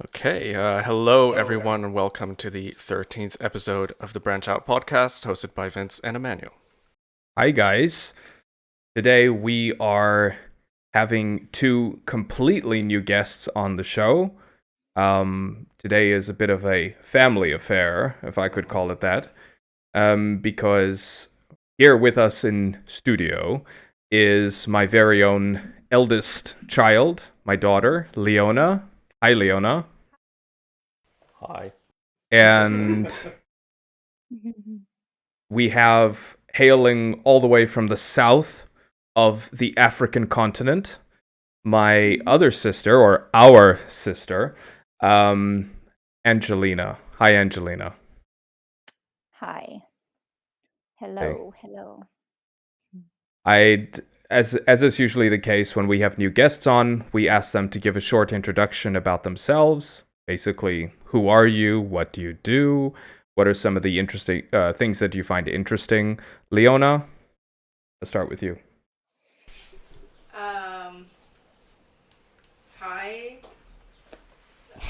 Okay, hello everyone, and welcome to the 13th episode of the Branch Out podcast, hosted by Vince and Emmanuel. Hi, guys. Today we are having two completely new guests on the show. Today is a bit of a family affair, if I could call it that, because here with us in studio is my very own eldest child, my daughter, Leona. Hi, Leona. Hi. And we have hailing all the way from the south of the African continent, my other sister, or our sister, um, Angelina. Hi, Angelina. Hi. Hey. Hello. I'd as is usually the case when we have new guests on, we ask them to give a short introduction about themselves. Basically, who are you? What do you do? What are some of the interesting things that you find interesting? Leona, let's start with you. Hi.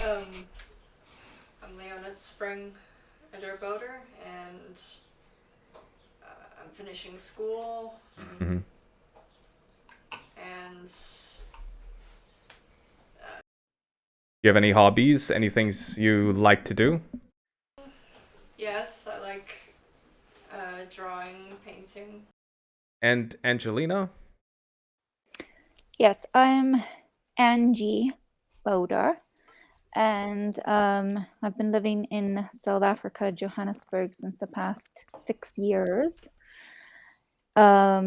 I'm Leona Spring Boater, and I'm finishing school. Mm-hmm. And Do you have any hobbies? Any things you like to do? yes, I like drawing, painting. And Angelina? Yes, I'm Angie Boder, and I've been living in South Africa, Johannesburg, since the past 6 years, as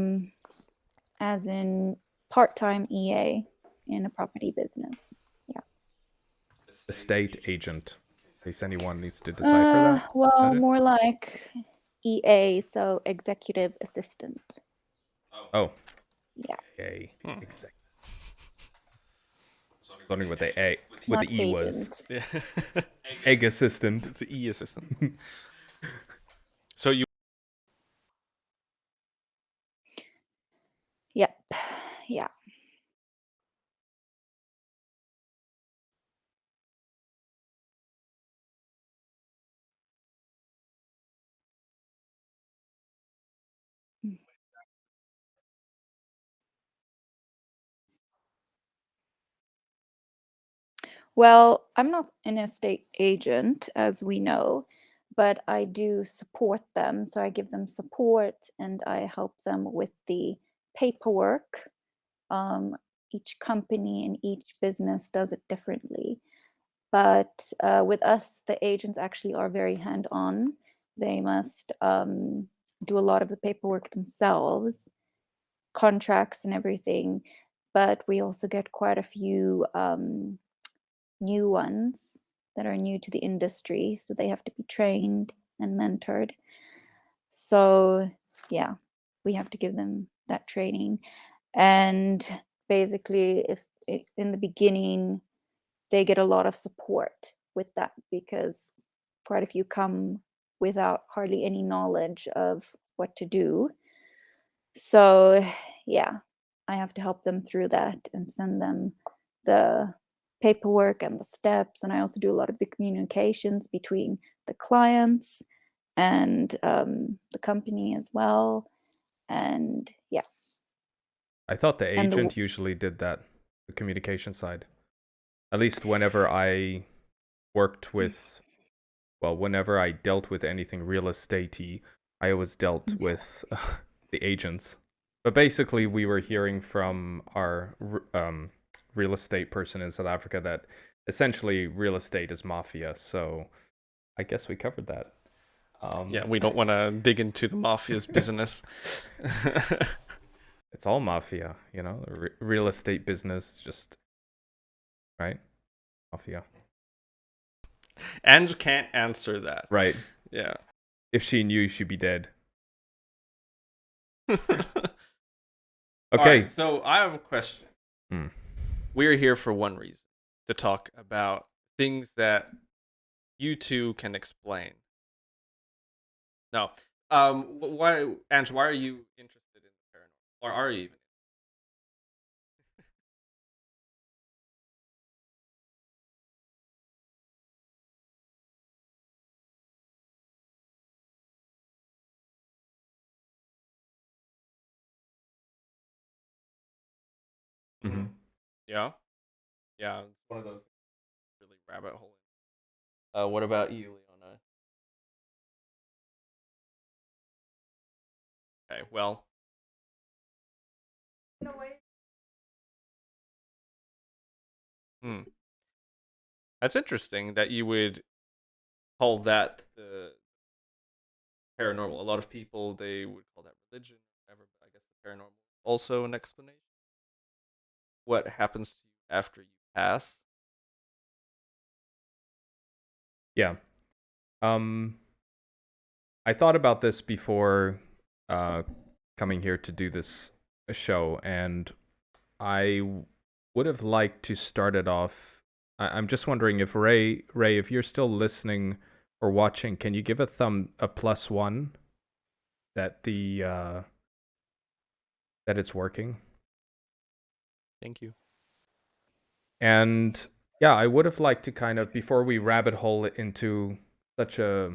in part-time EA in a property business. Estate agent, in case anyone needs to decipher that. Well, more like EA, so executive assistant. Oh. Yeah. A. Exactly. Wondering what the A, what Not the E was. agent. Yeah. Egg assistant. The E assistant. So you. Yep. Yeah. Well, I'm not an estate agent, as we know, but I do support them. So I give them support and I help them with the paperwork. Each company and each business does it differently. But with us, the agents actually are very hand on. They must do a lot of the paperwork themselves, contracts and everything. But we also get quite a few new ones that are new to the industry, so they have to be trained and mentored. So, yeah, we have to give them that training. And basically, in the beginning, they get a lot of support with that because quite a few come without hardly any knowledge of what to do. So, yeah, I have to help them through that and send them the paperwork and the steps. And I also do a lot of the communications between the clients and the company as well. And yeah. I thought the And agent usually did that, the communication side. At least whenever I worked with, well, whenever I dealt with anything real estate-y, I always dealt with the agents. But basically, we were hearing from our real estate person in South Africa that essentially real estate is mafia. So I guess we covered that. Yeah, we don't want to dig into the mafia's business. It's all mafia, you know. The real estate business, just right, mafia. And can't answer that. Right. Yeah. If she knew, she'd be dead. Okay. Okay. So I have a question. We're here for one reason, to talk about things that you two can explain. No. Why, Ange, why are you interested in the paranormal? Or are you even? Mm-hmm. Yeah. Yeah. It's one of those really rabbit hole. What about you, Leona? Okay. Well. Hmm. That's interesting that you would call that the paranormal. A lot of people they would call that religion or whatever, but I guess the paranormal is also an explanation. What happens to you after you pass? Yeah. I thought about this before coming here to do this show, and I would have liked to start it off. I'm just wondering if Ray, if you're still listening or watching, can you give a +1 that that it's working? Thank you. And yeah, I would have liked to kind of, before we rabbit hole into such a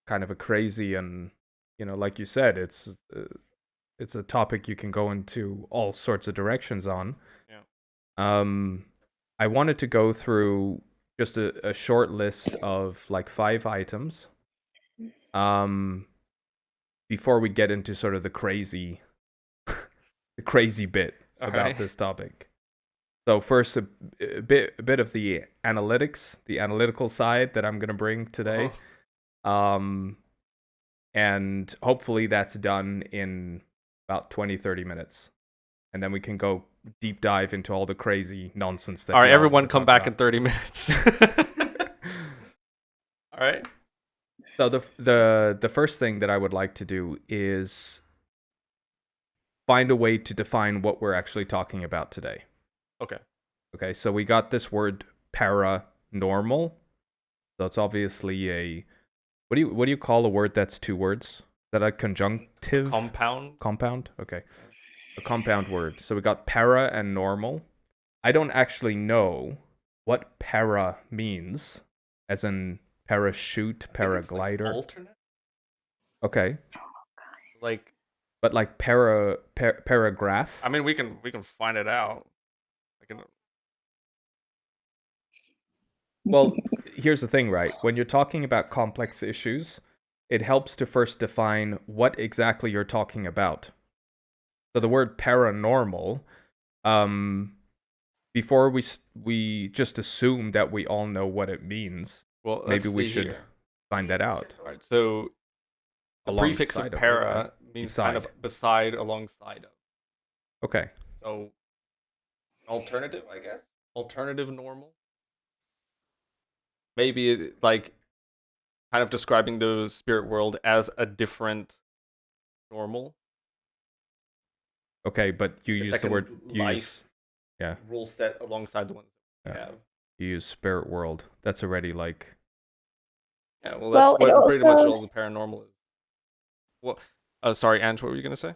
kind of a crazy and, like you said, it's a topic you can go into all sorts of directions on. Yeah. I wanted to go through just a short list of like 5 items. Before we get into sort of the crazy bit about this topic. So first, a bit of the analytical side that I'm going to bring today. And hopefully that's done in about 20-30 minutes. And then we can go deep dive into all the crazy nonsense that. All right, everyone come back in 30 minutes. All right. So the first thing that I would like to do is find a way to define what we're actually talking about today. Okay, so we got this word paranormal. So it's obviously a what do you call a word that's 2 words? Is that a conjunctive? Compound? Okay. A compound word. So we got para and normal. I don't actually know what para means, as in parachute, paraglider. Like alternate? Okay. Like, but like paragraph. I mean, we can find it out. Well, here's the thing, right? When you're talking about complex issues, it helps to first define what exactly you're talking about. So the word paranormal, before we just assume that we all know what it means, well, maybe we should find that out. All right, so the prefix of para means kind of beside, alongside of. Okay. So alternative, I guess. Alternative normal. Maybe like kind of describing the spirit world as a different normal. Okay, but you use the word life. Yeah. Rule set alongside the ones that we have. You use spirit world. That's already like. Yeah, well, that's what pretty much all the paranormal is. Well, sorry, Ange, what were you gonna say?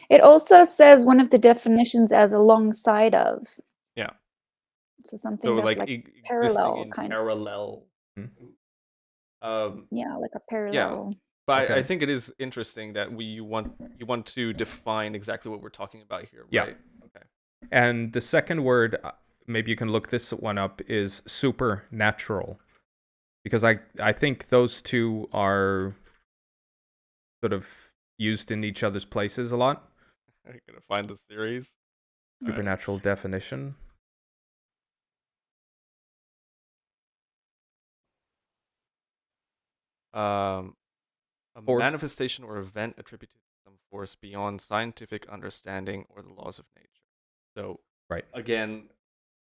It also says one of the definitions as alongside of. Yeah. So something that's like parallel, kind of. Parallel. Yeah, like a parallel. Yeah. But I think it is interesting that you want to define exactly what we're talking about here, right? Yeah. Okay. And the second word, maybe you can look this one up, is supernatural. Because I think those two are sort of used in each other's places a lot. I'm going to find the series. Supernatural definition. A manifestation or event attributed to some force beyond scientific understanding or the laws of nature. So, right. Again,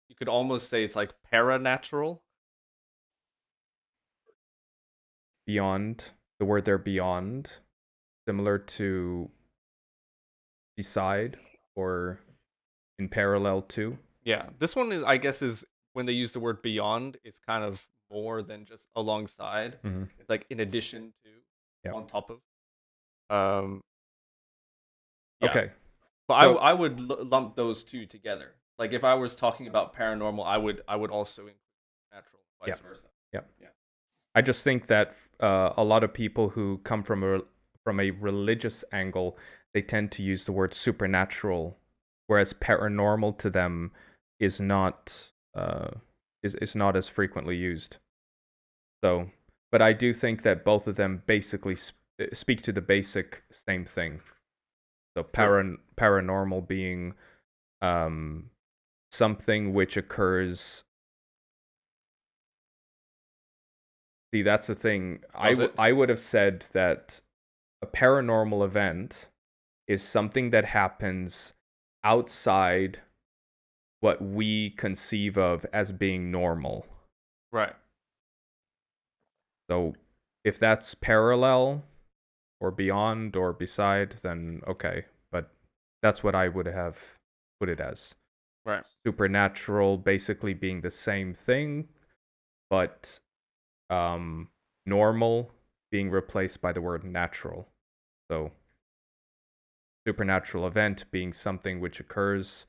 you could almost say it's like paranatural. Beyond, the word there, beyond, similar to beside or in parallel to. Yeah, this one is, I guess, is when they use the word beyond, it's kind of more than just alongside. Mm-hmm. It's like in addition to, on top of. Yeah. Okay. But so, I would lump those two together. Like if I was talking about paranormal, I would also include natural, vice versa. Yeah. I just think that a lot of people who come from a religious angle, they tend to use the word supernatural whereas paranormal to them is not is not as frequently used. So, but I do think that both of them basically speak to the basic same thing. So paranormal being something which occurs. See, that's the thing. I would have said that a paranormal event is something that happens outside what we conceive of as being normal. Right. So if that's parallel or beyond or beside, then okay. But that's what I would have put it as. Right. Supernatural basically being the same thing, but normal being replaced by the word natural. So supernatural event being something which occurs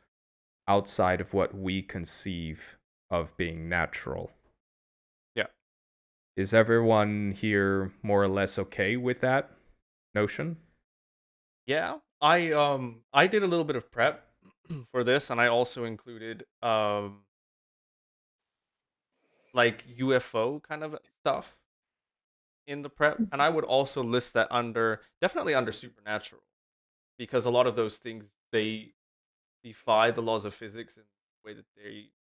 outside of what we conceive of being natural. Yeah. Is everyone here more or less okay with that notion? Yeah. I did a little bit of prep for this, and I also included like UFO kind of stuff in the prep, and I would also list that definitely under supernatural, because a lot of those things, they defy the laws of physics in the way that they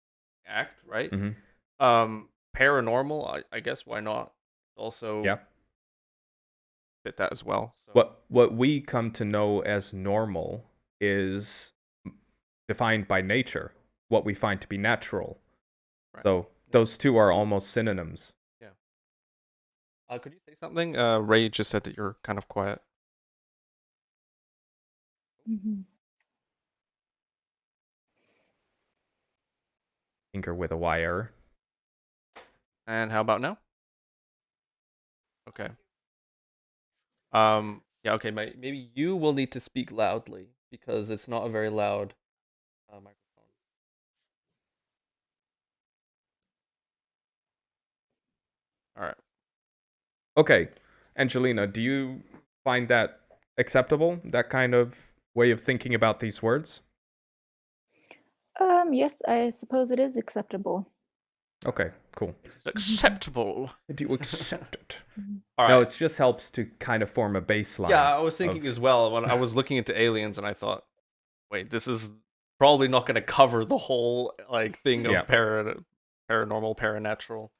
act, right? Mm-hmm. Paranormal, I guess, why not? Also, yeah, fit that as well. So. What we come to know as normal is defined by nature, what we find to be natural. Right. So those two are almost synonyms. Yeah. Could you say something? Ray just said that you're kind of quiet. Mm-hmm. Finger with a wire. And how about now? Okay. Yeah, okay, maybe you will need to speak loudly, because it's not a very loud microphone. All right. Okay. Angelina, do you find that acceptable? That kind of way of thinking about these words? Yes, I suppose it is acceptable. Okay, cool. It's acceptable. Do you accept it? All right. No, it just helps to kind of form a baseline. Yeah, I was thinking as well when I was looking into aliens, and I thought, wait, this is probably not going to cover the whole like thing of paranormal, paranatural.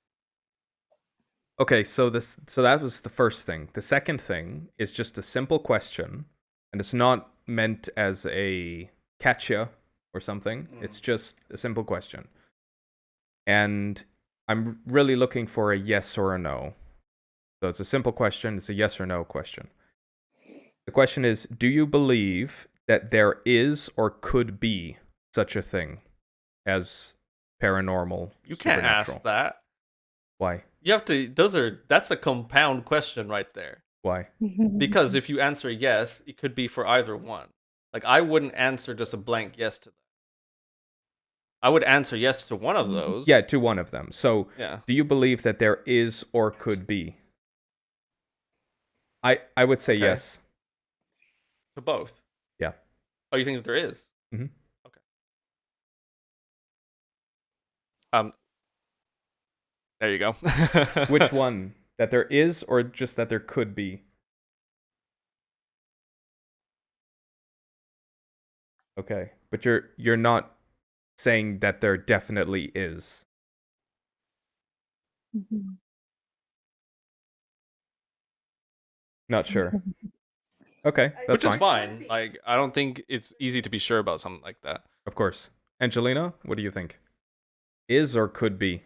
Okay, so that was the first thing. The second thing is just a simple question, and it's not meant as a catcha or something. It's just a simple question. And I'm really looking for a yes or a no. So it's a simple question. It's a yes or no question. The question is, do you believe that there is or could be such a thing as paranormal? You can't ask that. Why? You have to, that's a compound question right there. Why? Because if you answer yes, it could be for either one. Like, I wouldn't answer just a blank yes to that. I would answer yes to one of those. Yeah, to one of them. So, yeah. Do you believe that there is or could be? I would say yes. To both? Yeah. Oh, you think that there is? Mm-hmm. Okay. There you go. Which one? That there is, or just that there could be? Okay, but you're not saying that there definitely is. Mm-hmm. Not sure. Okay, that's Which is fine. Like, I don't think it's easy to be sure about something like that. Of course. Angelina, what do you think? Is or could be?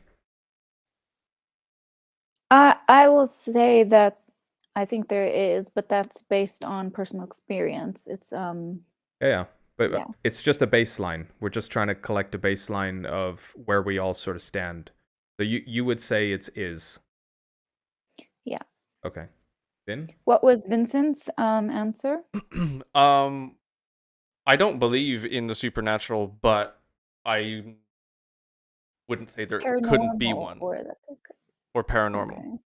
I will say that I think there is, but that's based on personal experience. It's Yeah. But it's just a baseline. We're just trying to collect a baseline of where we all sort of stand. So you would say it's is. Yeah. Okay. Vin? What was Vincent's answer? I don't believe in the supernatural, but I wouldn't say there couldn't be one. Or paranormal. Okay.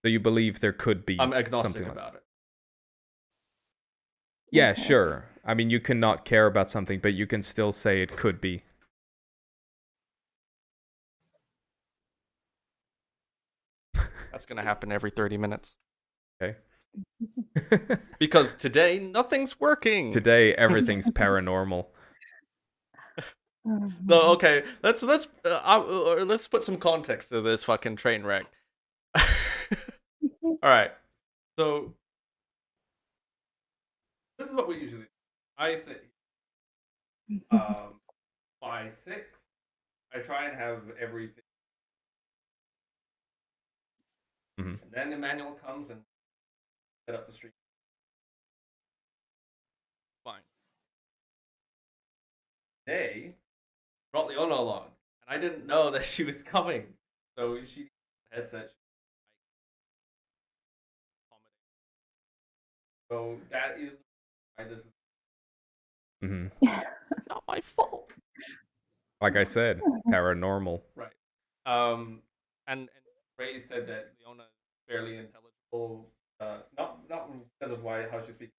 So you believe there could be? I'm agnostic about it. Yeah, Okay. sure. I mean, you cannot care about something, but you can still say it could be. That's gonna happen every 30 minutes. Okay. Because today nothing's working. Today everything's paranormal. No, okay. Let's put some context to this fucking train wreck. All right. So this is what we usually do. I say by 6, I try and have everything. Mhm. And then Emmanuel comes and set up the street. Fine. Today brought Leona along, and I didn't know that she was coming. So she headset. So that is why this is Mhm. not my fault. Like I said, paranormal. Right. And Ray said that Leona is fairly intelligible. Not because of how she speaks.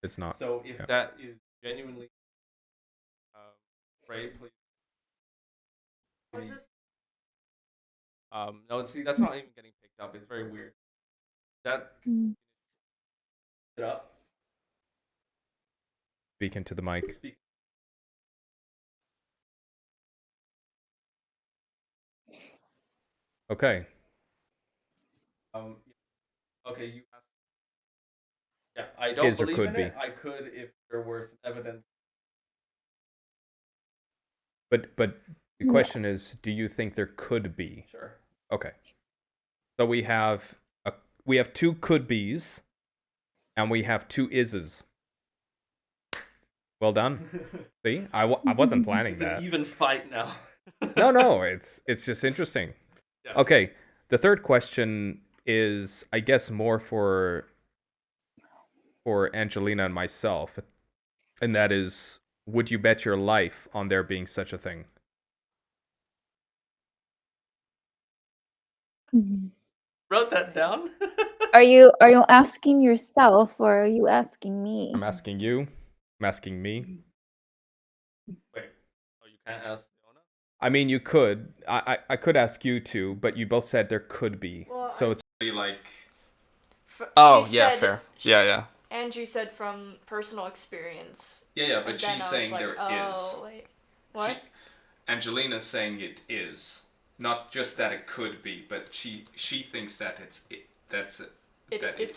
It's not. So if Yeah. that is genuinely Ray, please. No, see, that's not even getting picked up. It's very weird. That it up. Speak into the mic. Speak. Okay. Okay, you asked. Yeah, I don't Is or believe could in be. it. I could if there were some evidence. But the question is, do you think there could be? Sure. Okay. So we have 2 could be's, and we have 2 is's. Well done. See, I wasn't planning It's that. an even fight now. No, it's just interesting. Yeah. Okay, the third question is, I guess, more for Angelina and myself, and that is, would you bet your life on there being such a thing? Wrote that down. Are you asking yourself or are you asking me? I'm asking you. I'm asking me. Wait. Oh, you can't ask Leona? I mean, you could. I could ask you too, but you both said there could be. Well, So it's really like. Oh, she yeah, said- fair. Yeah. Andrew said from personal experience. Yeah, but And then she's I was saying like, there is. oh, wait. What? Angelina's saying it is. Not just that it could be, but she thinks that it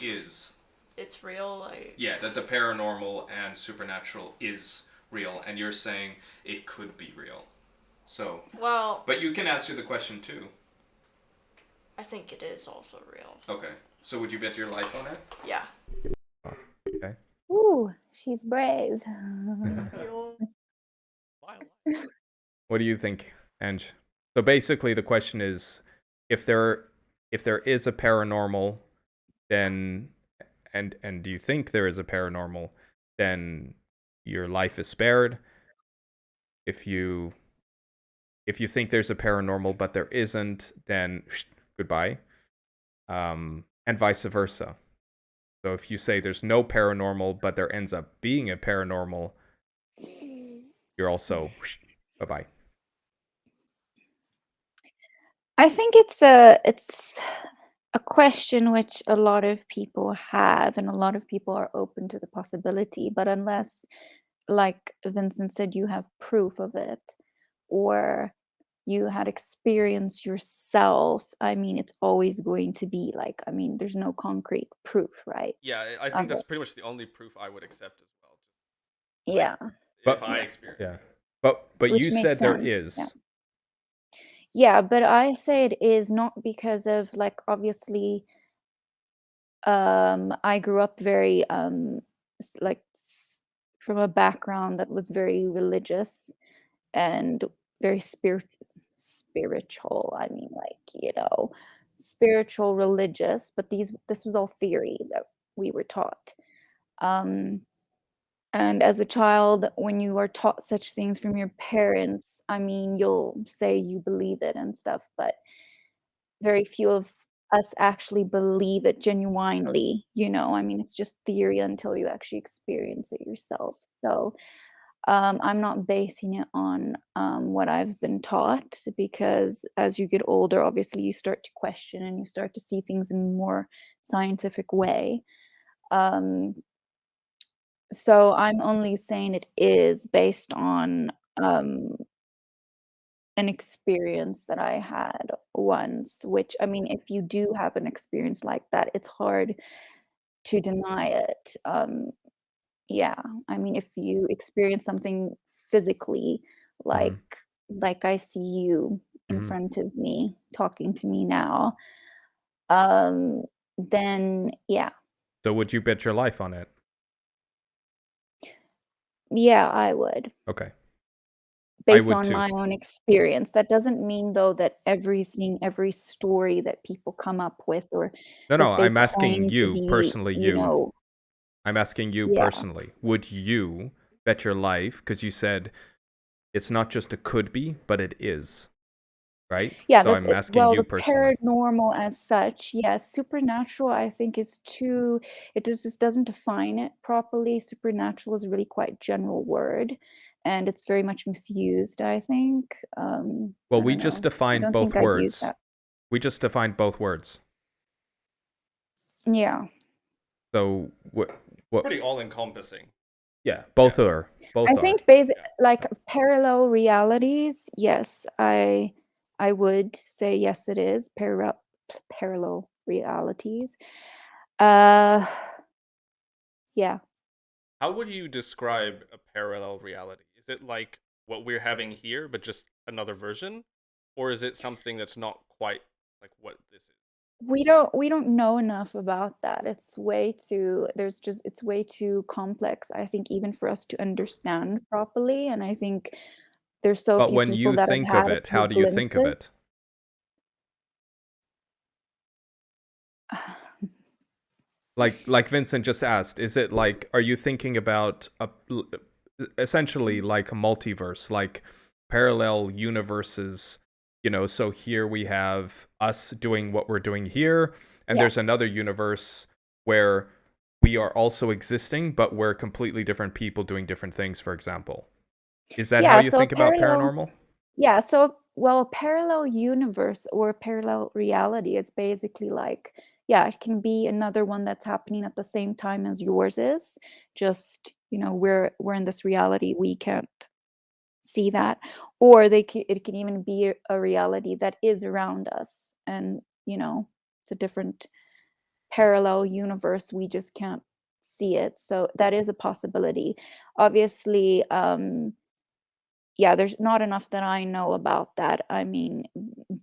is. It's real, like. Yeah, that the paranormal and supernatural is real, and you're saying it could be real. So. Well. But you can answer the question too. I think it is also real. Okay. So would you bet your life on it? Yeah. Okay. Ooh, she's brave. What do you think, Ange? So basically, the question is, if there is a paranormal, then and do you think there is a paranormal, then your life is spared. If you think there's a paranormal but there isn't, then goodbye. And vice versa. So if you say there's no paranormal but there ends up being a paranormal, you're also bye-bye. I think it's a question which a lot of people have, and a lot of people are open to the possibility. But unless, like Vincent said, you have proof of it, or you had experience yourself, I mean, it's always going to be like, I mean, there's no concrete proof, right? Yeah, I think that's pretty much the only proof I would accept as well. Yeah. If I experience. Yeah. But Which you makes said there sense, is. Yeah, but I say it is not because of, like, obviously, I grew up very from a background that was very religious and very spiritual. I mean, like, spiritual, religious, but this was all theory that we were taught. And as a child, when you are taught such things from your parents, I mean, you'll say you believe it and stuff, but very few of us actually believe it genuinely, I mean, it's just theory until you actually experience it yourself. So I'm not basing it on what I've been taught, because as you get older, obviously you start to question and you start to see things in a more scientific way. Um, so I'm only saying it is based on an experience that I had once, which, I mean, if you do have an experience like that, it's hard to deny it. Yeah, I mean, if you experience something physically, like Mhm. like I see you in Mhm. front of me talking to me now, um, then yeah, So would you bet your life on it? yeah, I would, Okay. I based would on too. my own experience. That doesn't mean though that every story that people come up with or No, that they I'm asking claim to you, be, personally you. I'm asking you yeah. personally. Would you bet your life? Because you said it's not just a could be, but it is, right? Yeah, So I'm asking well, you the personally. paranormal as such, yes. Supernatural, I think, is too, it just doesn't define it properly. Supernatural is a really quite general word, and it's very much misused, I think. Well, I we don't just know. I defined don't think both I'd use words. that. We just defined both words. Yeah. So what Pretty all encompassing. yeah, both Yeah. are. I Both are. think Yeah. like parallel realities, yes, I would say yes, it is parallel realities. Uh, yeah. How would you describe a parallel reality? Is it like what we're having here, but just another version? Or is it something that's not quite like what this is? We don't know enough about that. It's way too complex, I think, even for us to understand properly, and I think there's so But few when people you that have think of had a it, how few do you think of glimpses. it? Like Vincent just asked, is it like, are you thinking about essentially like a multiverse, like parallel universes? So here we have us doing what we're doing here, and Yeah. there's another universe where we are also existing, but we're completely different people doing different things, for example. Is that how Yeah, you so think about parallel paranormal? Yeah, so well, a parallel universe or a parallel reality is basically like, yeah, it can be another one that's happening at the same time as yours is. Just, we're in this reality, we can't see that. Or it can even be a reality that is around us, and it's a different parallel universe. We just can't see it. So that is a possibility. Obviously, yeah, there's not enough that I know about that. I mean,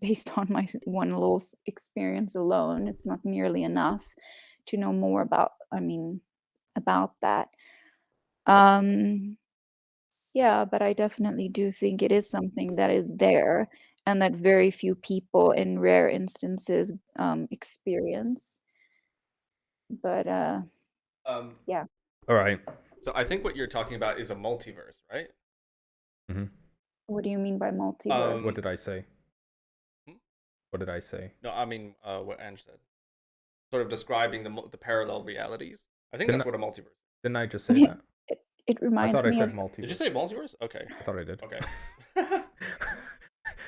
based on my one little experience alone, it's not nearly enough to know more about that. Um, yeah, but I definitely do think it is something that is there and that very few people in rare instances experience. But Um, yeah. All right. so I think what you're talking about is a multiverse, right? Mm-hmm. What do you mean by multiverse? What did I say? Hmm? What did I say? No, I mean what Ange said. Sort of describing the parallel realities. I think Didn't that's what a multiverse. didn't I just say that? It I reminds thought I me said of Did you multiverse. say multiverse? Okay. I thought I did. Okay. it That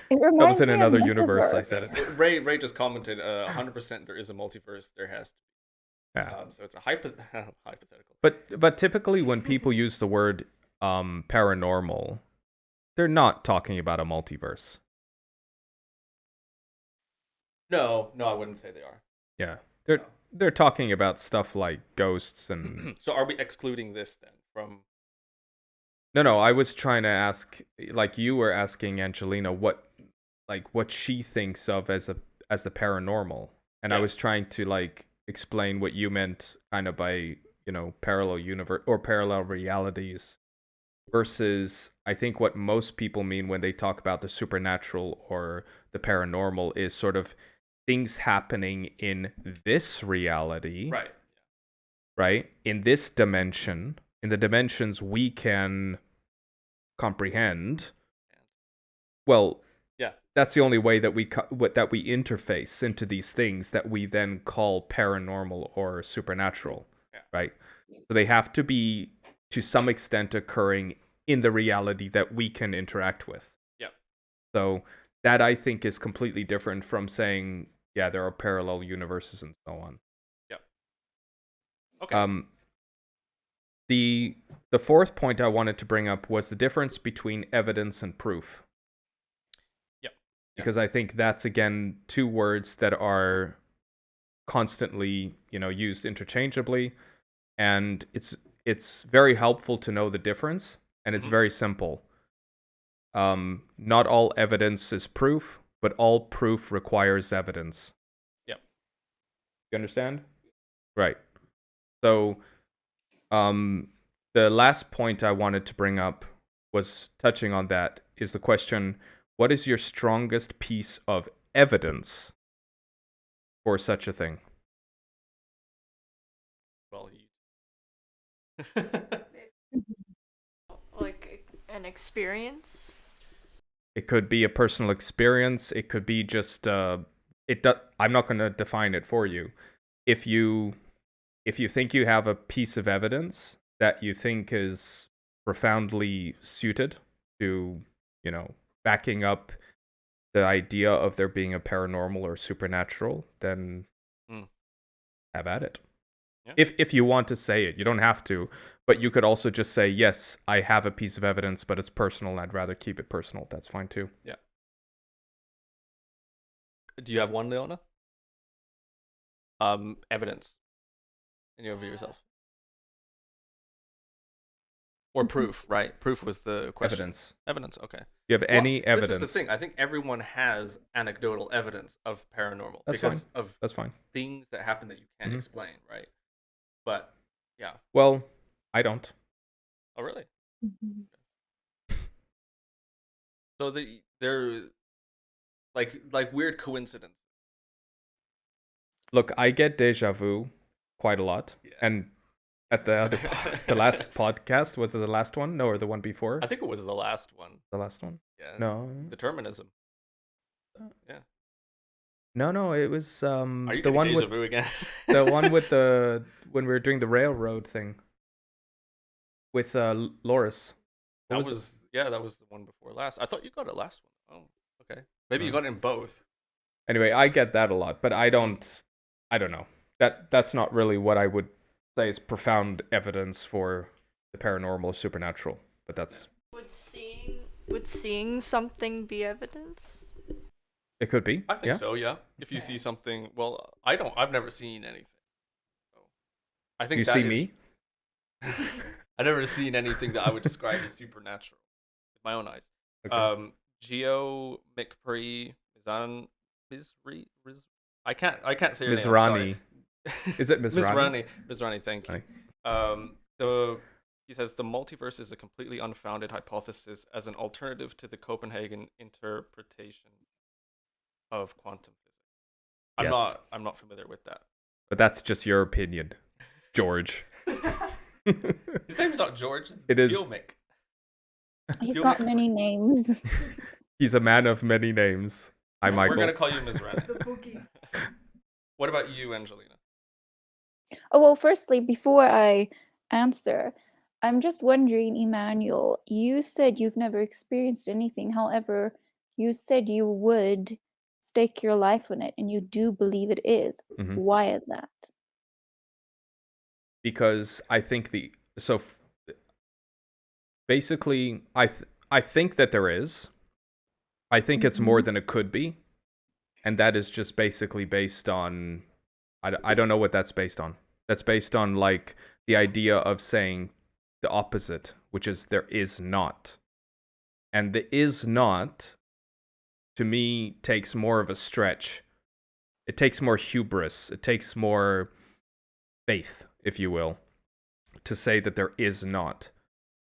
was reminds in me of another universe. I metaverse. said it. Ray just commented 100% there is a multiverse. There has to Yeah. be. So it's a hypothetical. But typically when people use the word paranormal, they're not talking about a multiverse. No, I wouldn't say they are. Yeah. They're talking about stuff like ghosts and So are we excluding this then from? No, I was trying to ask, like you were asking Angelina what she thinks of as the paranormal. And I Yeah. was trying to like explain what you meant kind of by, parallel universe or parallel realities versus I think what most people mean when they talk about the supernatural or the paranormal is sort of things happening in this reality, Right. right? In this dimension, in the dimensions we can comprehend. Well, Yeah. That's the only way that we that we interface into these things that we then call paranormal or supernatural, right? So they have to be, to some extent, occurring in the reality that we can interact with. Yeah. So that, I think, is completely different from saying, yeah, there are parallel universes and so on. Yeah. Okay. The fourth point I wanted to bring up was the difference between evidence and proof. Because I think that's, again, two words that are constantly, used interchangeably, and it's very helpful to know the difference, and it's very simple. Not all evidence is proof, but all proof requires evidence. Yep. You understand? Right. So, the last point I wanted to bring up was touching on that, is the question: what is your strongest piece of evidence for such a thing? Well, Like an experience. It could be a personal experience. It could be just I'm not going to define it for you. If you think you have a piece of evidence that you think is profoundly suited to, backing up the idea of there being a paranormal or supernatural, then have at it. Yeah. If you want to say it, you don't have to, but you could also just say, yes, I have a piece of evidence, but it's personal, and I'd rather keep it personal. That's fine too. Yeah. Do you have one, Leona? Evidence. And you over yourself. Or proof, right? Proof was the question. Evidence, okay. Do you have any evidence? This is the thing. I think everyone has anecdotal evidence of paranormal. That's because fine. of That's fine. Things that happen that you can't explain, right? But, yeah. Well, I don't. Oh, really? So they're like weird coincidence. Look, I get deja vu quite a lot, and at the last podcast, was it the last one? No, or the one before? I think it was the last one. The last one? Yeah. No. Determinism. Yeah. No, it was Are you the one deja with vu again? the one with when we were doing the railroad thing with Loris. That was the one before last. I thought you got it last one. Oh, okay. Maybe you got it in both. Anyway, I get that a lot, but I don't know. That's not really what I would say is profound evidence for the paranormal or supernatural, but that's... Would seeing something be evidence? It could be. I think so, yeah. If you see something, well, I've never seen anything. So I think you see me? I've never seen anything that I would describe as supernatural with my own eyes. Okay. Geo McPree I can't say her name. Rani. Is it Ms. Rani? Ms. Rani, thank you. He says the multiverse is a completely unfounded hypothesis as an alternative to the Copenhagen interpretation of quantum physics. I'm not familiar with that. But that's just your opinion, George. His name's not George. It is. Gilmick. He's got many names. He's a man of many names. Hi, Michael. We're gonna call you Ms. Rani. What about you, Angelina? Oh, well, firstly, before I answer, I'm just wondering, Emmanuel, you said you've never experienced anything. However, you said you would stake your life on it, and you do believe it is. Mm-hmm. Why is that? Because I think basically, I think that there is. I think it's more than it could be. And that is just basically based on... I don't know what that's based on. That's based on, like, the idea of saying the opposite, which is there is not. And the is not, to me, takes more of a stretch. It takes more hubris. It takes more faith, if you will, to say that there is not,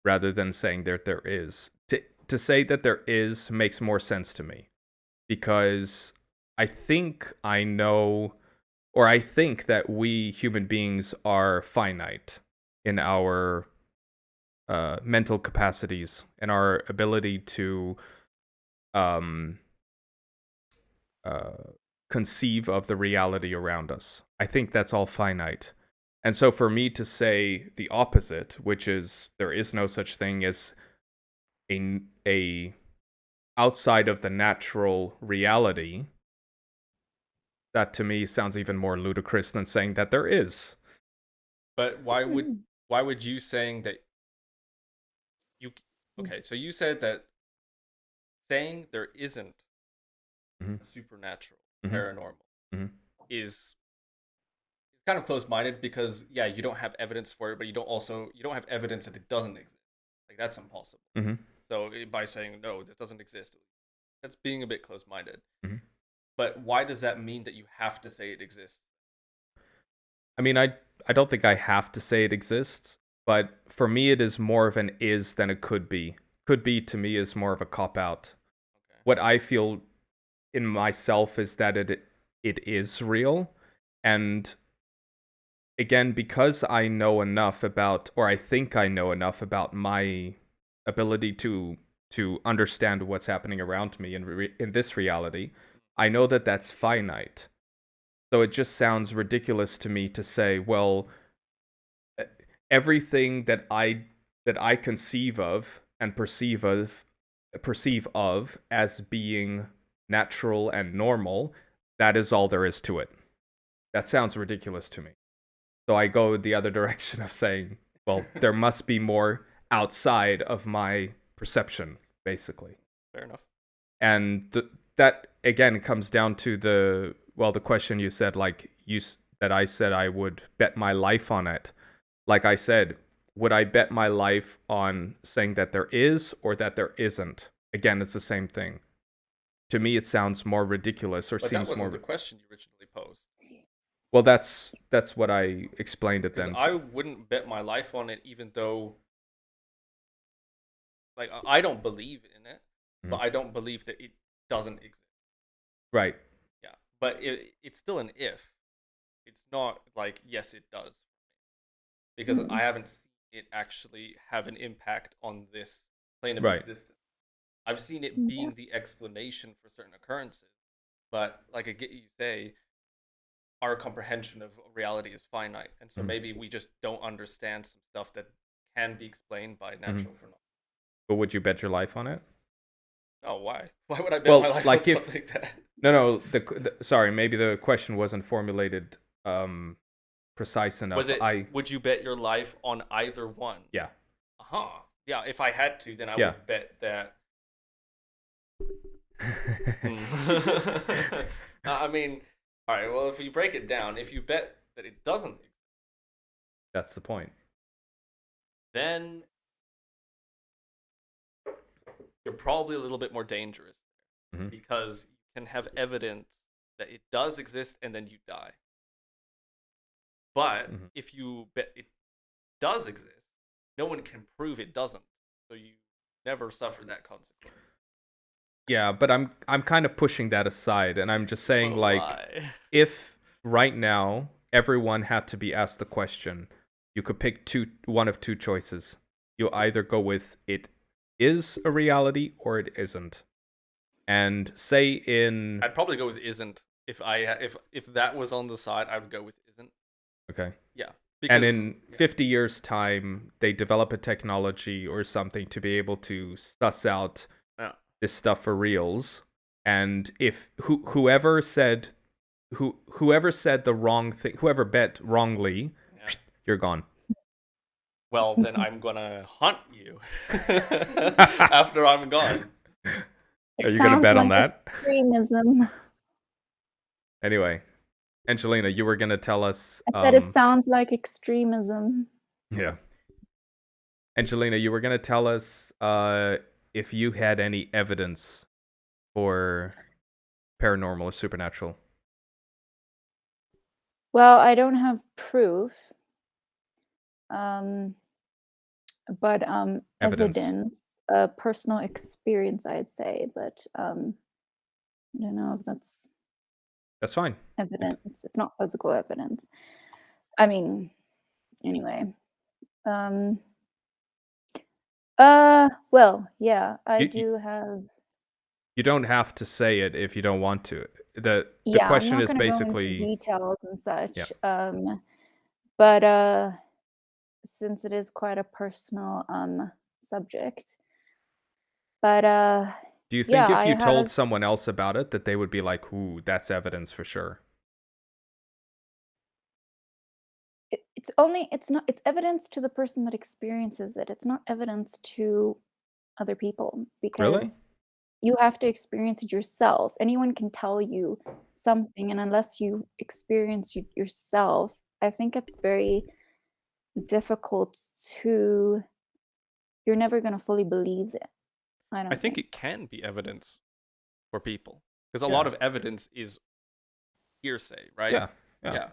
rather than saying that there is. To say that there is makes more sense to me, because I think I know, or I think that we human beings are finite in our mental capacities and our ability to conceive of the reality around us. I think that's all finite. And so for me to say the opposite, which is there is no such thing as a outside of the natural reality, that to me sounds even more ludicrous than saying that there is. But why would you saying that you okay, so you said that saying there isn't Mhm. a supernatural, Mhm. paranormal Mhm. is kind of close-minded because yeah, you don't have evidence for it, but you don't have evidence that it doesn't exist. Like that's impossible. Mhm. So by saying no, this doesn't exist, that's being a bit close-minded. Mhm. But why does that mean that you have to say it exists? I mean, I don't think I have to say it exists, but for me it is more of an is than it could be. Could be to me is more of a cop out. Okay. What I feel in myself is that it is real, and again, because I know enough about, or I think I know enough about my ability to understand what's happening around me in this reality, I know that that's finite. So it just sounds ridiculous to me to say, well, everything that I conceive of and perceive of as being natural and normal, that is all there is to it. That sounds ridiculous to me. So I go the other direction of saying, well, there must be more outside of my perception, basically. Fair enough. And that again comes down to the question you said, like that I said I would bet my life on it. Like I said, would I bet my life on saying that there is or that there isn't? Again, it's the same thing. To me, it sounds more ridiculous, or But seems that wasn't more. the question you originally posed. Well, that's what I explained it Because then. I wouldn't bet my life on it, even though, like, I don't believe in it, but I don't believe that it doesn't exist. Right. Yeah, but it's still an if. It's not like yes, it does, because I haven't seen it actually have an impact on this plane of Right. existence. I've seen it being the explanation for certain occurrences, but like I get you say, our comprehension of reality is finite, and so maybe we just don't understand some stuff that can be explained by natural phenomena. But would you bet your life on it? Oh, why? Why would I bet my life like on something like that? No, sorry, maybe the question wasn't formulated precise enough. Was it? Would you bet your life on either one? Yeah. Yeah, if I had to, then I would bet that. I mean, all right. Well, if you break it down, if you bet that it doesn't exist, that's the point. Then you're probably a little bit more dangerous because you can have evidence that it does exist and then you die. But if you bet it does exist, no one can prove it doesn't, so you never suffer that consequence. Yeah, but I'm kind of pushing that aside, and I'm just saying, if right now everyone had to be asked the question, you could pick one of two choices. You either go with it is a reality or it isn't. And say I'd probably go with isn't. If that was on the side, I would go with isn't. Okay. Yeah. And in 50 years' time, they develop a technology or something to be able to suss out this stuff for reals. And if whoever said the wrong thing, whoever bet wrongly, you're gone. Well, then I'm gonna hunt you after I'm gone. Are you gonna bet on that? Extremism. Anyway, Angelina, you were gonna tell us. I said it sounds like extremism. Yeah. Angelina, you were gonna tell us if you had any evidence for paranormal or supernatural. Well, I don't have proof. But evidence, personal experience, I'd say, but I don't know if that's fine. Evidence. It's not physical evidence. I mean, anyway. Well, yeah, I do have you don't have to say it if you don't want to. The Yeah, I'm question not is gonna go into basically, details and yeah. such. But since it is quite a personal subject, but Do you yeah, think if I you told have. someone else about it that they would be like, "Ooh, that's evidence for sure"? It's evidence to the person that experiences it. It's not evidence to other people Really? because you have to experience it yourself. Anyone can tell you something, and unless you experience it yourself, I think it's very difficult to. You're never gonna fully believe it. I I don't think think. it can be evidence for people because a Yeah. lot of evidence is hearsay, right? Yeah. Yeah.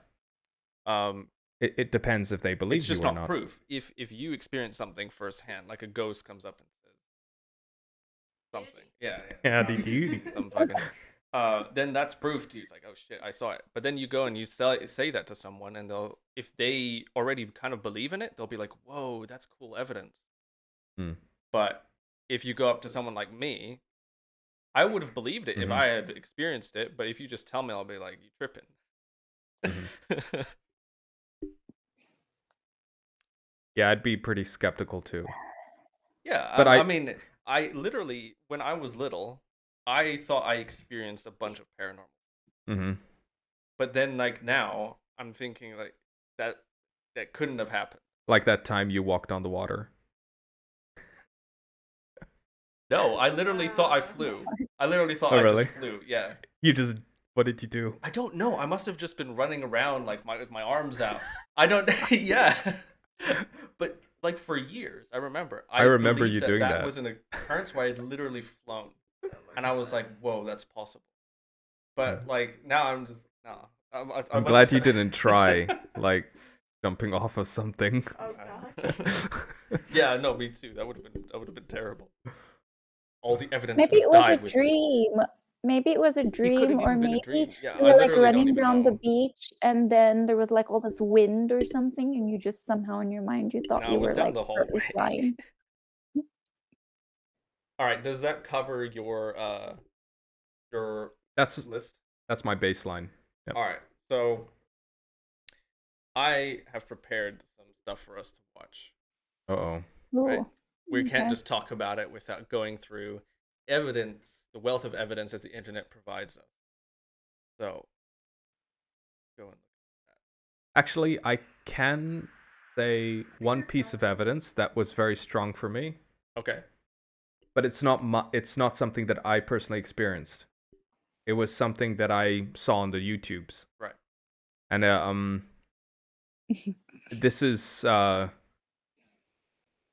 Um, It depends if they it's believe just you or not not. proof. If you experience something firsthand, like a ghost comes up and says something, yeah, Yeah, dude. some fucking, then that's proof to you. It's like, oh shit, I saw it. But then you go and you say that to someone, and they'll, if they already kind of believe in it, they'll be like, whoa, that's cool evidence. Hmm. But if you go up to someone like me, I would have believed it if I had experienced it. But if you just tell me, I'll be like, you tripping. Yeah, I'd be pretty skeptical too. Yeah, But I mean, I literally, when I was little, I thought I experienced a bunch of paranormal. Mm-hmm. But then, like now, I'm thinking like that couldn't have happened. Like that time you walked on the water. No, I literally thought I flew. I literally thought Oh, I really? just flew. Yeah. What did you do? I don't know. I must have just been running around like with my arms out. I don't. Yeah. But like for years, I remember. I remember believed you doing that that. was an occurrence where I had literally flown, and I was like, "Whoa, that's possible." But like now, I'm just no. I'm glad you didn't try like jumping off of something. Oh god. Yeah, no, me too. That would have been terrible. All the evidence Maybe would it have was a died with me. dream. Maybe it was a It could dream, have or even been a maybe dream. Yeah, you I were like literally don't running even down the know. beach and then there was like all this wind or something, and you just somehow in your mind you thought No, you it was were down like the partly hallway. flying. All right, does that cover your That's list? that's my baseline. Yep. All right, so I have prepared some stuff for us to watch. Uh-oh. Right? Ooh, We can't okay. just talk about it without going through evidence, the wealth of evidence that the internet provides us. So, go and look at Actually, I can say one piece of evidence that was very strong for me, that. Okay. but it's not something that I personally experienced. It was something that I saw on the YouTubes. Right. And this is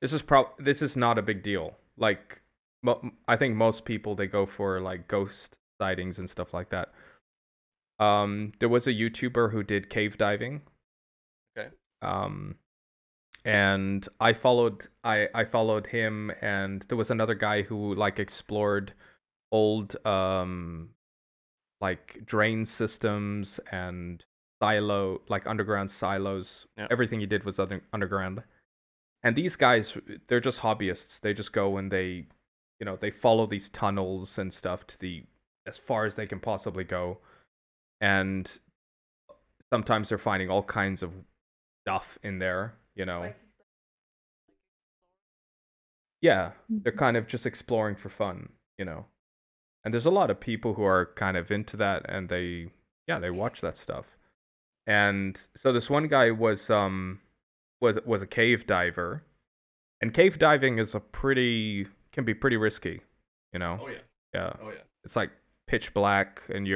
this is not a big deal. Like I think most people, they go for like ghost sightings and stuff like that. There was a YouTuber who did cave diving. Okay. And I followed him, and there was another guy who like explored old like drain systems and underground silos. Yeah. Everything he did was underground. And these guys, they're just hobbyists. They just go and they follow these tunnels and stuff to as far as they can possibly go. And sometimes they're finding all kinds of stuff in there, Yeah, they're kind of just exploring for fun, And there's a lot of people who are kind of into that, and they watch that stuff. And so this one guy was a cave diver, and cave diving can be pretty risky, Oh yeah. Yeah. Oh yeah. It's like pitch black, and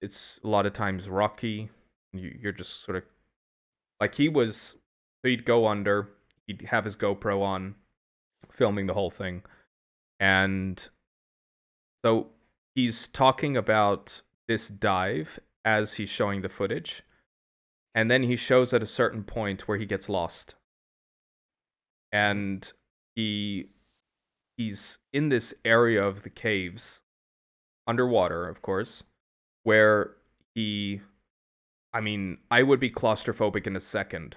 it's a lot of times rocky. You're just sort of like so he'd go under, he'd have his GoPro on, filming the whole thing. And so he's talking about this dive as he's showing the footage. And then he shows at a certain point where he gets lost. And he's in this area of the caves, underwater, of course, where I would be claustrophobic in a second.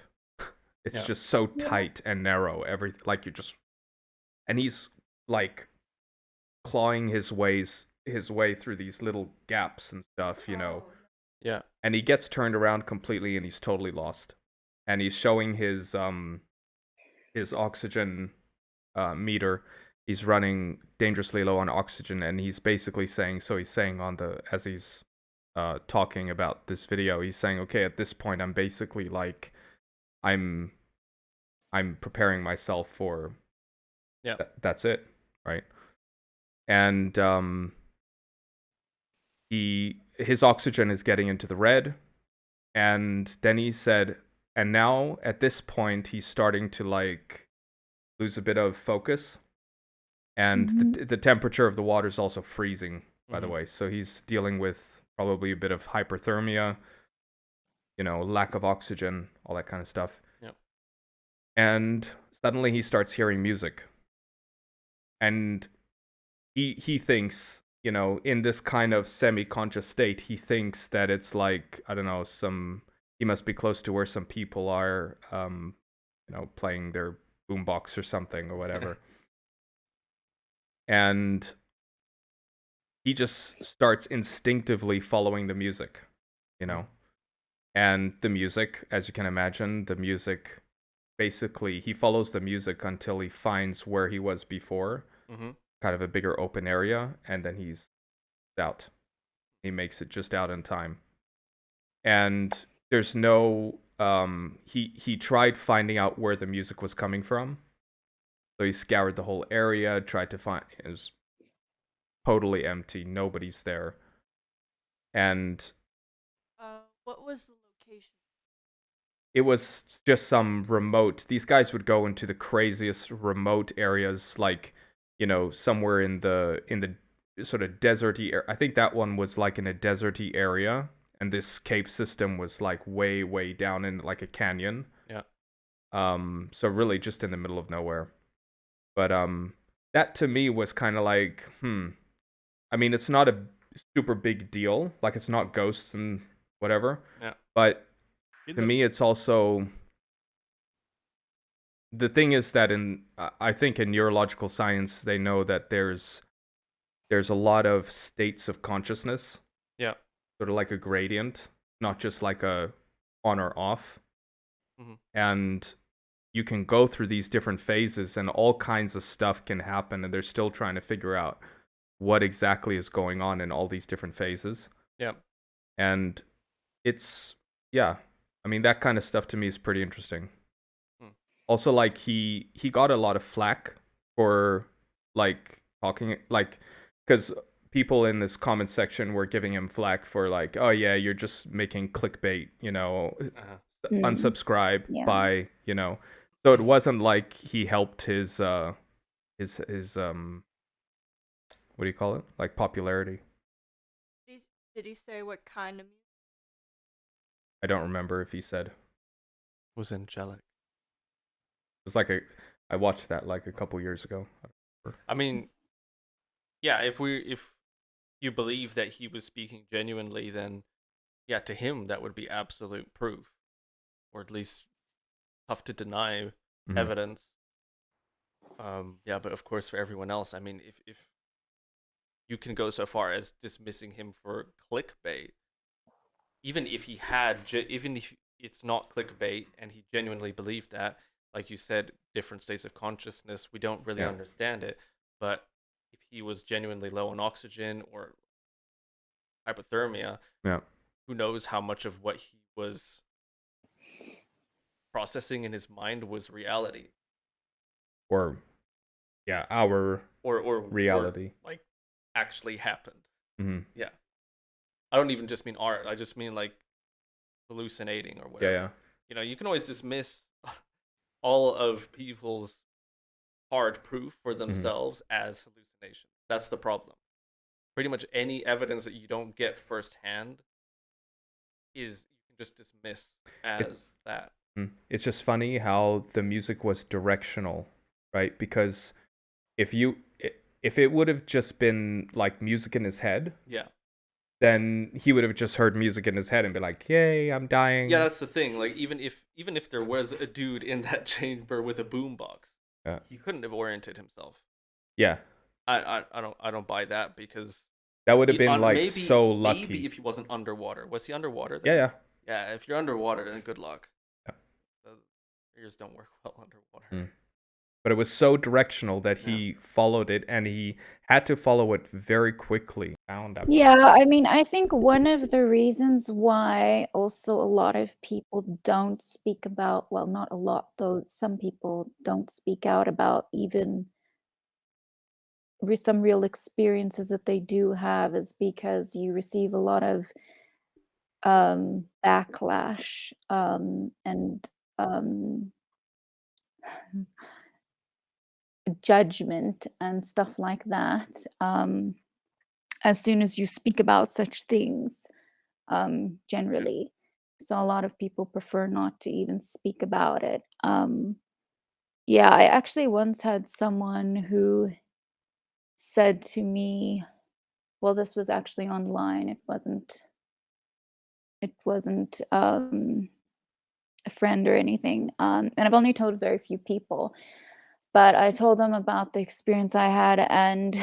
It's just so tight and narrow. And he's like clawing his way through these little gaps and stuff, you know. Yeah. And he gets turned around completely, and he's totally lost. And he's showing his oxygen meter. He's running dangerously low on oxygen, and he's basically saying, as he's talking about this video, he's saying, okay, at this point, I'm basically like, I'm preparing myself for, that's it, right? And his oxygen is getting into the red, and then he said, and now at this point, he's starting to like lose a bit of focus. And the temperature of the water is also freezing, by the way. So he's dealing with probably a bit of hyperthermia, lack of oxygen, all that kind of stuff. Yep. And suddenly he starts hearing music. And he thinks, in this kind of semi-conscious state, he thinks that it's like, I don't know, he must be close to where some people are, playing their boombox or something or whatever. And he just starts instinctively following the music, And the music, as you can imagine, basically, he follows the music until he finds where he was before, kind of a bigger open area, and then he's out. He makes it just out in time. And there's no, he tried finding out where the music was coming from. So he scoured the whole area, tried to find, it was totally empty, nobody's there. And what was the location? It was just some remote, these guys would go into the craziest remote areas, like, somewhere in the sort of deserty area. I think that one was like in a deserty area, and this cave system was like way, way down in like a canyon. Yeah. So really just in the middle of nowhere. But that to me was kind of like, I mean, it's not a super big deal. Like, it's not ghosts and whatever. Yeah. But to me, it's also, the thing is that I think in neurological science, they know that there's a lot of states of consciousness. Yeah. Sort of like a gradient, not just like a on or off. And you can go through these different phases, and all kinds of stuff can happen, and they're still trying to figure out what exactly is going on in all these different phases. Yeah. And it's, I mean, that kind of stuff to me is pretty interesting. Also, like, he got a lot of flack for, like, talking, like, because people in this comment section were giving him flack for, like, oh yeah, you're just making clickbait, unsubscribe by, So it wasn't like he helped his what do you call it? Like, popularity. Did he say what kind of music? I don't remember if he said. It was angelic. It was like I watched that like a couple years ago. I mean, yeah, if you believe that he was speaking genuinely, then yeah, to him that would be absolute proof, or at least tough to deny evidence. Yeah, but of course for everyone else, I mean, if you can go so far as dismissing him for clickbait, even if it's not clickbait and he genuinely believed that, like you said, different states of consciousness, we don't really understand it, but if he was genuinely low on oxygen or hypothermia, who knows how much of what he was processing in his mind was reality, or our or reality, or, like, actually happened. Yeah, I don't even just mean art, I just mean like hallucinating or whatever. You can always dismiss all of people's hard proof for themselves as hallucination. That's the problem. Pretty much any evidence that you don't get firsthand you can just dismiss as that. It's just funny how the music was directional, right? Because if it would have just been like music in his head, then he would have just heard music in his head and be like, "Yay, I'm dying." Yeah, that's the thing. Like, even if there was a dude in that chamber with a boombox, he couldn't have oriented himself. Yeah. I don't buy that because That would have been like maybe so maybe lucky. if he wasn't underwater. Was he underwater Yeah, then? yeah. Yeah, if you're underwater, then good luck. Yeah. The ears don't work well underwater. Mm. But it was so directional that he followed it, and he had to follow it very quickly. Found out. Yeah, I mean, I think one of the reasons why also a lot of people don't speak about, well, not a lot, though some people don't speak out about even some real experiences that they do have is because you receive a lot of backlash and um, judgment and stuff like that as soon as you speak about such things, generally. So a lot of people prefer not to even speak about it. Yeah, I actually once had someone who said to me, well, this was actually online. It wasn't a friend or anything. And I've only told very few people, but I told them about the experience I had, and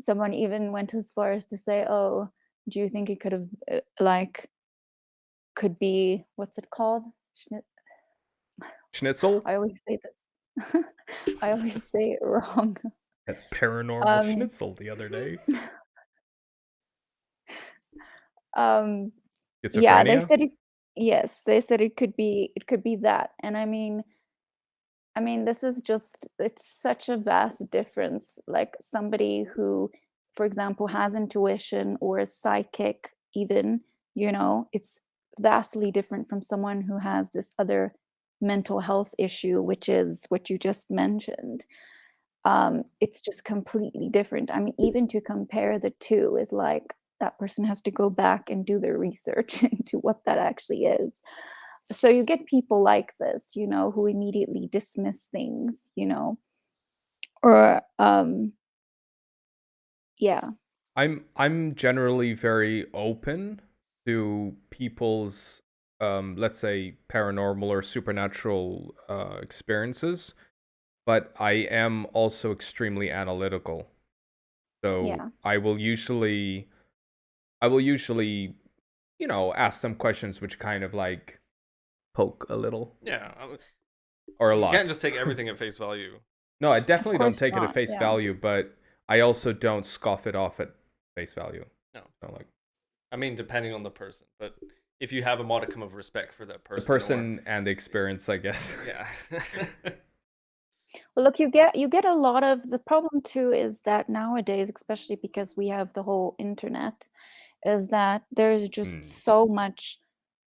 someone even went as far as to say, "Oh, do you think it could have could be what's it called? Schnitzel? I always say that. I always say it wrong. That paranormal Um, schnitzel the other day. um, yeah, they Schizophrenia? said it. Yes, they said it could be that, and I mean, this is just, it's such a vast difference. Like somebody who, for example, has intuition or is psychic, even, it's vastly different from someone who has this other mental health issue, which is what you just mentioned. It's just completely different. I mean, even to compare the two is like that person has to go back and do their research into what that actually is. So you get people like this, who immediately dismiss things, or yeah. I'm generally very open to people's let's say paranormal or supernatural experiences, but I am also extremely analytical. So Yeah. I will usually, ask them questions which kind of like poke a little Yeah, or a you can't lot. just take everything at face value. No, I Of definitely don't course take it at not. face Yeah. value, but I also don't scoff it off at face value. No, So like I mean depending on the person, but if you have a modicum of respect for that the person, person and the experience, I guess. yeah, Well, look, you get a lot of, the problem too is that nowadays, especially because we have the whole internet, is that there's just Mm. so much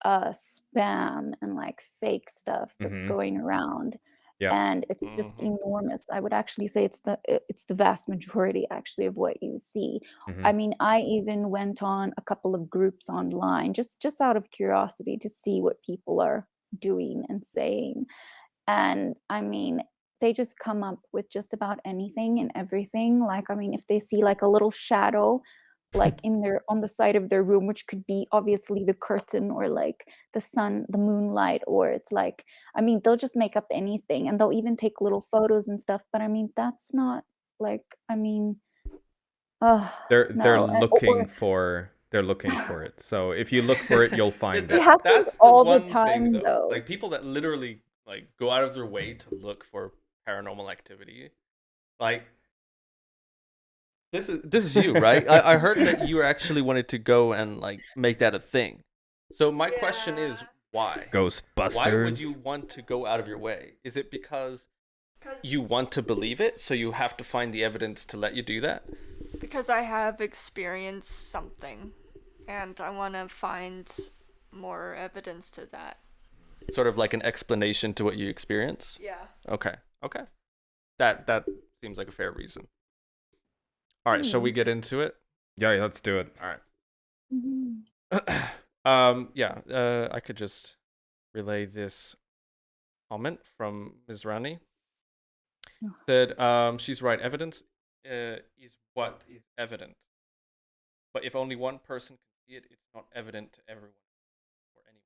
spam and like fake stuff that's Mm-hmm. going around, Yeah. and it's just enormous. I would actually say it's the vast majority actually of what you see. Mm-hmm. I mean, I even went on a couple of groups online just out of curiosity to see what people are doing and saying, and I mean, they just come up with just about anything and everything. Like, I mean, if they see like a little shadow, like on the side of their room, which could be obviously the curtain or like the sun, the moonlight, or it's like, I mean, they'll just make up anything and they'll even take little photos and stuff. But I mean, that's not like, I mean, They're no. looking for it. So if you look for it, you'll find It it. happens that's the all the one thing time though. though. Like people that literally like go out of their way to look for paranormal activity. Like this is you, right? I heard that you actually wanted to go and like make that a thing. So my question is why? Why would you Ghostbusters. want to go out of your way? Is it because you Because want to believe it, so you have to find the evidence to let you do that? because I have experienced something, and I want to find more evidence to that. Sort of like an explanation to what you experience? Yeah. Okay. Okay. That seems like a fair reason. All right, shall we get into it? Yeah, let's do it. All right. Mhm. Yeah, I could just relay this comment from Ms. Rani. Oh. That she's right. Evidence is what is evident. But if only one person can see it, it's not evident to everyone or anyone.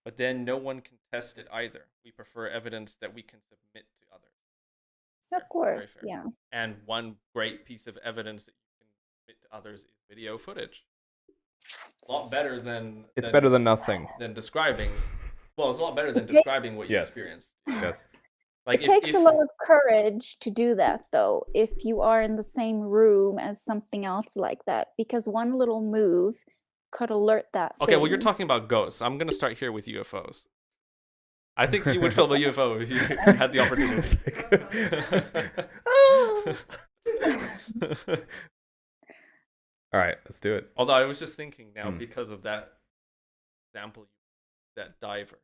But then no one can test it either. We prefer evidence that we can submit to others. Of Very course, fair. yeah. And one great piece of evidence that you can admit to others is video footage. A lot better than It's better than nothing. than describing. Well, it's a lot better than It takes describing what you Yes. experienced. Yes. Like it takes a lot of courage to do that, though, if you are in the same room as something else like that, because one little move could alert that Okay, well, you're thing. talking about ghosts. I'm gonna start here with UFOs. I think you would film a UFO if you had the opportunity. All right, let's do it. Although I was just thinking now, because of that example, that diver,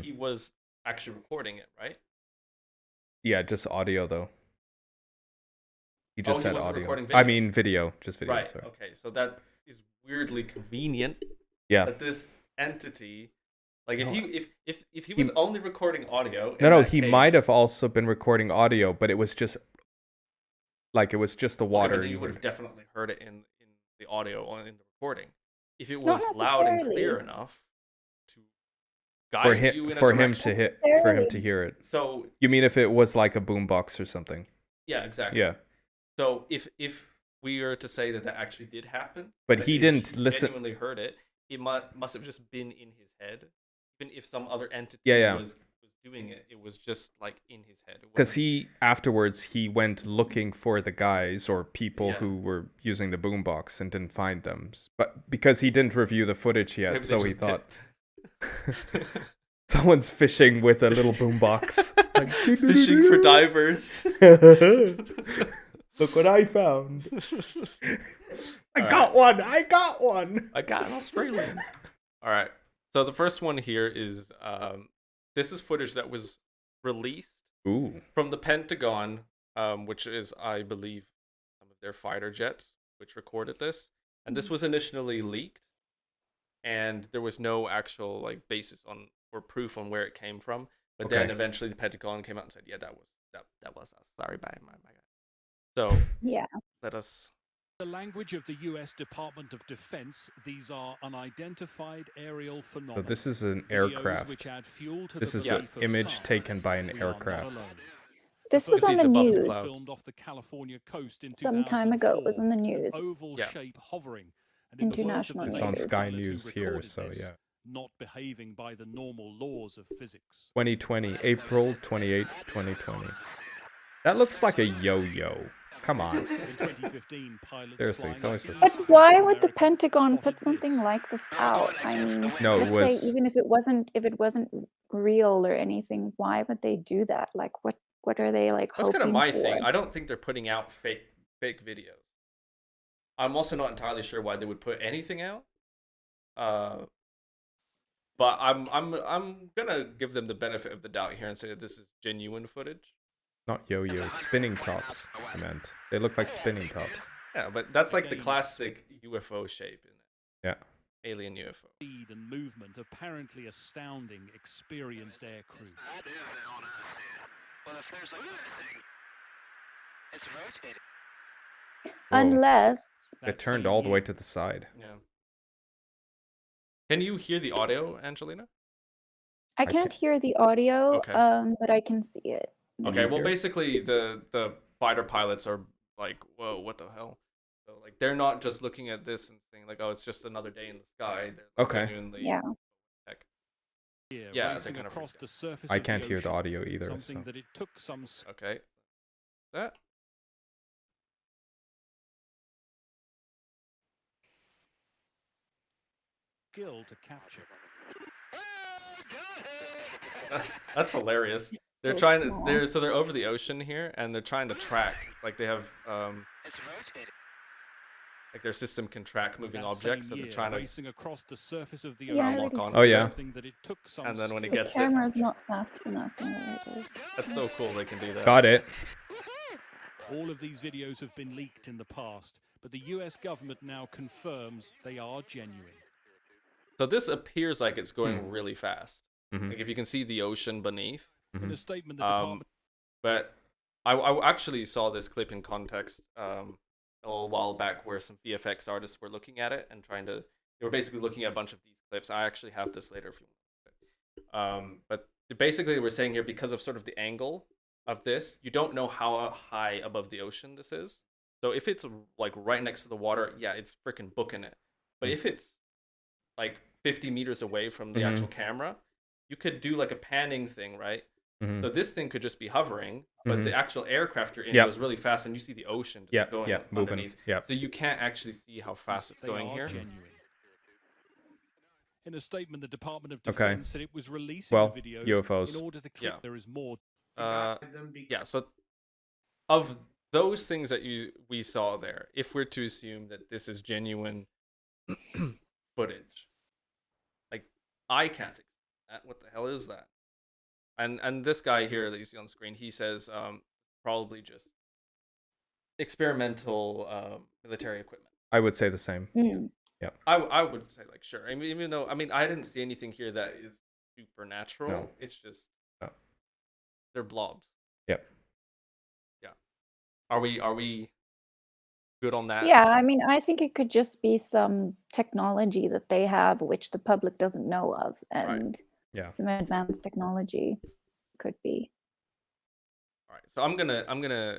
he was actually recording it, right? Yeah, just audio though. He just said wasn't audio. recording I video. mean video, just video. Right. Sorry. Okay, so that is weirdly convenient. Yeah. That this entity, like if No. he was only recording audio. No, he might have also been recording audio, but it was just the water. Okay, but then you would have definitely heard it in the audio or in the recording. If it Not was loud and clear necessarily. enough to guide you in a direction. For him to hear it. So you mean if it was like a boombox or something? Yeah, exactly. Yeah. So if we were to say that actually did happen, but he didn't listen. Genuinely heard it. It must have just been in his head. Even if some other entity was doing it, it was just like in his head. Because afterwards he went looking for the guys or people who were using the boombox and didn't find them. But because he didn't review the footage yet, so he thought someone's fishing with a little boombox. Like, fishing for divers. Look what I found. I got one. I got an Australian. All right. So the first one here is this is footage that was released from the Pentagon, which is, I believe, some of their fighter jets, which recorded this. And this was initially leaked, and there was no actual basis on or proof on where it came from. But then eventually the Pentagon came out and said, "Yeah, that was us. Sorry, bye, my guy." So yeah, let us. The language of the U.S. Department of Defense, these are unidentified aerial phenomena. So this is an aircraft. This is an image taken by an aircraft. This was on the news. Filmed off the California coast in some time ago. It was on the news. Oval shape hovering. And International news. It's on Sky News here, so yeah. Not behaving by the normal laws of physics. 2020, April 28th, 2020. That looks like a yo-yo. Come on. In 2015, pilots seriously, so much. But why would the Pentagon put something like this out? I mean, no, let's say even if it wasn't real or anything, why would they do that? Like, what are they like? That's kind of hoping my for? thing. I don't think they're putting out fake videos. I'm also not entirely sure why they would put anything out. But I'm gonna give them the benefit of the doubt here and say that this is genuine footage. Not yo-yos, spinning tops. I meant they look like spinning tops. Yeah, but that's like the classic UFO shape, isn't it? Yeah. Alien UFO. Speed and movement apparently astounding experienced aircrew. Well, if there's a thing, it's rotating. Unless it turned all the way to the side. Yeah. Can you hear the audio, Angelina? I can't hear the audio, but I can see it. Okay, well, basically, the fighter pilots are like, "Whoa, what the hell?" So, like, they're not just looking at this and saying, like, "Oh, it's just another day in the sky." They're genuinely, yeah. Yeah, kind across the surface I of can't the hear the ocean, audio either. Something So. that it took some Okay. That. skill to capture. That's hilarious. They're trying to. They're over the ocean here, and they're trying to track. Like they have like their system can track moving objects, so they're trying to racing across the surface of the lock on. Oh yeah. That it took some and then when it The gets camera's not fast enough. That's so cool. They can do that. Got it. All of these videos have been leaked in the past, but the US government now confirms they are genuine. So this appears like it's going really fast. Like if you can see the ocean beneath. In a statement, the department. But I actually saw this clip in context a little while back where some VFX artists were looking at it and they were basically looking at a bunch of these clips. I actually have this later if you want. But basically they were saying here, because of sort of the angle of this, you don't know how high above the ocean this is. So if it's like right next to the water, yeah, it's freaking booking it. But if it's like 50 meters away from the actual camera, you could do like a panning thing, right? So this thing could just be hovering, but the actual aircraft you're in goes really fast, and you see the ocean just going moving. underneath. Yep. So you can't actually see how fast it's They going are here. genuine. In a statement, the Department of Defense said it was releasing Well, the videos UFOs. in order to clip there is more. Yeah, so of those things that we saw there, if we're to assume that this is genuine footage, like I can't explain that. What the hell is that? And this guy here that you see on screen, he says probably just experimental military equipment. I would say the same. Yeah. I would say like sure. I mean, even though I didn't see anything here that is supernatural. No. It's just No. they're blobs. Yep. Yeah. Are we good on that? Yeah, I mean, I think it could just be some technology that they have which the public doesn't know of, and some advanced technology could be. All right. So I'm gonna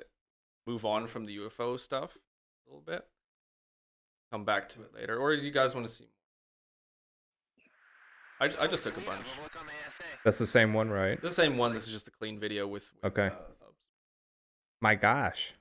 move on from the UFO stuff a little bit. Come back to it later, or you guys want to see more? I just took a bunch. That's the same one, right? The same one. This is just a clean video with okay. Subs. My gosh.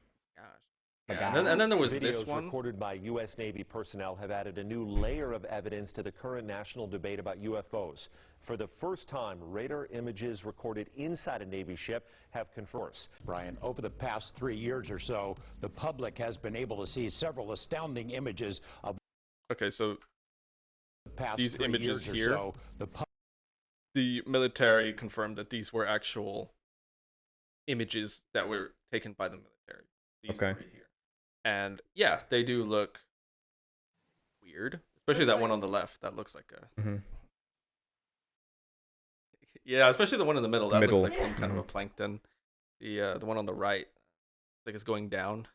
And then there was this one. Recorded by U.S. Navy personnel have added a new layer of evidence to the current national debate about UFOs. For the first time, radar images recorded inside a Navy ship have confirmed. Brian, over the past 3 years or so, the public has been able to see several astounding images of. Okay, so past these images here, so, the military confirmed that these were actual images that were taken by the military. These three here. And yeah, they do look weird, especially that one on the left. That looks like a yeah, especially the one in the middle. That looks like some kind of a plankton. The one on the right, like it's going down.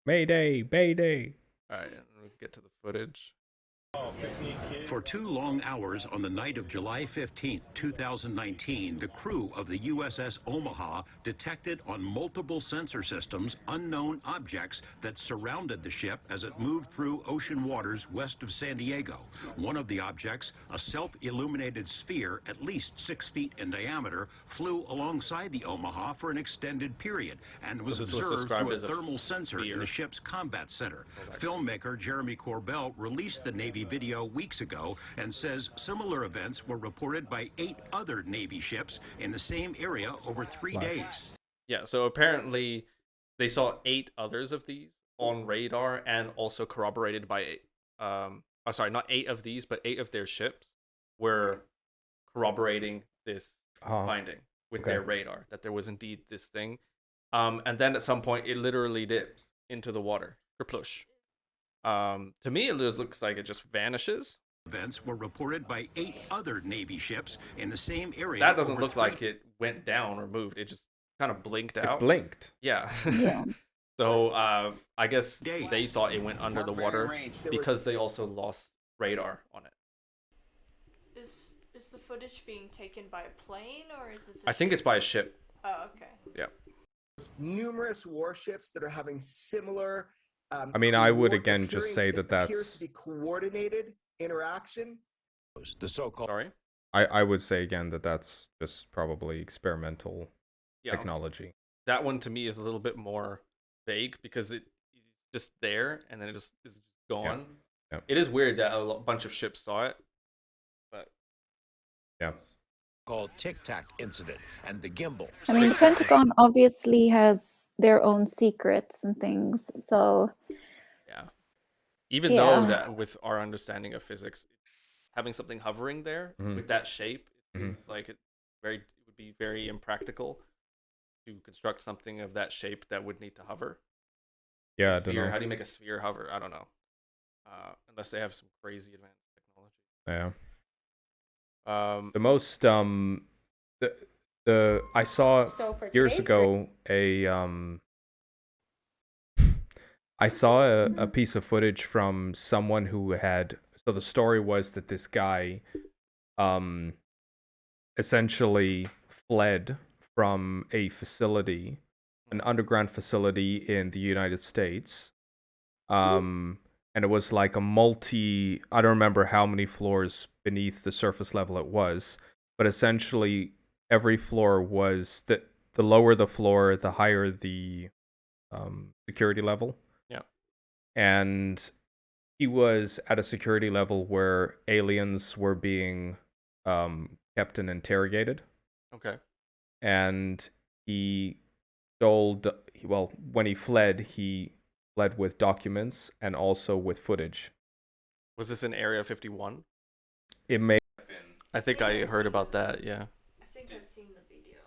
Mayday, Mayday. All right, we'll get to the footage. For 2 long hours on the night of July 15, 2019, the crew of the USS Omaha detected on multiple sensor systems unknown objects that surrounded the ship as it moved through ocean waters west of San Diego. One of the objects, a self-illuminated sphere at least 6 feet in diameter, flew alongside the Omaha for an extended period and was observed through a thermal sensor in the ship's combat center. Filmmaker Jeremy Corbell released the Navy video weeks ago and says similar events were reported by 8 other Navy ships in the same area over 3 days. Yeah, so apparently they saw 8 others of these on radar and also corroborated by not 8 of these, but 8 of their ships were corroborating this finding with their radar, that there was indeed this thing. And then at some point it literally dips into the water. Kerplush. To me, it looks like it just vanishes. Events were reported by 8 other Navy ships in the same area. That doesn't look like it went down or moved. It just kind of blinked out. It blinked. Yeah. So I guess they thought it went under the water because they also lost radar on it. Is the footage being taken by a plane or is it? I think it's by a ship. Oh, okay. Yeah. Numerous warships that are having similar. I mean, I would again just say that that's appears to be coordinated interaction. The so-called. Sorry. I would say again that that's just probably experimental technology. That one to me is a little bit more vague because it's just there and then it just is gone. Yeah. It is weird that a bunch of ships saw it, but Called Tic Tac incident and the gimbal. I mean, the Pentagon obviously has their own secrets and things, so even though that with our understanding of physics, having something hovering there with that shape, it seems like it would be very impractical to construct something of that shape that would need to hover. Yeah, I don't know. How do you make a sphere hover? I don't know. Unless they have some crazy advanced technology. Yeah. The most the I saw years ago I saw a piece of footage from someone who had, so the story was that this guy essentially fled from a facility, an underground facility in the United States. And it was like a I don't remember how many floors beneath the surface level it was, but essentially every floor was the lower the floor, the higher the security level. Yeah. And he was at a security level where aliens were being kept and interrogated. Okay. And he when he fled with documents and also with footage. Was this in Area 51? It may have been. I think I heard about that, yeah. I think I've seen the video.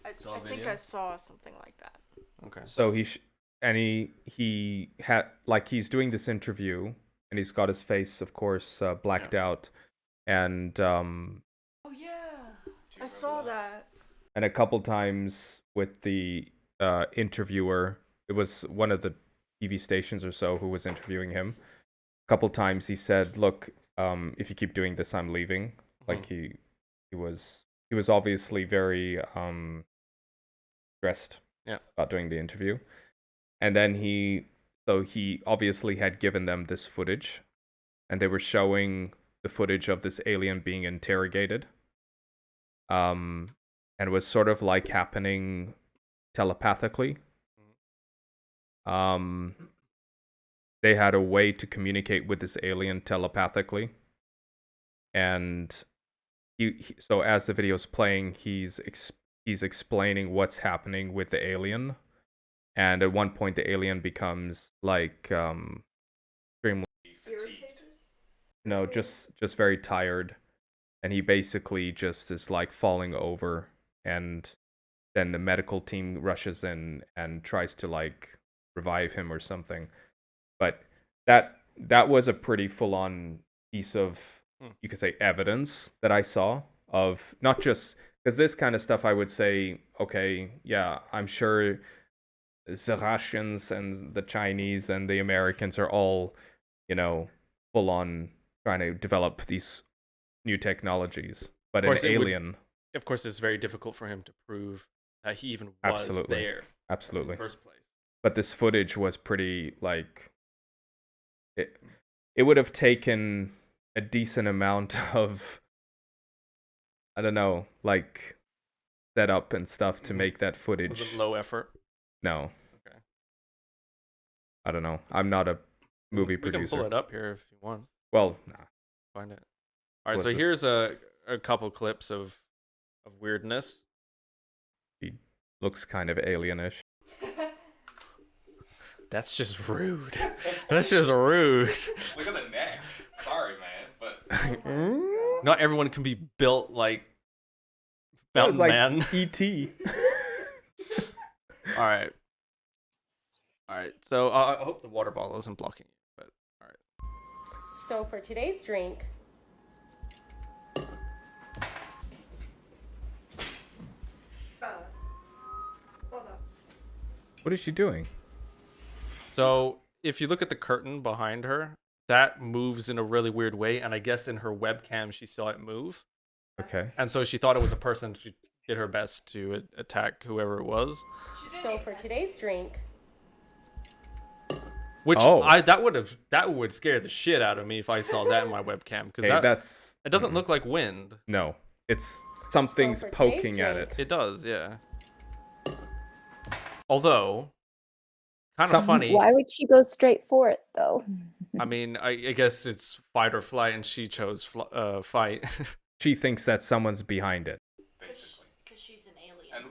I think I saw something like that. Okay. So he had, like, he's doing this interview and he's got his face, of course, blacked out, and Oh yeah, I saw that. And a couple times with the interviewer, it was one of the TV stations or so who was interviewing him. A couple times he said, "Look, if you keep doing this, I'm leaving." Like he was obviously very stressed about doing the interview. And then he obviously had given them this footage, and they were showing the footage of this alien being interrogated. And it was sort of like happening telepathically. They had a way to communicate with this alien telepathically. And so as the video's playing, he's explaining what's happening with the alien. And at one point, the alien becomes like extremely Irritated? No, just very tired, and he basically just is like falling over, and then the medical team rushes in and tries to like revive him or something. But that was a pretty full-on piece of, you could say, evidence that I saw of, not just because this kind of stuff I would say, okay, yeah, I'm sure the Russians and the Chinese and the Americans are all, full on trying to develop these new technologies. But an alien, of course, it's very difficult for him to prove that he even was there. Absolutely. In the first place. But this footage was pretty, like, it would have taken a decent amount of, I don't know, like, setup and stuff to make that footage. Was it low effort? No. Okay. I don't know. I'm not a movie producer. We can pull it up here if you want. Well, nah. Find it. All right, so here's a couple clips of weirdness. He looks kind of alienish. That's just rude. That's just rude. Look at the neck. Sorry, man, but not everyone can be built like Mountain Man. E.T. All right. So I hope the water bottle isn't blocking you. But all right. So for today's drink, what is she doing? So if you look at the curtain behind her, that moves in a really weird way, and I guess in her webcam she saw it move. Okay. And so she thought it was a person. She did her best to attack whoever it was. So for today's drink, which that would scare the shit out of me if I saw that in my webcam, because it doesn't look like wind. No, it's something's poking at it. It does, yeah. Although, kind of funny. Why would she go straight for it, though? I mean, I guess it's fight or flight, and she chose fight. She thinks that someone's behind it. Basically. Because she's an alien. And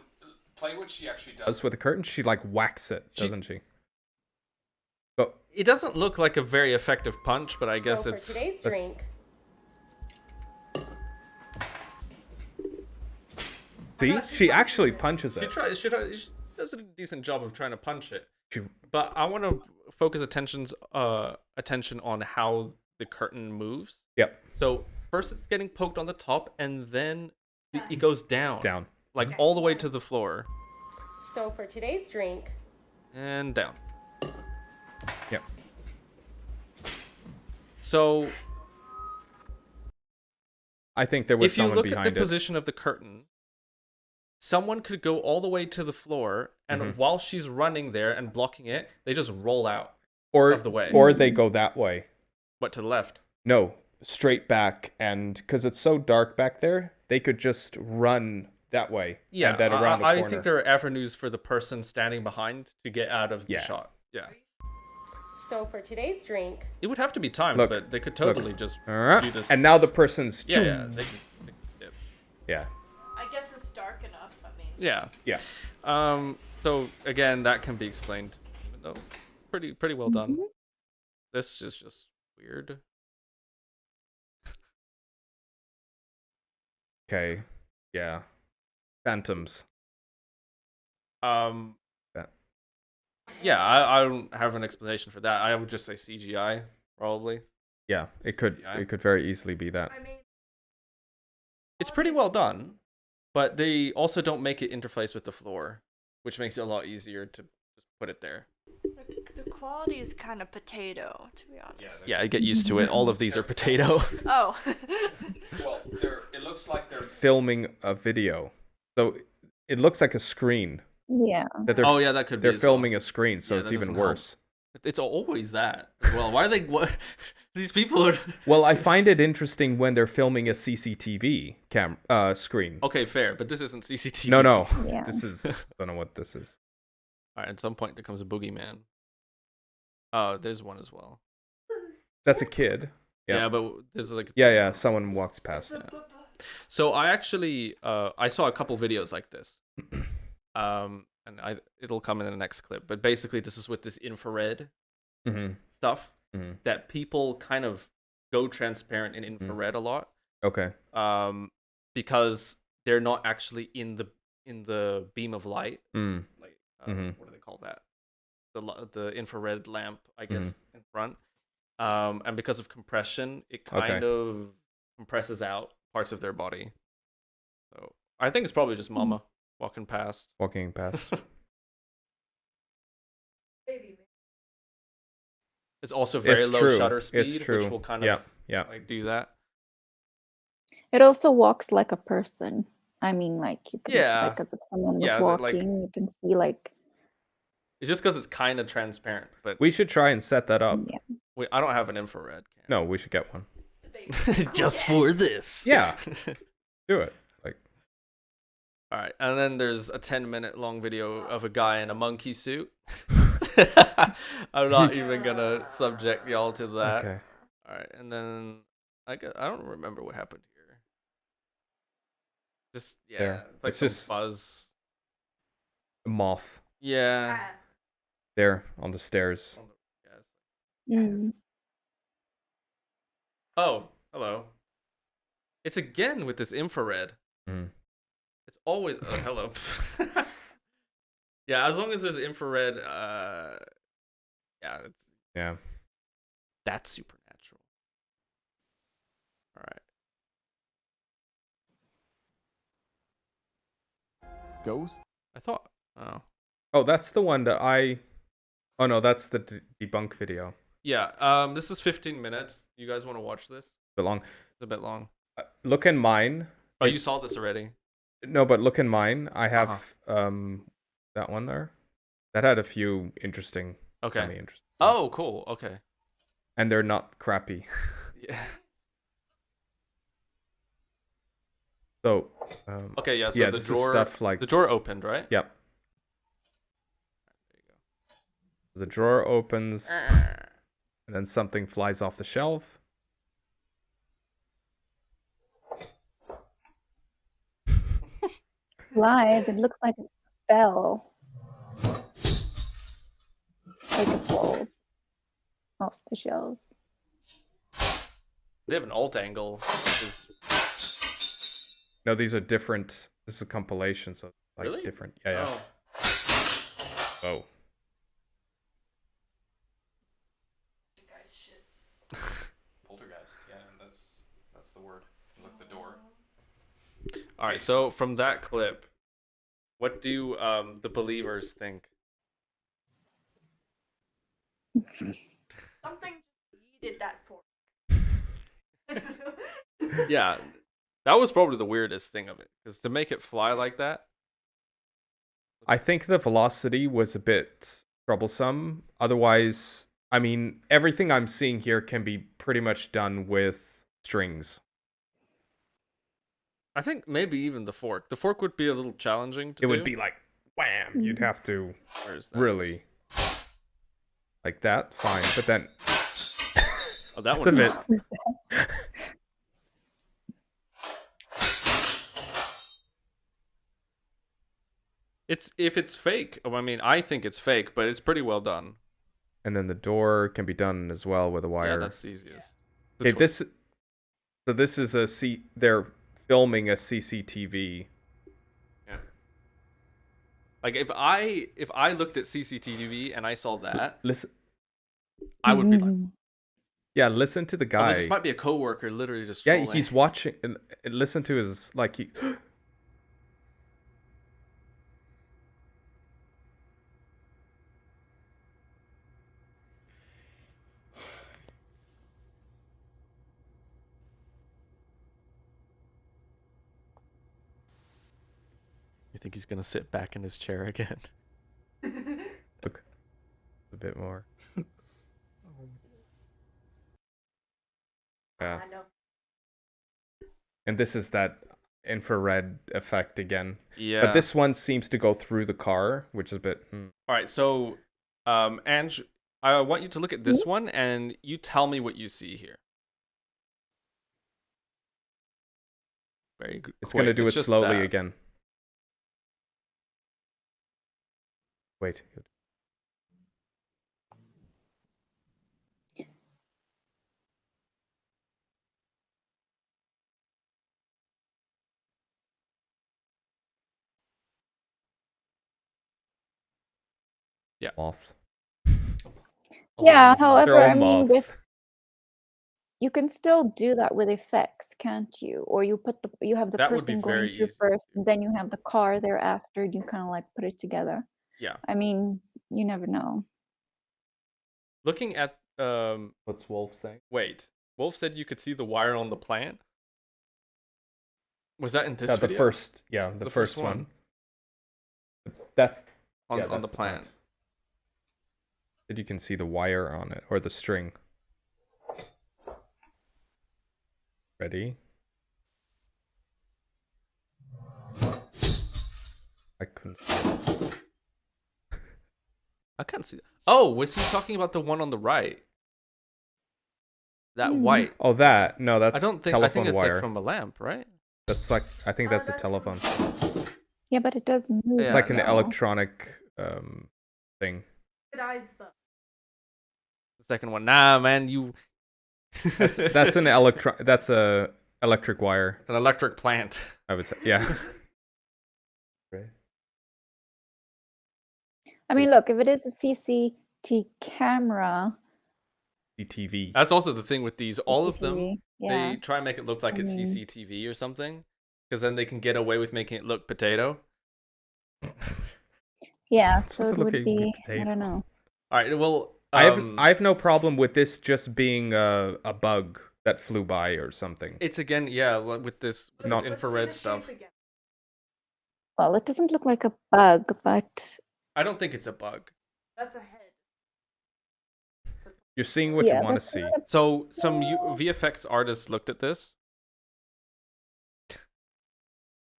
play what she actually does with the curtain. She like whacks it, doesn't she? But it doesn't look like a very effective punch, but I guess for it's today's drink. See, she actually punches it. She does a decent job of trying to punch it. But I want to focus attention on how the curtain moves. Yep. So first it's getting poked on the top, and then it goes down. Down. Like all the way to the floor. So for today's drink. And down. Yep. So I think there was if you someone look at behind the it. position of the curtain, someone could go all the way to the floor, and while she's running there and blocking it, they just roll out of the way. Or they go that way. What, to the left? No, straight back, and because it's so dark back there, they could just run that way. Yeah, and then around the I corner. think there are avenues for the person standing behind to get out of the Yeah. shot. Yeah. So for today's drink, It would have to be timed, Look, but they could totally just Uh, do this. And now the person's. Yeah, they could dip. Yeah. I guess it's dark enough. I mean. Yeah. Yeah. So again, that can be explained, even though pretty well done. This is just weird. Okay. Yeah. Phantoms. Yeah, I don't have an explanation for that. I would just say CGI, probably. Yeah, it could very easily be that. I mean, It's pretty well done, but they also don't make it interface with the floor, which makes it a lot easier to just put it there. the quality is kind of potato, to be honest. Yeah, I get used to it. All of these are potato. Oh. Well, it looks like they're Filming a video, so it looks like a screen. Yeah. That they're, Oh yeah, that could be. They're as well. filming a screen, so Yeah, it's that even doesn't help. worse. It's always that. As well, why are they? What? These people are. Well, I find it interesting when they're filming a CCTV screen. Okay, fair, but this isn't CCTV. No. Yeah. This is. I don't know what this is. All right, at some point there comes a boogeyman. Oh, there's one as well. That's a kid. Yeah, but there's like. Yeah. Someone walks past. So I actually I saw a couple videos like this. And it'll come in the next clip. But basically this is with this infrared stuff that people kind of go transparent in infrared a lot. Okay. Because they're not actually in the beam of light. Like what do they call that? The infrared lamp, I guess, in front. And because of compression, it kind of compresses out parts of their body. So I think it's probably just Mama walking past. It's also very low shutter speed, which will kind of like do that. It also walks like a person. I mean, like you can, Yeah. like as if someone was Yeah, walking, like- you can see like. It's just because it's kind of transparent, but We should try and set that up. Yeah. I don't have an infrared No, we should get one. just for this. Yeah. Do it. Like. All right, and then there's a 10-minute long video of a guy in a monkey suit. I'm not even gonna subject y'all to that. Okay. All right, and then I don't remember what happened here. Just There. it's like It's some just- buzz. A moth Yeah. there on the stairs. Mm. Oh, hello. It's again with this infrared. It's always hello. Yeah, as long as there's infrared, Yeah. that's supernatural. All right. Ghost? I thought. Oh, that's the one that I. Oh no, that's the debunk video. Yeah. This is 15 minutes. You guys want to watch this? A bit long. It's a bit long. Look in mine. Oh, you saw this already? No, but look in mine. I have that one there. That had a few interesting. Okay. Interesting. Oh, cool. Okay. And they're not crappy. Yeah. So. Okay. Yeah. So yeah, the this drawer. is stuff like the drawer opened, right? Yep. The drawer opens, and then something flies off the shelf. Flies. It looks like it fell. Like it falls off the shelf. They have an alt angle. No, these are different. This is a compilation, so like Really? different. Yeah. Oh. Oh. poltergeist. Yeah, that's the word. Look, the door. All right. So from that clip, what do the believers think? Something needed that for. Yeah. That was probably the weirdest thing of it, because to make it fly like that. I think the velocity was a bit troublesome. Otherwise, I mean, everything I'm seeing here can be pretty much done with strings. I think maybe even the fork. The fork would be a little challenging to do. It would be like, wham! You'd have to really... Like that, fine. But then... Oh, that one. A bit... If it's fake, I mean, I think it's fake, but it's pretty well done. And then the door can be done as well with a wire. Yeah, that's the easiest. Okay, this is they're filming a CCTV. Yeah. Like if I looked at CCTV and I saw that, listen, I would be like, yeah, listen to the guy. This might be a coworker literally just yeah, trolling. he's watching and listen to his like he. You think he's gonna sit back in his chair again? Look, a bit more. Yeah. And this is that infrared effect again. Yeah. But this one seems to go through the car, which is a bit. All right, so, Ange, I want you to look at this one, and you tell me what you see here. Very good. It's gonna do it slowly again. Wait. Yeah. Moth. Yeah, however, I mean, moths. you can still do that with effects, can't you? Or you have the That would be person very going through easy. first, and then you have the car thereafter, and you kind of like put it together. Yeah. I mean, you never know. Looking at What's Wolf saying? Wait, Wolf said you could see the wire on the plant. Was that in this the video? first, yeah, the first one. That's on that's the plant. That you can see the wire on it or the string. Ready? I couldn't see it. I can't see. Oh, was he talking about the one on the right? That white. Oh, that. No, that's I don't think. telephone I think it's wire. like from a lamp, right? That's like I think that's a telephone. Yeah, but it does move. It's like an though. electronic thing. Good eyes, though. The second one. Nah, man, you. That's an That's a electric wire. An electric plant. I would say, yeah. I mean, look, if it is a CCTV camera. CCTV. That's also the thing with these. All of them, yeah. they try and make it look like it's CCTV or something, because then they can get away with making it look potato. Yeah, so it Doesn't would look be. potato. I don't know. All right. Well, I have no problem with this just being a bug that flew by or something. It's again, yeah, with this infrared stuff. Well, it doesn't look like a bug, but I don't think it's a bug. That's a head. You're seeing what you want to see. So some VFX artists looked at this.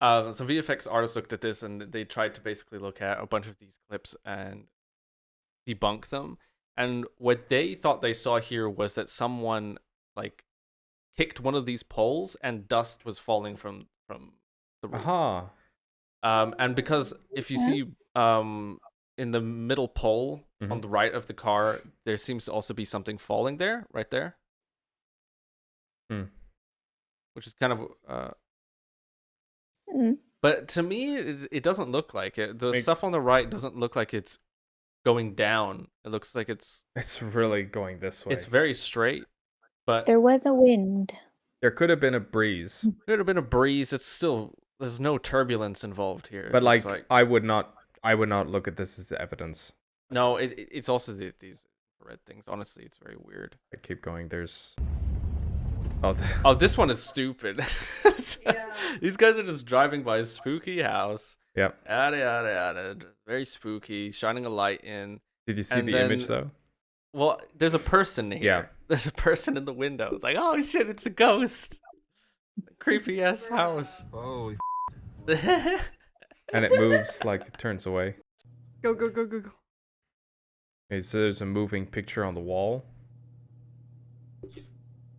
Some VFX artists looked at this and they tried to basically look at a bunch of these clips and debunk them. And what they thought they saw here was that someone like kicked one of these poles and dust was falling from the roof. Aha. And because if you see in the middle pole on the right of the car, there seems to also be something falling there, right there. Which is kind of but to me it doesn't look like it. The stuff on the right doesn't look like it's going down. It looks like it's really going this way. It's very straight, but there was a wind. There could have been a breeze. Could have been a breeze. It's still, there's no turbulence involved here. But like I would not look at this as evidence. No, it's also these red things. Honestly, it's very weird. I keep going. There's Oh, this one is stupid. Yeah. These guys are just driving by a spooky house. Yep. Yada yada yada. Very spooky. Shining a light in. Did you see And the then- image though? Well, there's a person here. Yeah. There's a person in the window. It's like, oh shit, it's a ghost. Creepy ass house. Holy. And it moves like it turns away. Go, go, go, go, go. Okay, so there's a moving picture on the wall.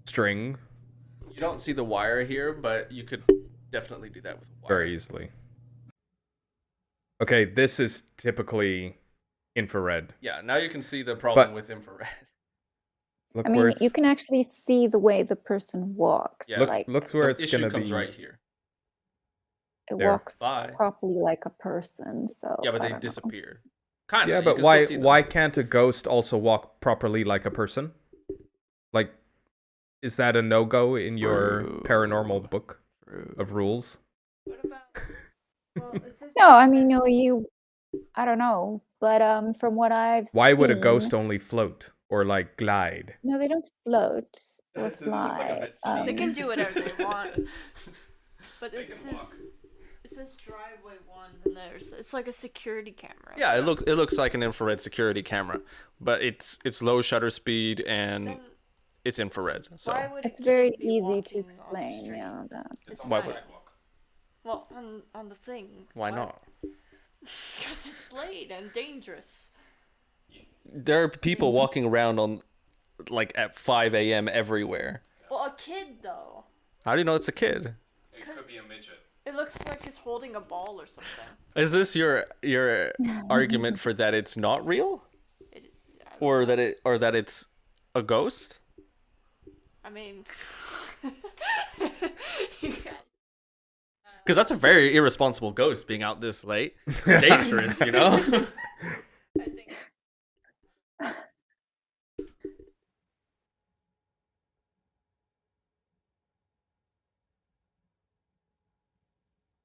String. You don't see the wire here, but you could definitely do that with a wire. Very easily. Okay, this is typically infrared. Yeah, now you can see the problem But- with infrared. Look I where mean, it's you can actually see the way the person walks. Yeah. look where The it's issue gonna comes be. right here. it there. walks Bye. properly like a person. So Yeah, but I they don't know. disappear. Kind of. Yeah, but why can't a ghost also walk properly like a person? Like, is that a no-go in your paranormal book of rules? What about? Well, is it No, I mean, no, I don't know, but from what I've Why would a seen- ghost only float or like glide? No, they don't float or They look like a fly. bit They Um, can do whatever they want. But They it can walk. says driveway 1, and it's like a security camera. Yeah, it looks like an infrared security camera, but it's low shutter speed and Then it's infrared. So why would a it's very kid be easy walking to on the explain. street? Yeah, that. It's Why on the would- sidewalk. Well, on the thing. why not? Because it's late and dangerous. There are people walking around on like at 5 a.m. everywhere. Well, a kid though. How do you know it's a kid? It could be a midget. It looks like he's holding a ball or something. Is this your argument for that it's not real, I don't or know. that it's a ghost? I mean, Because that's a very irresponsible ghost being out this late. Dangerous, you know? I think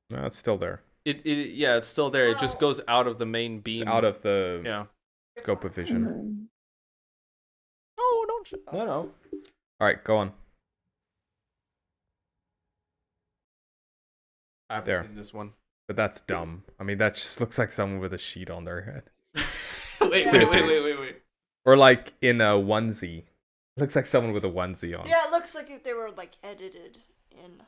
No, it's still there. Yeah, it's still there. It just Well- goes out of the main beam. It's out of the Yeah. scope of vision. Mhm. Oh, don't shut up. No. All right, go on. I haven't There. seen this one. But that's dumb. I mean, that just looks like someone with a sheet on their head. wait, Seriously. wait. Or like in a onesie. Looks like someone with a onesie on. yeah, it looks like if they were like edited in.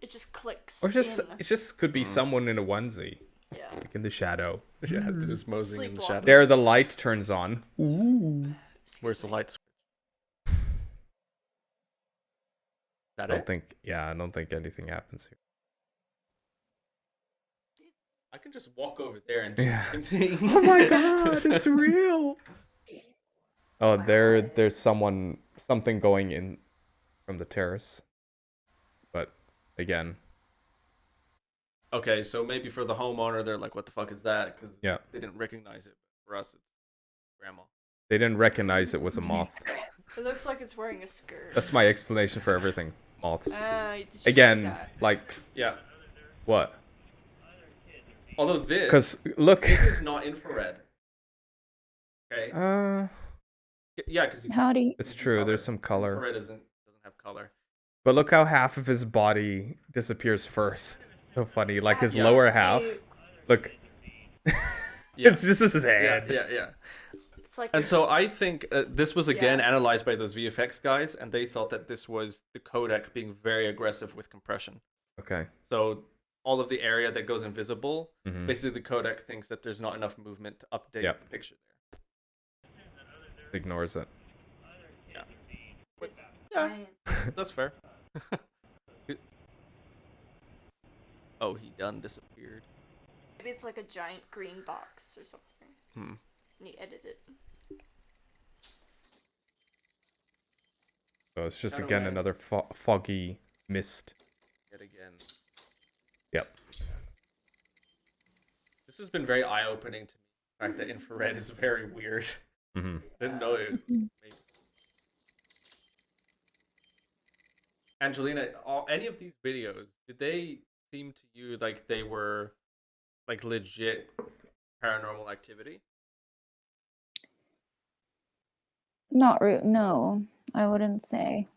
It just clicks. Or just in. it just could be someone in a onesie, Yeah. like in the shadow. Yeah, they're just moseying in the Sleepwalking. shadows. There, the light turns on. Ooh. Where's the light switch? That I it? don't think anything happens here. I can just walk over there and do Yeah. the same thing. Oh my god, it's real. Oh, there's something going in from the terrace. But again, Okay, so maybe for the homeowner, they're like, "What the fuck is that?" Because yeah, they didn't recognize it. For us, it's grandma. they didn't recognize it was a moth. It looks like it's wearing a skirt. That's my explanation for everything. Moths. Did you see Again, that? like Yeah. what? Although this, Because look. this is not infrared. Okay. Yeah, because How do you? It's true. There's some color. infrared doesn't have color. But look how half of his body disappears first. So funny. Like his Yeah. lower half. Look. Yeah. It's just his Yeah, hand. yeah. It's like And so I think this was again Yeah. analyzed by those VFX guys, and they thought that this was the codec being very aggressive with compression. Okay. So all of the area that goes invisible, Mhm. basically the codec thinks that there's not enough movement to update Yep. the picture there. Ignores it. Yeah. It's Yeah. giant. That's fair. Oh, he done disappeared. Maybe it's like a giant green box or something. Hmm. And he edited it. So it's just Got again away. another foggy mist. Yet again. Yep. This has been very eye-opening to me. The fact that infrared is very weird. Mm-hmm. Didn't know it. Maybe. Angelina, any of these videos, did they seem to you like they were like legit paranormal activity? No, I wouldn't say.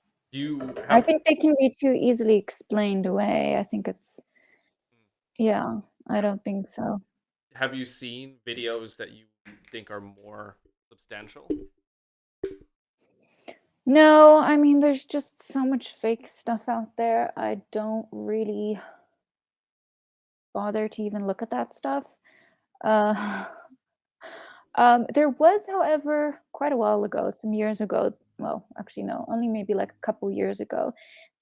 I think they can be too easily explained away. I think it's, yeah, I don't think so. Have you seen videos that you think are more substantial? No, I mean, there's just so much fake stuff out there. I don't really bother to even look at that stuff. Uh, there was, however, quite a while ago, some years ago, well, actually, no, only maybe like a couple years ago,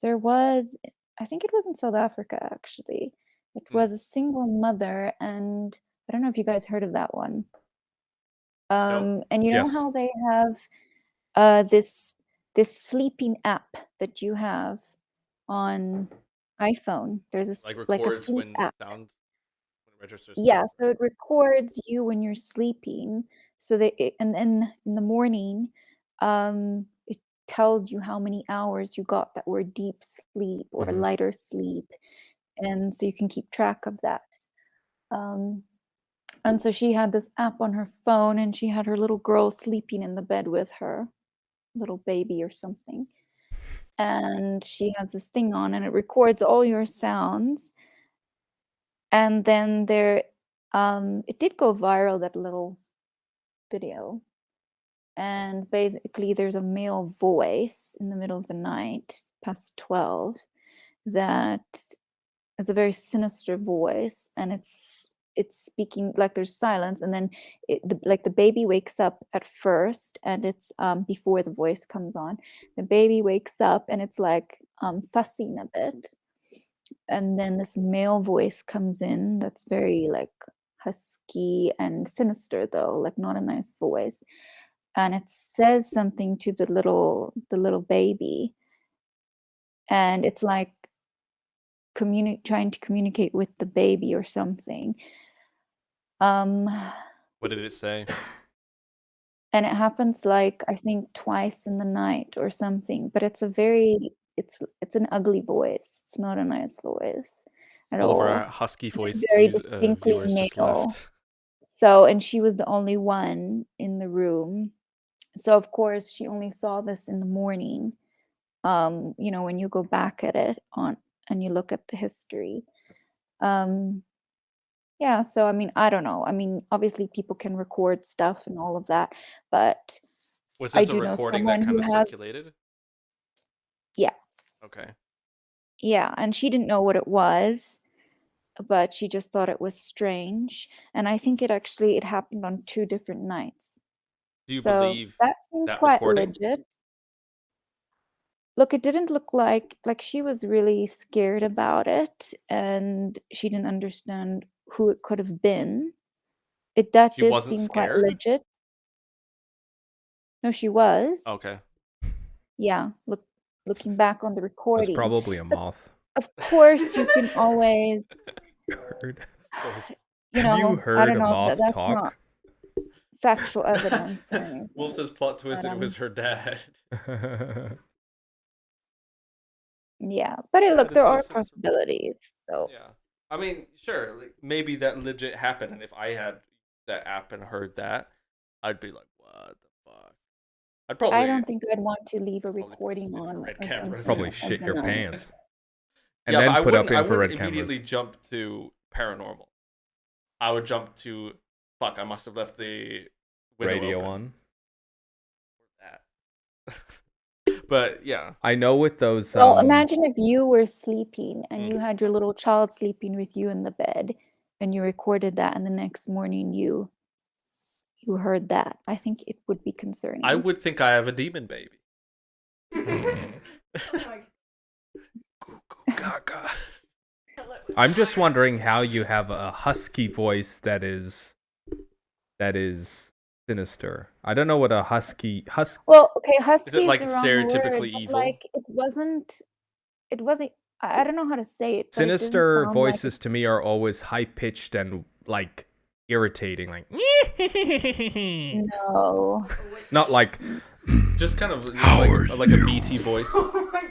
there was, I think it was in South Africa, actually. It was a single mother, and I don't know if you guys heard of that one. And you know Yes. how they have this sleeping app that you have on iPhone. There's a Like like a records sleep when app. sound when it registers sound. Yeah, so it records you when you're sleeping, so that and then in the morning, it tells you how many hours you got that were deep sleep or Mhm. lighter sleep, and so you can keep track of that. And so she had this app on her phone, and she had her little girl sleeping in the bed with her, little baby or something. And she has this thing on, and it records all your sounds. And then it did go viral, that little video. And basically, there's a male voice in the middle of the night, past 12, that is a very sinister voice, and it's speaking like there's silence, and then like the baby wakes up at first, and it's before the voice comes on. The baby wakes up, and it's like fussing a bit, and then this male voice comes in that's very like husky and sinister, though, like not a nice voice, and it says something to the little baby, and it's like trying to communicate with the baby or something. What did it say? And it happens like I think twice in the night or something, but it's an ugly voice. It's not a nice voice at All of our all. husky And it's voiced very distinctly viewers just male. left. So, and she was the only one in the room. So of course she only saw this in the morning. When you go back at it on and you look at the history. Yeah, so I mean, I don't know. I mean, obviously people can record stuff and all of that, but Was I this a do know recording that someone kind who of has, circulated? yeah, Okay. yeah, and she didn't know what it was, but she just thought it was strange. And I think it happened on 2 different nights. Do you So believe that seemed that quite recording? legit. Look, it didn't look like she was really scared about it, and she didn't understand who it could have been. That She did wasn't seem quite scared? legit. No, she was. Okay. Yeah, looking back on the That's recording. probably a But moth. of course, you can always, Heard. Those- Have you I heard don't a know if moth that's not talk? factual evidence or Wolf anything. says plot twist But it was her dad. yeah, but Yeah, look, this there was are sinister. possibilities. So Yeah. I mean, sure, like, maybe that legit happened, and if I had that app and heard that, I'd be like, what the fuck? I'd I probably don't think I'd want to leave a probably put recording some on infrared or cameras. something Probably of shit the your night. pants. And Yeah, but then I put up wouldn't infrared immediately cameras. jump to paranormal. I would jump to fuck, I must have left the window Radio open. on. That. But yeah. I know with those Well, imagine if you were sleeping and Mm. you had your little child sleeping with you in the bed, and you recorded that, and the next morning you heard that. I think it would be concerning. I would think I have a demon baby. I'm just wondering how you have a husky voice that is sinister. I don't know what a husky. Well, okay, husky is like the wrong word, stereotypically but evil? like it wasn't. I don't know how to say it, but it didn't Sinister sound like voices to me are always high pitched and like irritating, like no. not like just kind of like a BT voice.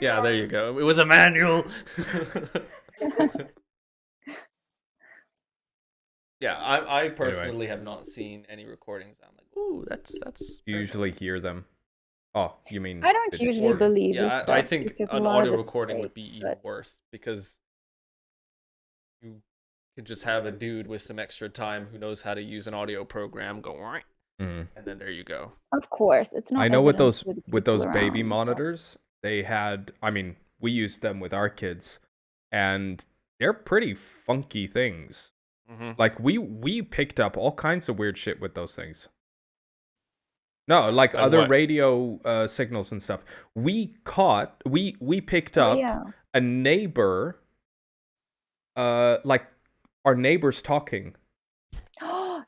Yeah, there you go. It was a manual. Yeah, I personally have not seen any recordings. I'm like, ooh, that's usually hear them. Oh, you mean I don't the usually recording? believe this Yeah, stuff I think because a an lot of audio it's recording fake, would be even but worse because you could just have a dude with some extra time who knows how to use an audio program go right, Mm. and then there you go. of course, it's not I know with evidence those with with people those baby around, but monitors, they had. I mean, we used them with our kids, and they're pretty funky things. Mm-hmm. Like we picked up all kinds of weird shit with those things. No, like Like other what? radio signals and stuff. We picked oh up yeah. a neighbor, like our neighbors talking.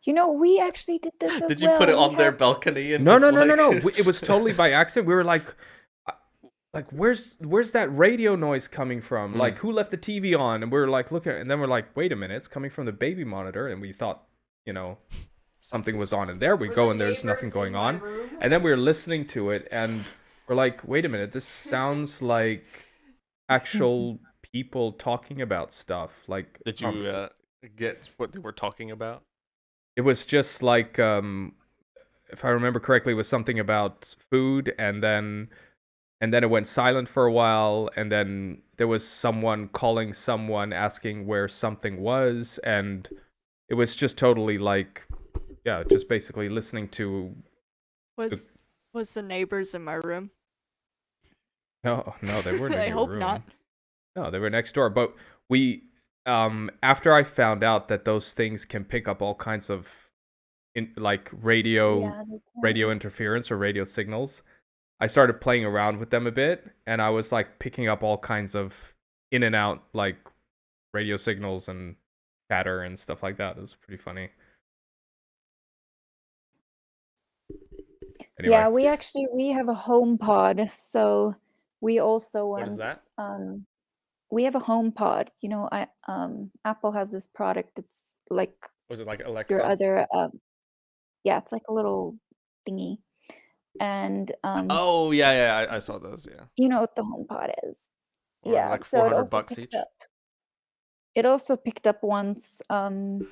You know, we actually did this as Did you put it well. on their balcony and No, just no, no, no, like... no. It was totally by accident. We were like, where's that radio noise coming from? Mm. Like, who left the TV on? And we were like, looking, and then we're like, wait a minute, it's coming from the baby monitor, and we thought, you know, something was on. And there we go, and there's nothing going on. And then we were listening to it, and we're like, wait a minute, this sounds like actual people talking about stuff. Like, Did you get what they were talking about? it was just like, if I remember correctly, it was something about food, and then it went silent for a while, and then there was someone calling someone asking where something was, and it was just totally like, yeah, just basically listening to. Was the neighbors in my room? No, they weren't in I your hope room. not. No, they were next door. But we, after I found out that those things can pick up all kinds of, like radio interference or radio signals, I started playing around with them a bit, and I was like picking up all kinds of in and out like radio signals and chatter and stuff like that. It was pretty funny. Anyway. Yeah, we have a home pod, so we also What is that? we have a home pod. You know, Apple has this product. It's like Was it like your Alexa? other yeah, it's like a little thingy. And Oh yeah, I saw those. Yeah. you know what the home pod is. Or Yeah, like so it $400 also each. It also picked up once some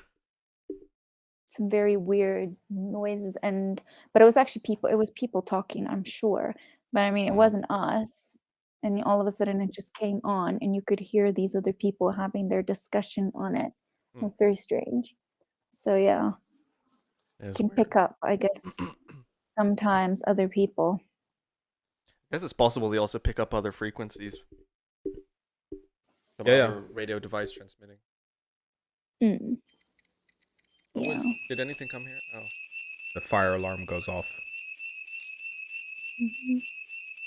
very weird noises, but it was actually people. It was people talking, I'm sure. But I mean, it wasn't us. And all of a sudden, it just came on, and you could hear these other people having their discussion on it. It was very strange. So yeah, It can was pick up, I guess, sometimes other people. I guess it's possible they also pick up other frequencies. Some Yeah, other radio device transmitting. Mm. What Yeah. did anything come here? Oh, The fire alarm goes off.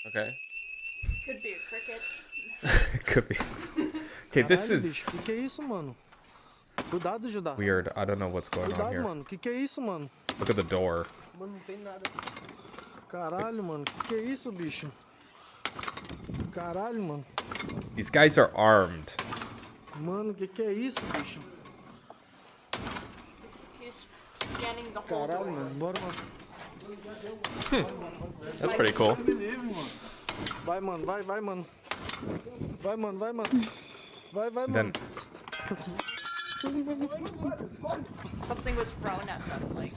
okay. Could be a cricket. Could be. Okay, this Caralho, is bicho, que é isso, mano? Cuidado, Judá. weird. I don't know what's going on Cuidado, here. mano. Que é isso, mano? Look at the door. Mano, não tem nada. Caralho, mano. Que é isso, bicho? Caralho, mano. These guys are armed. Mano, que é isso, bicho? He's scanning the whole Caralho, door. mano. Bora, mano. That's pretty cool. Vai, mano. Vai, mano. Vai, mano. Vai, mano. Vai, Then mano. Something was thrown at them, like...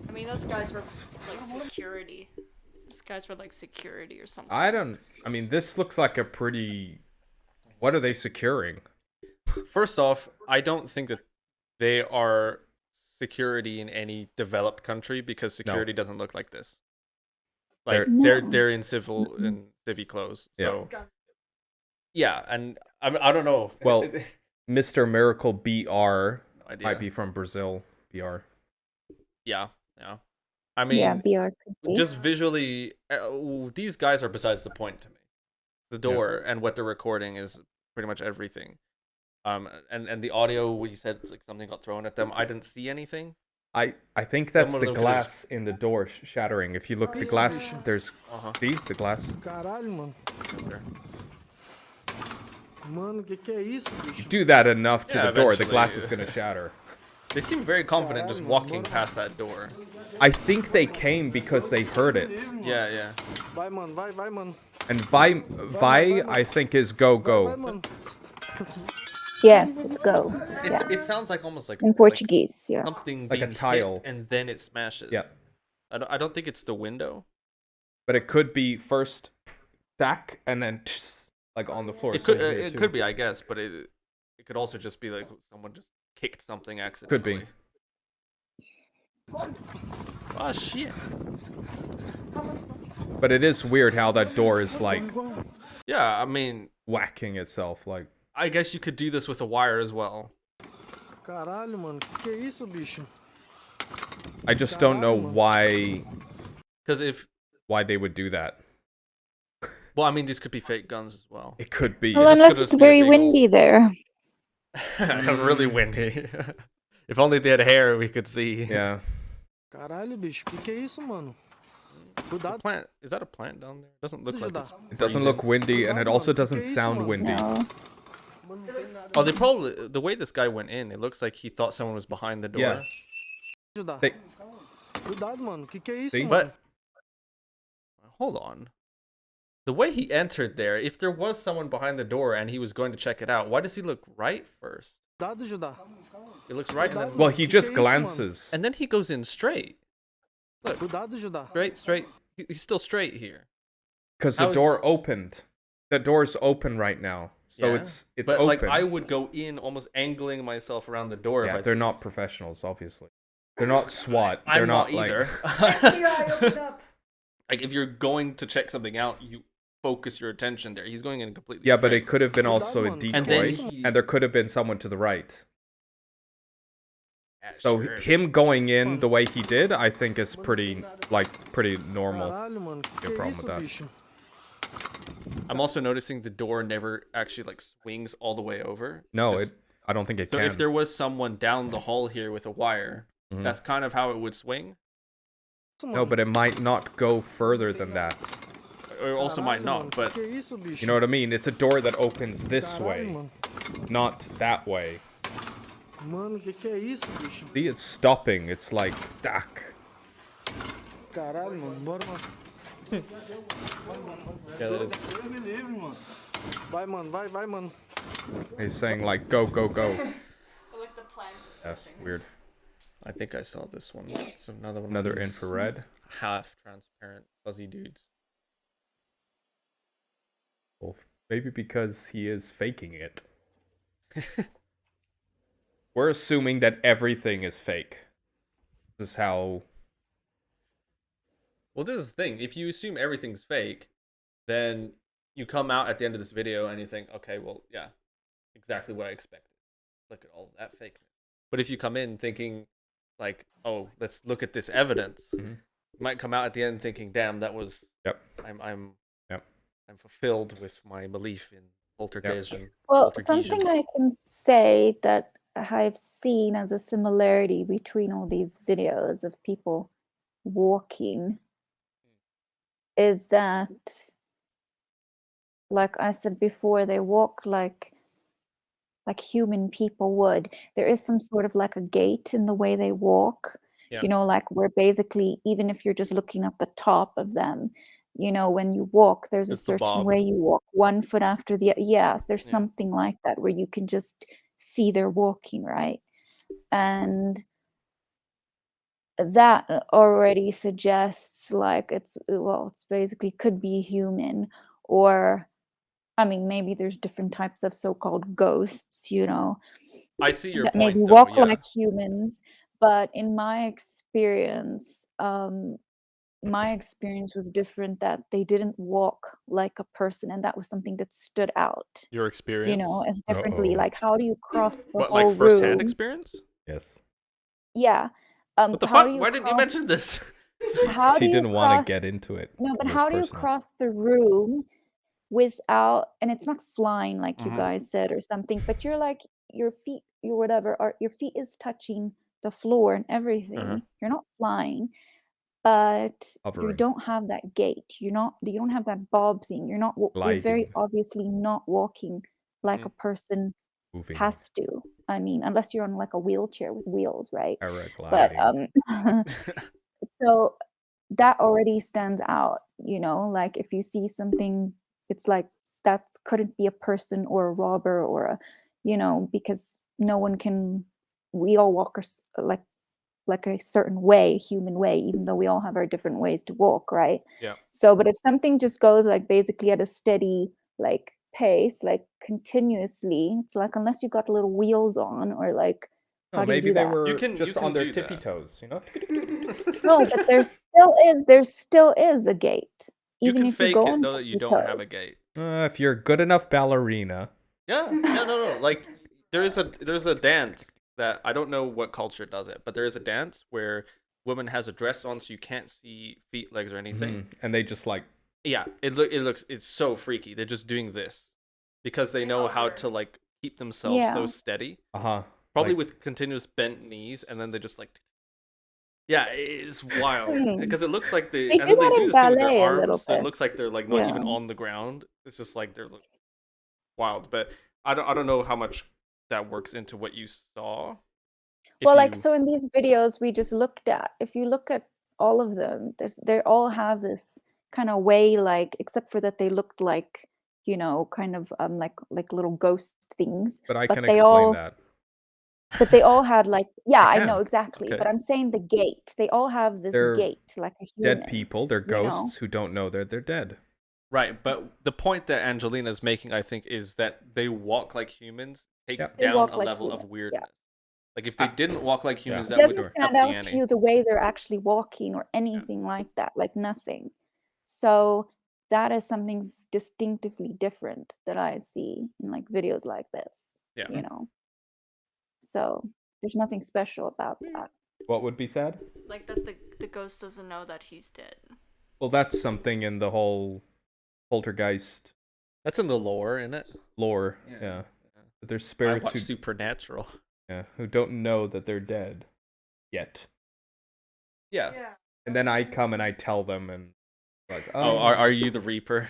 I mean, those guys were, like, security. Those guys were, like, security or something. I mean, this looks like a pretty. What are they securing? First off, I don't think that they are security in any developed country because security doesn't look like this. Like they're in civil and civvy clothes. So yeah, and I don't know. Well, Mr. Miracle BR idea. might be from Brazil. BR. Yeah. I mean, yeah, BR could be. just visually, these guys are besides the point to me. The door and what they're recording is pretty much everything. And the audio, we said like something got thrown at them. I didn't see anything. I think that's Some of the them glass in the door shattering. If you look, the glass, there's see the glass. Caralho, mano. Mano, que é isso, bicho? Do that enough to the door, the eventually. glass is gonna shatter. They seem very confident just walking past that door. I think they came because they heard it. Yeah. Vai, mano. Vai, mano. And vai, I think is go. Vai, mano. Yes, it's go. It sounds like almost like in Portuguese. Yeah, something like a being tile, hit and then it smashes. Yeah. I don't think it's the window. But it could be first stack and then like on the floor. It could it could be, I guess, but it could also just be like someone just kicked something accidentally. Could be. Oh shit. But it is weird how that door is like Yeah, I mean, whacking itself like. I guess you could do this with a wire as well. Caralho, mano, que é isso, bicho? I just don't know why. Because why they would do that. Well, I mean, these could be fake guns as well. It could be. Well, unless it's very windy there. Really windy. If only they had hair, we could see. Yeah. Caralho, bicho, que é isso, mano? Plant? Is that a plant down there? It doesn't look like it's It doesn't look windy, and it also doesn't sound windy. No. Oh, they probably, the way this guy went in, it looks like he thought someone was behind the door. Yeah. Cuidado, mano, que é isso, See? mano? But hold on. The way he entered there, if there was someone behind the door and he was going to check it out, why does he look right first? Cuidado, Judá. He looks right and then... Well, he just glances. And then he goes in straight. Look. Cuidado, Judá. Straight. He's still straight here. Because the door opened. The door's open right now. So Yeah, it's but open. like I would go in almost angling myself around the door. Yeah, if they're not professionals, obviously. They're not SWAT. They're I'm not like... either. Like if you're going to check something out, you focus your attention there. He's going in completely. Yeah, straight. but it could have been also a decoy, And then and there could have been someone to the right. Yeah, So sure. him going in the way he did, I think is pretty normal. Caralho, mano, No que é problem isso, with that. bicho? I'm also noticing the door never actually like swings all the way over. No, Just- I don't think it So can. if there was someone down the hall here with a wire, Mhm. that's kind of how it would swing. No, but it might not go further than that. Or also might not, but Que é isso, bicho? You know what I mean? It's a door that opens this Caralho, way, mano. not that way. Mano, que é isso, bicho? See, it's stopping. It's like, duck. Caralho, mano, bora, mano. yeah, that is. Vai, mano, vai, mano. He's saying like, go, go, go. Like the plants Yeah, weird. I think I saw this one. It's another one. Another of these infrared. half transparent fuzzy dudes. Well, maybe because he is faking it. We're assuming that everything is fake. This is how... Well, this is the thing. If you assume everything's fake, then you come out at the end of this video and you think, okay, well, yeah, exactly what I expected. Look at all that fakeness. But if you come in thinking, like, oh, let's look at this evidence, you might come out at the end thinking, damn, that was... Yep. I'm fulfilled with my belief in poltergeist. Well, something I can say that I've seen as a similarity between all these videos of people walking is that, like I said before, they walk like human people would. There is some sort of like a gait in the way they walk. Yeah. You know, like where basically, even if you're just looking at the top of them, you know, when you walk, there's It's a the certain bob. way you walk, one foot after the other. Yes, there's something like that where you can just see they're walking, right? And that already suggests like it's basically could be human, or I mean, maybe there's different types of so-called ghosts, you know, I see your that point, maybe though, walk yeah. like humans. But in my experience, was different, that they didn't walk like a person, and that was something that stood out, Your experience? you know, as differently. Uh-oh. Like, how do you cross the What, whole like first-hand room? experience? Yes. Yeah. What the how fuck? do you Why didn't you cross- mention this? How do She you didn't want cross- to get into it. No, but It was how do you personal. cross the room without, and it's not flying like you Mhm. guys said or something, but you're like, your feet, your feet is touching the floor and everything. Uh-huh. You're not flying, but you Hovering. don't have that gait. You don't have that bob thing. You're very Gliding. obviously not walking like Mhm. a person Moving. has to. I mean, unless you're on like a wheelchair with wheels, right? Paragliding. But so that already stands out, you know, like if you see something, it's like that couldn't be a person or a robber or a, you know, because no one can, we all walk like like a certain way, human way, even though we all have our different ways to walk, right? Yeah. So, but if something just goes like basically at a steady like pace, like continuously, it's like unless you got little wheels on or like how do you maybe do they that? were You just can on their do tippy that. toes, you know? No, but there still is a gate. You Even can if you fake go it on though that you tippy don't have toes. a gate. If you're a good enough ballerina. Yeah, no. Like there's a dance that I don't know what culture does it, but there is a dance where woman has a dress on so you can't see feet, legs, or anything. And they just like Yeah, it's so freaky. They're just doing this because they know how to like keep themselves so steady. Probably like, with continuous bent knees, and then they just like. Yeah, it's wild because it looks like They and do then they that do in this thing with their ballet a little arms. So it bit. looks like they're like not even Yeah. on the ground. It's just like they're wild. But I don't know how much that works into what you saw. Well, like so in these videos we just looked at, if you look at all of them, they all have this kind of way, like except for that they looked like, you know, kind of like little ghost things. But I but can they explain all that. but they all had like I can. know exactly. Okay. But I'm saying the gait. They all have this They're gait like a human. Dead people, they're you know? ghosts who don't know they're dead. Right, but the point that Angelina's making, I think, is that they walk like humans takes They down walk a like level humans, of weirdness. Like if they didn't walk like humans, It that would doesn't up stand the out to ante. you the way they're actually walking or anything like that, like nothing. So that is something distinctively different that I see in like videos like this. Yeah. You know. So there's nothing special about that. What would be sad? Like that the ghost doesn't know that he's dead. Well, that's something in the whole poltergeist That's in the lore, isn't it? lore. Yeah. But there's I spirits watch who Supernatural. who don't know that they're dead yet. Yeah. And then I come and I tell them and like, Oh, are you the Reaper?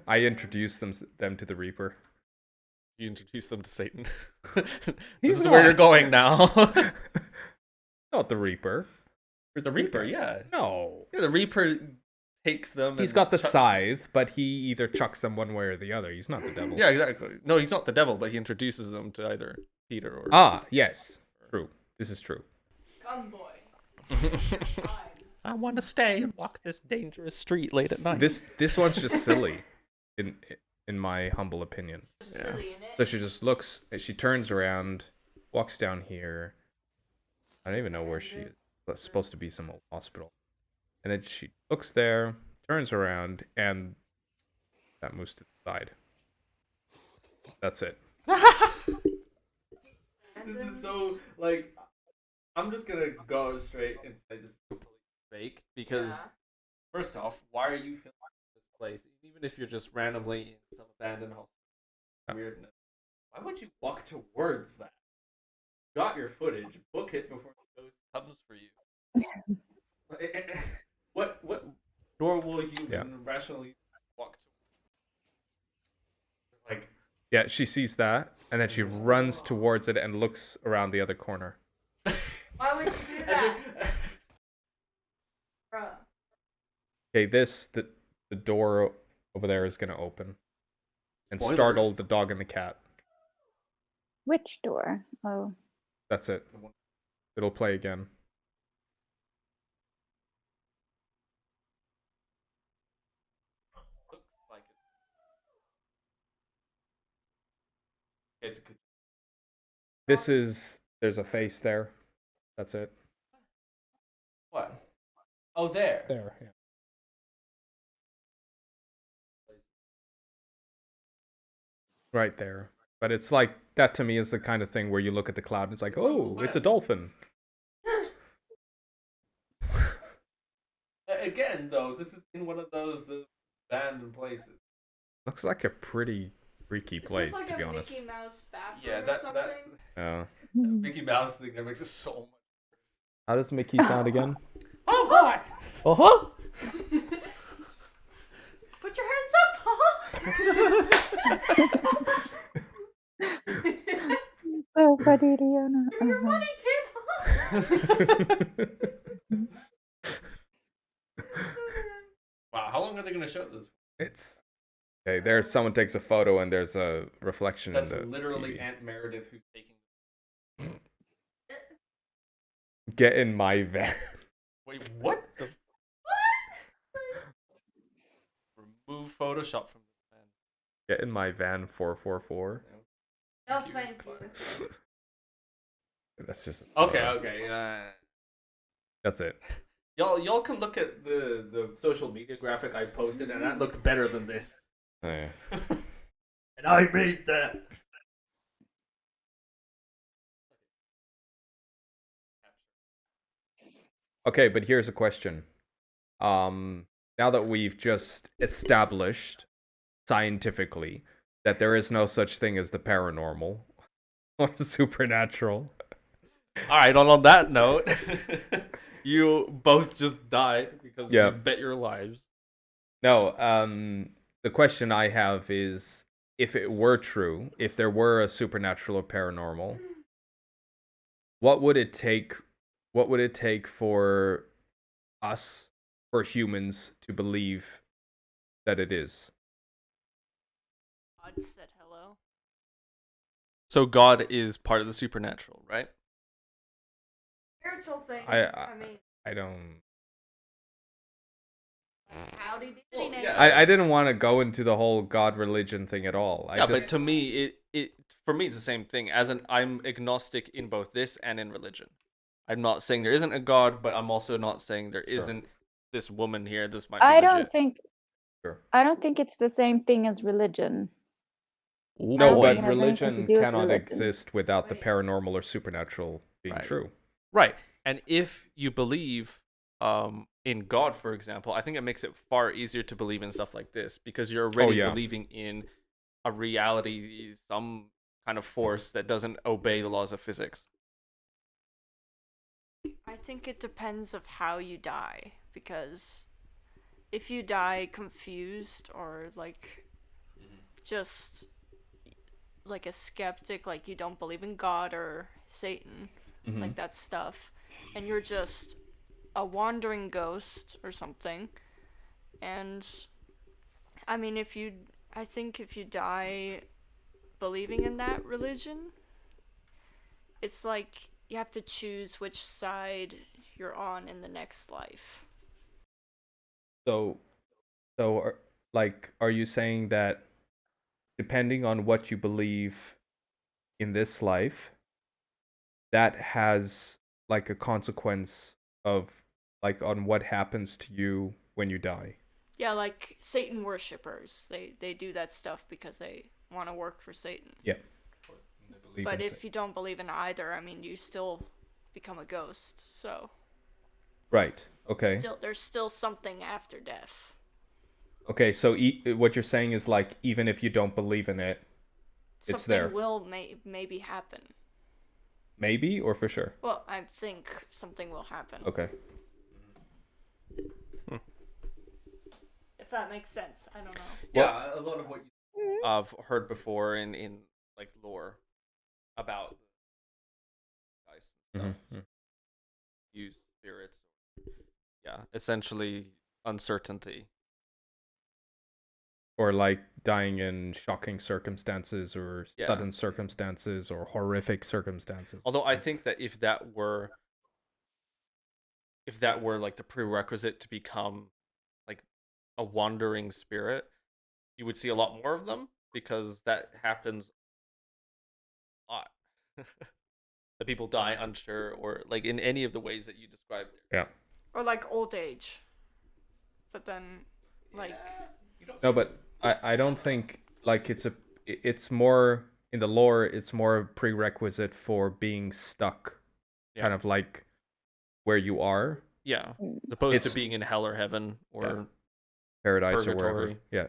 I introduce them to the Reaper. You introduce them to Satan. He's This is where you're not. going now. Not the Reaper. The Reaper, yeah. No. Yeah, the Reaper takes them. He's and got the chucks- scythe, but he either chucks them one way or the other. He's not the devil. Yeah, exactly. No, he's not the devil, but he introduces them to either Peter or. Ah, yes. True. This is true. Come boy. I want to stay and walk this dangerous street late at night. This one's just silly, in my humble opinion. Silly, innit? So she just looks. She turns around, walks down here. I don't even know where she is. That's supposed to be some old hospital. And then she looks there, turns around, and that moves to the side. That's it. This is so like. I'm just gonna go straight and say this is completely fake because, first off, why are you filming this place? Even if you're just randomly in some abandoned hospital, weirdness. Why would you walk towards that? Got your footage. Book it before the ghost comes for you. What normal human rationally walk towards? Like. Yeah, she sees that, and then she runs towards it and looks around the other corner. Why would you do that? Bruh. Okay, the door over there is gonna open and Spoilers. startle the dog and the cat. Which door? Oh. That's it. It'll play again. Looks like it's. There's a face there. That's it. What? Oh, there. There, yeah. Right there. But it's like, that to me is the kind of thing where you look at the cloud and it's like, oh, it's a dolphin. Again, though, this is in one of those abandoned places. Looks like a pretty freaky place, Is this like to be a honest. Mickey Mouse bathroom Yeah, or that something? Yeah. Mickey Mouse thing that makes it so much worse. How does Mickey sound again? Oh boy! Uh-huh. Put your hands up, huh? Oh, buddy, Leona. Your money, kid, Wow, how long are they going to show this? It's okay. There's someone takes a photo and there's a reflection That's in the literally TV. Aunt Meredith who's taking. Get in my van. Wait, what? Remove Photoshop from this man. Get in my van 444. No, thank you. That's just Okay. That's it. Y'all can look at the social media graphic I posted, and that looked better than this. Oh, yeah. And I made that. Okay, but here's a question. Now that we've just established scientifically that there is no such thing as the paranormal or supernatural. All right, on that note, you both just died because you bet your lives. No, the question I have is, if it were true, if there were a supernatural or paranormal, what would it take for us, for humans, to believe that it is? God said hello. So God is part of the supernatural, right? Spiritual thing. I don't. Howdy doody. I didn't want to go into the whole God religion thing at all. But to me, for me it's the same thing. I'm agnostic in both this and in religion. I'm not saying there isn't a God, but I'm also not saying there isn't this woman here. This might be I don't legit. think. Sure. I don't think it's the same thing as religion. No, but religion cannot exist without the paranormal or supernatural being true. Right. And if you believe in God, for example, I think it makes it far easier to believe in stuff like this because you're already believing in a reality, some kind of force that doesn't obey the laws of physics. I think it depends of how you die, because if you die confused or like just like a skeptic, like you don't believe in God or Satan, like that stuff, and you're just a wandering ghost or something, and I mean I think if you die believing in that religion, it's like you have to choose which side you're on in the next life. So are you saying that depending on what you believe in this life, that has like a consequence of like on what happens to you when you die? Yeah, like Satan worshippers, they do that stuff because they want to work for Satan. Yeah. But if you don't believe in either, I mean, you still become a ghost, so. Right. Okay. There's still something after death. Okay, so what you're saying is like even if you don't believe in it, it's there. Something will maybe happen. Maybe or for sure? Well, I think something will happen. Okay. If that makes sense, I don't know. Yeah, a lot of what I've heard before in like lore about guys and stuff, use spirits. Yeah, essentially uncertainty. Or like dying in shocking circumstances or sudden circumstances or horrific circumstances. Although I think that if that were like the prerequisite to become like a wandering spirit, you would see a lot more of them because that happens a lot. The people die unsure or like in any of the ways that you described. Yeah. Or like old age. But then like no, but I don't think like it's more in the lore, it's more a prerequisite for being stuck kind of like where you are. Yeah. Opposed to being in hell or heaven or paradise purgatory. or wherever. Yeah.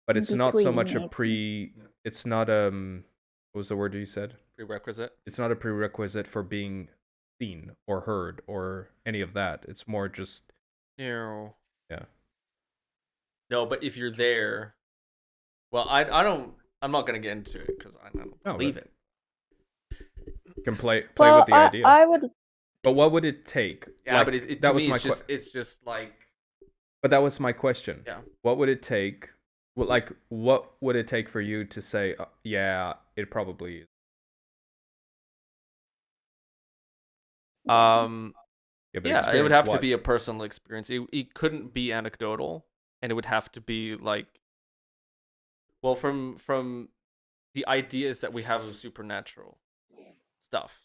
But it's not so much it's not what was the word you said? Prerequisite. It's not a prerequisite for being seen or heard or any of that. It's more just No. Yeah. No, but if you're there, well, I'm not gonna get into it because I don't believe it. You can play with the idea. I would. But what would it take? Yeah, like, but to me, it's just like. But that was my question. Yeah. What would it take? Like, what would it take for you to say, yeah, it probably is? Yeah, yeah, it would have to what? be a personal experience. It couldn't be anecdotal, and it would have to be like, well, from the ideas that we have of supernatural stuff.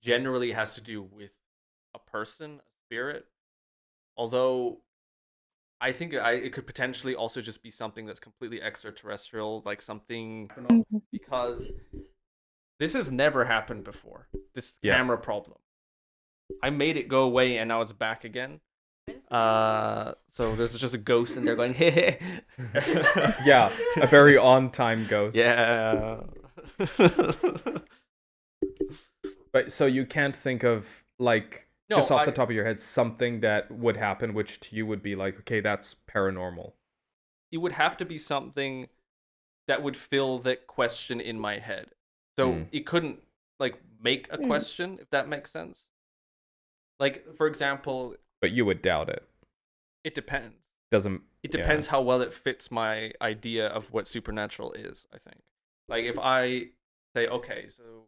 Generally, it has to do with a person, a spirit. Although, I think it could potentially also just be something that's completely extraterrestrial, like something, because this has never happened before. This camera problem. I made it go away, and now it's back again. So there's just a ghost in there going, hey. Yeah, a very on-time ghost. Yeah. But so you can't think of, like, just off the top of your head, something that would happen, which to you would be like, okay, that's paranormal. It would have to be something that would fill that question in my head. So it couldn't, like, make a question, if that makes sense. Like, for example... But you would doubt it. It depends. It depends how well it fits my idea of what supernatural is, I think. Like, if I say, okay, so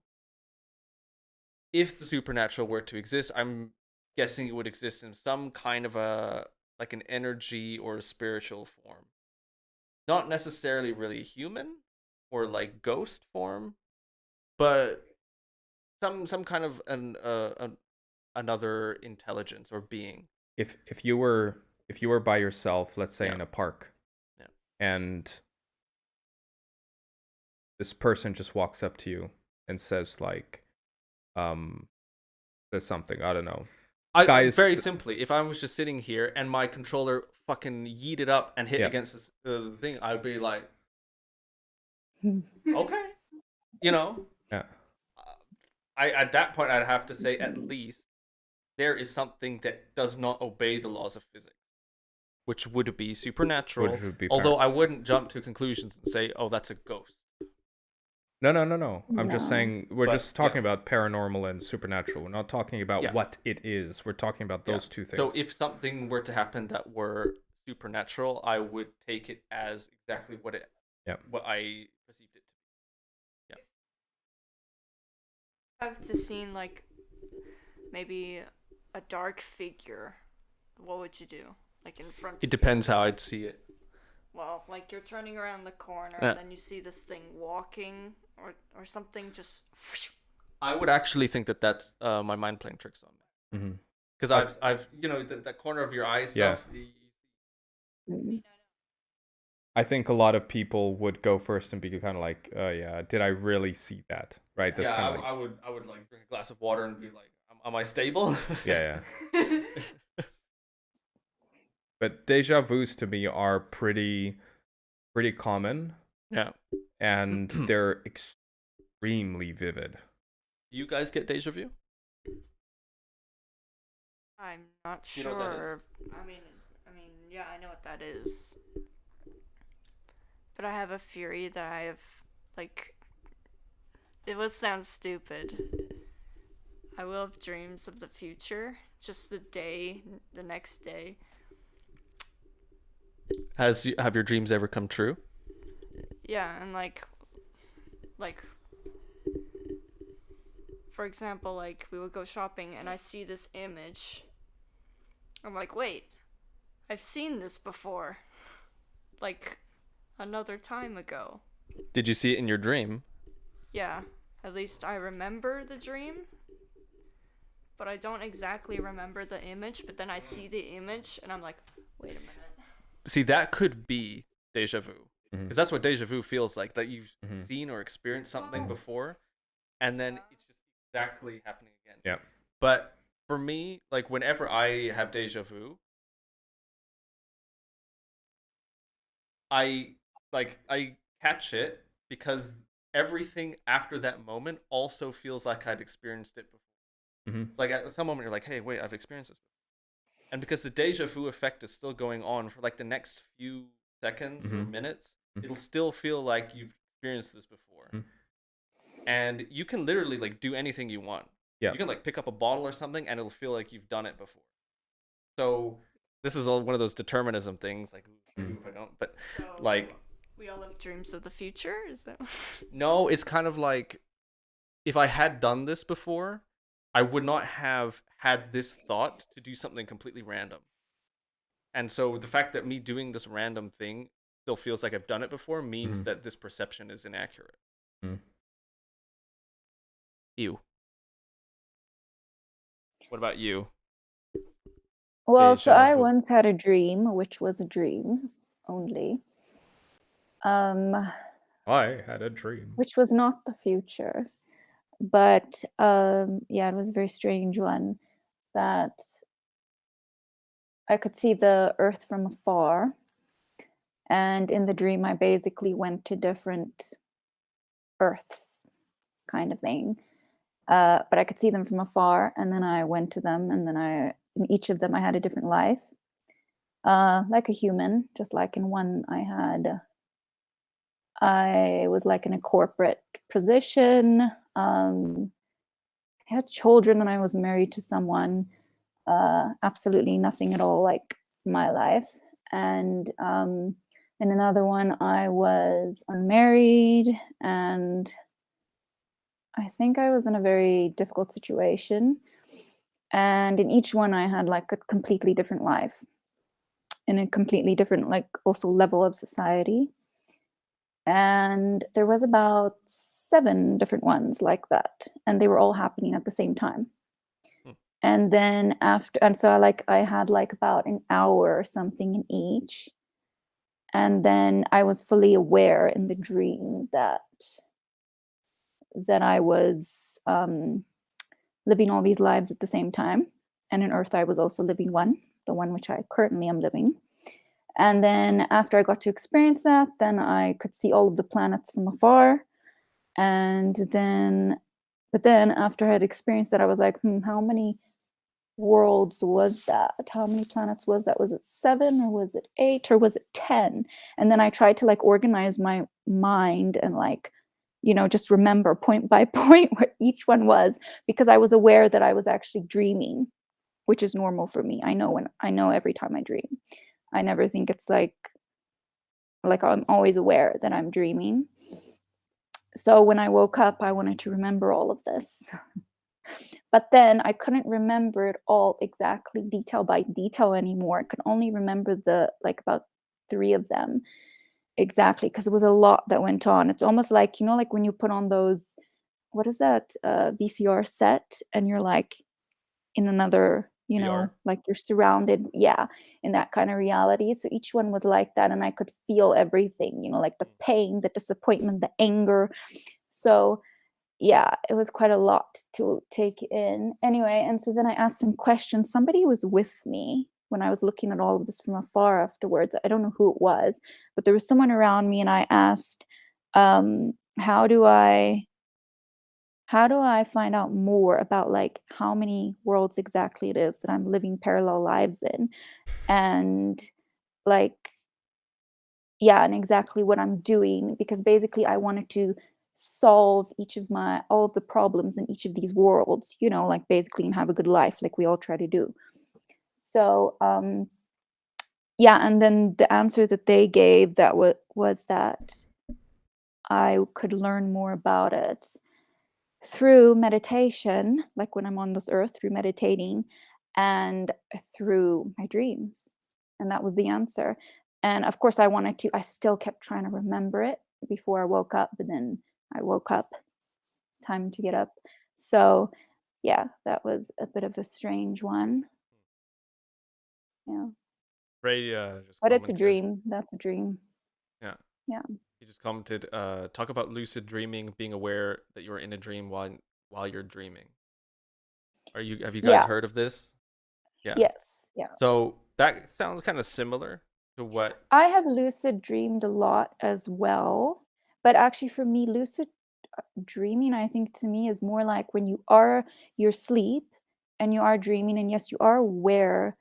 if the supernatural were to exist, I'm guessing it would exist in some kind of like an energy or a spiritual form. Not necessarily really human or like ghost form, but some kind of another intelligence or being. If you were by yourself, let's say in a park, and this person just walks up to you and says like, there's something, I don't know. Very simply, if I was just sitting here and my controller fucking yeeted up and hit against the thing, I'd be like, okay, you know. Yeah. At that point, I'd have to say at least there is something that does not obey the laws of physics, which would be supernatural. Which would be although I wouldn't jump to conclusions and say, oh, that's a ghost. No. I'm just saying, we're just talking about paranormal and supernatural. We're not talking about what it is. We're talking about those two things. So if something were to happen that were supernatural, I would take it as exactly what I perceived it to be. Yeah. I've just seen like maybe a dark figure. What would you do? Like in front of It depends how I'd see it. Well, like you're turning around the corner and then you see this thing walking or something just... I would actually think that that's my mind playing tricks on me. Because I've you know, that corner of your eye stuff. I think a lot of people would go first and be kind of like, oh yeah, did I really see that? Right? That's kind of like... I would like drink a glass of water and be like, am I stable? Yeah. But deja vus to me are pretty common. Yeah. And they're extremely vivid. Do you guys get deja vu? I'm not sure. You know what that is? I mean, yeah, I know what that is. But I have a theory that I have, like, it will sound stupid. I will have dreams of the future, just the next day. Have your dreams ever come true? Yeah, and like, for example, like we would go shopping and I see this image. I'm like, wait, I've seen this before, like another time ago. Did you see it in your dream? Yeah, at least I remember the dream, but I don't exactly remember the image. But then I see the image and I'm like, wait a minute. See, that could be deja vu. Because that's what deja vu feels like, that you've seen or experienced something before, and then it's just exactly happening again. Yeah. But for me, like, whenever I have deja vu, I catch it because everything after that moment also feels like I'd experienced it before. Like, at some moment, you're like, hey, wait, I've experienced this before. And because the deja vu effect is still going on for, like, the next few seconds or minutes, it'll still feel like you've experienced this before. And you can literally like do anything you want. You can like pick up a bottle or something and it'll feel like you've done it before. So this is one of those determinism things, like if I don't, but so, like we all have dreams of the future, is that? No, it's kind of like if I had done this before, I would not have had this thought to do something completely random. And so the fact that me doing this random thing still feels like I've done it before means that this perception is inaccurate. Ew. What about you? Well, so Deja I vu. once had a dream, which was a dream only, I had a dream. which was not the future. But yeah, it was a very strange one that I could see the earth from afar. And in the dream, I basically went to different earths, kind of thing. But I could see them from afar, and then I went to them, and then in each of them, I had a different life, like a human. Just like in one, I was like in a corporate position. I had children, and I was married to someone. Absolutely nothing at all like my life. And in another one, I was unmarried, and I think I was in a very difficult situation. And in each one, I had like a completely different life, in a completely different, like, also level of society. And there was about 7 different ones like that, and they were all happening at the same time. And then so I had like about an hour or something in each. And then I was fully aware in the dream that I was living all these lives at the same time. And in Earth, I was also living one, the one which I currently am living. And then after I got to experience that, then I could see all of the planets from afar. And then, but then after I had experienced that, I was like, how many worlds was that? How many planets was that? Was it 7 or was it 8 or was it 10? And then I tried to like organize my mind and like, just remember point by point where each one was, because I was aware that I was actually dreaming, which is normal for me. I know every time I dream. I never think it's like I'm always aware that I'm dreaming. So when I woke up, I wanted to remember all of this. But then I couldn't remember it all exactly detail by detail anymore. I could only remember about 3 of them exactly, because it was a lot that went on. It's almost like, like when you put on those, what is that, VCR set, and you're like in another, VR? like you're surrounded, in that kind of reality. So each one was like that, and I could feel everything, like the pain, the disappointment, the anger. So yeah, it was quite a lot to take in. Anyway, and so then I asked some questions. Somebody was with me when I was looking at all of this from afar afterwards. I don't know who it was, but there was someone around me, and I asked, how do I find out more about like how many worlds exactly it is that I'm living parallel lives in? And like, and exactly what I'm doing, because basically I wanted to solve all of the problems in each of these worlds, like basically, and have a good life like we all try to do. So and then the answer that they gave that was that I could learn more about it through meditation, like when I'm on this earth, through meditating, and through my dreams. And that was the answer. And of course, I still kept trying to remember it before I woke up, but then I woke up, time to get up. So yeah, that was a bit of a strange one. Yeah. Ray just But it's a commented. dream. That's a dream. Yeah. Yeah. He just commented, talk about lucid dreaming, being aware that you're in a dream while you're dreaming. Have you guys heard of this? Yeah. Yes. Yeah. So that sounds kind of similar to what I have lucid dreamed a lot as well, but actually for me, lucid dreaming, I think to me, is more like when you're asleep and you are dreaming, and yes, you are aware,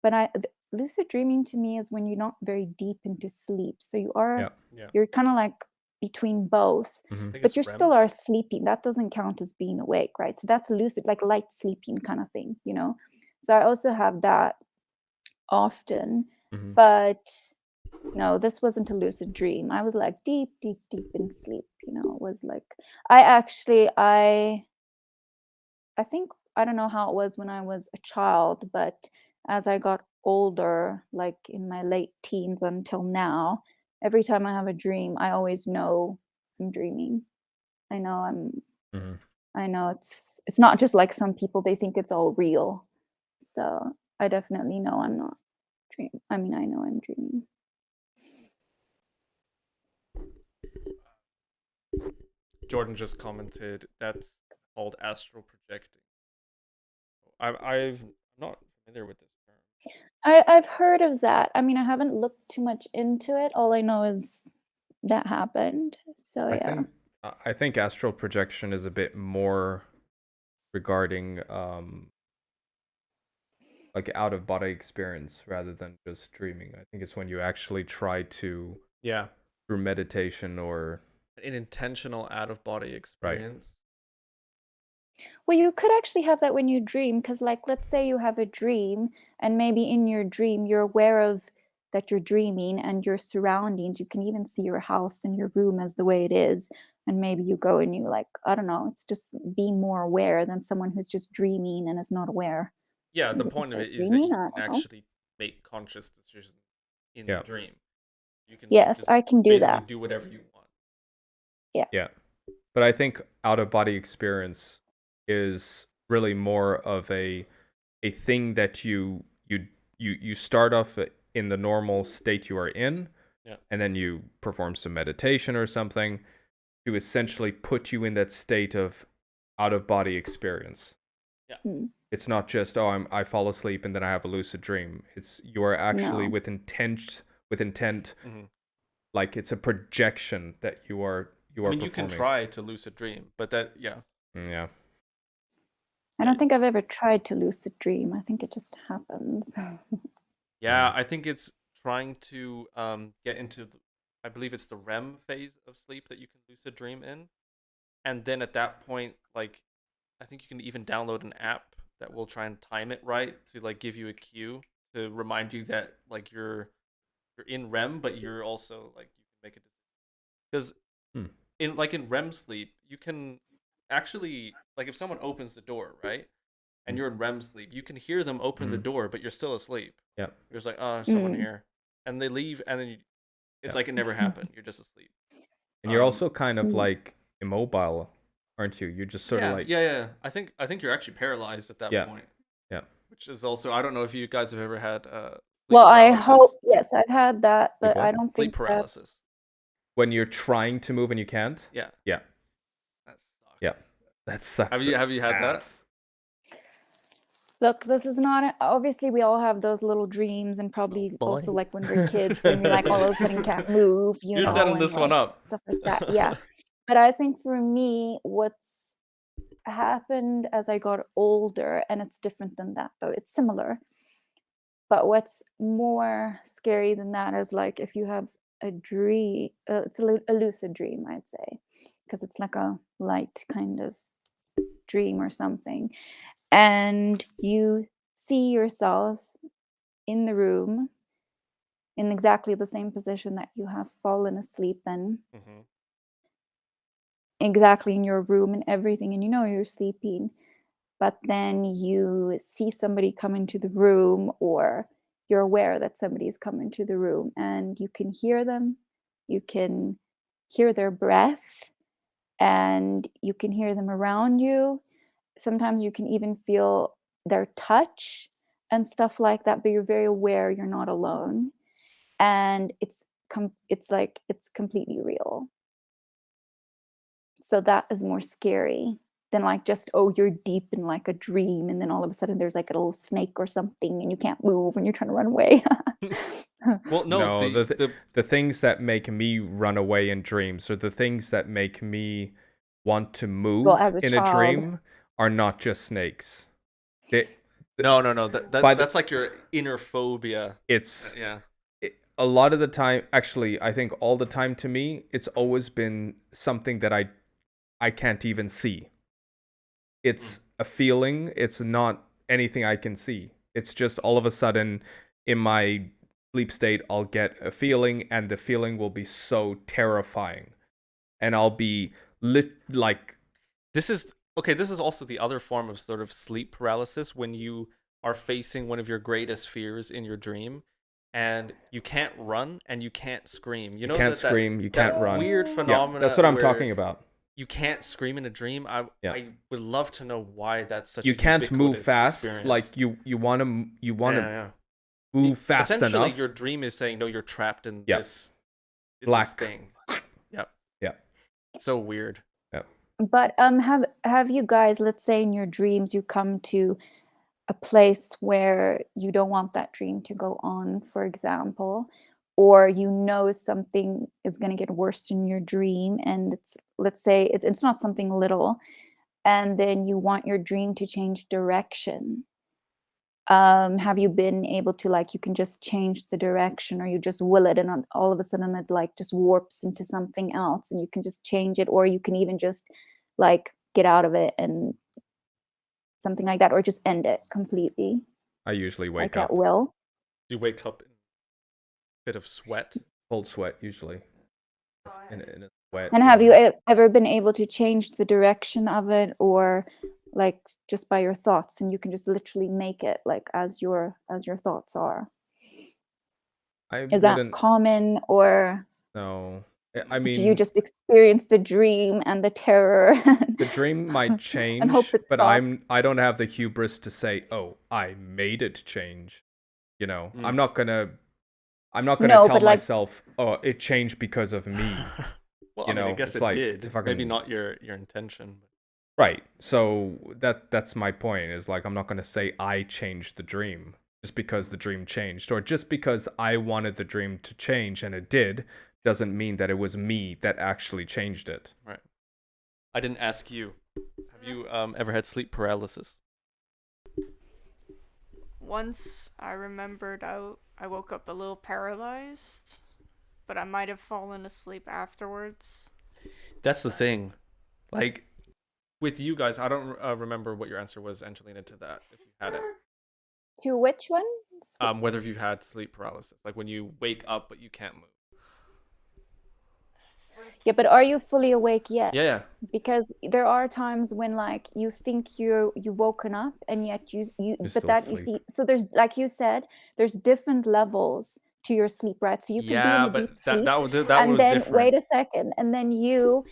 but lucid dreaming to me is when you're not very deep into sleep. So you're kind of like between both, but you still are sleeping. That doesn't count as being awake, right? So that's lucid, like light sleeping kind of thing, So I also have that often, but No, this wasn't a lucid dream. I was like deep in sleep. You know, it was like I think I don't know how it was when I was a child, but as I got older, like in my late teens until now, every time I have a dream, I always know I'm dreaming. I know I know it's not just like some people, they think it's all real. So I definitely know I'm not I know I'm dreaming. Jordan just commented that's called astral projecting. I'm not familiar with this term. I've heard of that. I mean, I haven't looked too much into it. All I know is that happened. So yeah. I think astral projection is a bit more regarding like out of body experience rather than just dreaming. I think it's when you actually try to through meditation or an intentional out of body experience. Well, you could actually have that when you dream, because like let's say you have a dream and maybe in your dream you're aware of that you're dreaming and your surroundings. You can even see your house and your room as the way it is. And maybe you go and you like, I don't know, it's just being more aware than someone who's just dreaming and is not aware. Yeah, the point of it is that you can actually make conscious decisions in the dream. You can yes, I can do that. Do whatever you want. Yeah. Yeah. But I think out of body experience is really more of a thing that you start off in the normal state you are in, and then you perform some meditation or something to essentially put you in that state of out of body experience. Yeah. It's not just I fall asleep and then I have a lucid dream. It's you are actually with intent, like it's a projection that you are. I mean, you can try to lucid dream, but that yeah. I don't think I've ever tried to lucid dream. I think it just happens. Yeah, I think it's trying to get into I believe it's the REM phase of sleep that you can lucid dream in. And then at that point, like I think you can even download an app that will try and time it right to like give you a cue to remind you that like you're in REM, but you're also like you can make a decision. Because in REM sleep, you can actually like if someone opens the door, right? And you're in REM sleep, you can hear them open the door, but you're still asleep. Yeah. You're just like, oh, there's someone here. And they leave, and then it's like it never happened. You're just asleep. And you're also kind of like immobile, aren't you? You're just sort of like... Yeah. I think you're actually paralyzed at that point. Yeah. Which is also, I don't know if you guys have ever had well, paralysis. I hope, yes, I've had that, but I don't sleep think paralysis. When you're trying to move and you can't? Yeah. Yeah. That sucks. Yeah. That sucks. Have you had that? Look, this is not obviously we all have those little dreams, and probably also like when we're kids, when we like all of a sudden can't move. You're setting this one up. Stuff like that. Yeah. But I think for me, what's happened as I got older, and it's different than that though. It's similar. But what's more scary than that is like if you have a dream, it's a lucid dream, I'd say, because it's like a light kind of dream or something. And you see yourself in the room in exactly the same position that you have fallen asleep in. Exactly in your room and everything, and you know you're sleeping. But then you see somebody come into the room, or you're aware that somebody's come into the room, and you can hear them. You can hear their breath, and you can hear them around you. Sometimes you can even feel their touch and stuff like that, but you're very aware you're not alone. And it's completely real. So that is more scary than like just, oh, you're deep in like a dream, and then all of a sudden there's like a little snake or something and you can't move and you're trying to run away. Well, no, the things that make me run away in dreams, or the things that make me want to move in a dream, are not just snakes. No. That's like your inner phobia. It's a lot of the time, actually, I think all the time to me, it's always been something that I can't even see. It's a feeling. It's not anything I can see. It's just all of a sudden in my sleep state, I'll get a feeling, and the feeling will be so terrifying, and I'll be like. This is also the other form of sort of sleep paralysis, when you are facing one of your greatest fears in your dream, and you can't run and you can't scream. You know, can't scream, you can't run. Weird phenomena. That's what I'm where talking about. You can't scream in a dream. I would love to know why that's such. You a can't move fast. experience. Like you want to move fast Essentially, enough. your dream is saying, no, you're trapped in Yeah. this Black thing. Yep. Yeah. So weird. Yeah. But have you guys, let's say in your dreams, you come to a place where you don't want that dream to go on, for example, or you know something is going to get worse in your dream, and let's say it's not something little, and then you want your dream to change direction. Have you been able to, like, you can just change the direction, or you just will it, and all of a sudden it like just warps into something else, and you can just change it, or you can even just like get out of it and something like that, or just end it completely? I usually wake like up. At will. You wake up in a bit of sweat. Cold sweat usually. In a sweat. And have you ever been able to change the direction of it, or like just by your thoughts, and you can just literally make it like as your thoughts are? Is that common, or no? I mean, do you just experience the dream and the terror? The dream might change, and hope it but stops? I don't have the hubris to say, "Oh, I made it change." You know, I'm not gonna No, tell but, like- myself, "Oh, it changed because of me." Well, You I mean, I know, guess it's it like, did. if I Maybe can- not your intention. Right. So that's my point, is like, I'm not gonna say I changed the dream just because the dream changed, or just because I wanted the dream to change and it did, doesn't mean that it was me that actually changed it. Right. I didn't ask you. Have you ever had sleep paralysis? Once I remembered I woke up a little paralyzed, but I might have fallen asleep afterwards. That's the thing. Like, with you guys, I don't remember what your answer was, Angelina, to that, if you had it. To which one? Whether you've had sleep paralysis, like when you wake up but you can't move. Yeah, but are you fully awake yet? Yeah. Because there are times when, like, you think you've woken up, and yet you but still that you asleep. see. So there's, like you said, there's different levels to your sleep, right? So you can be in Yeah, a but deep sleep, that and was then different. wait a second, and then you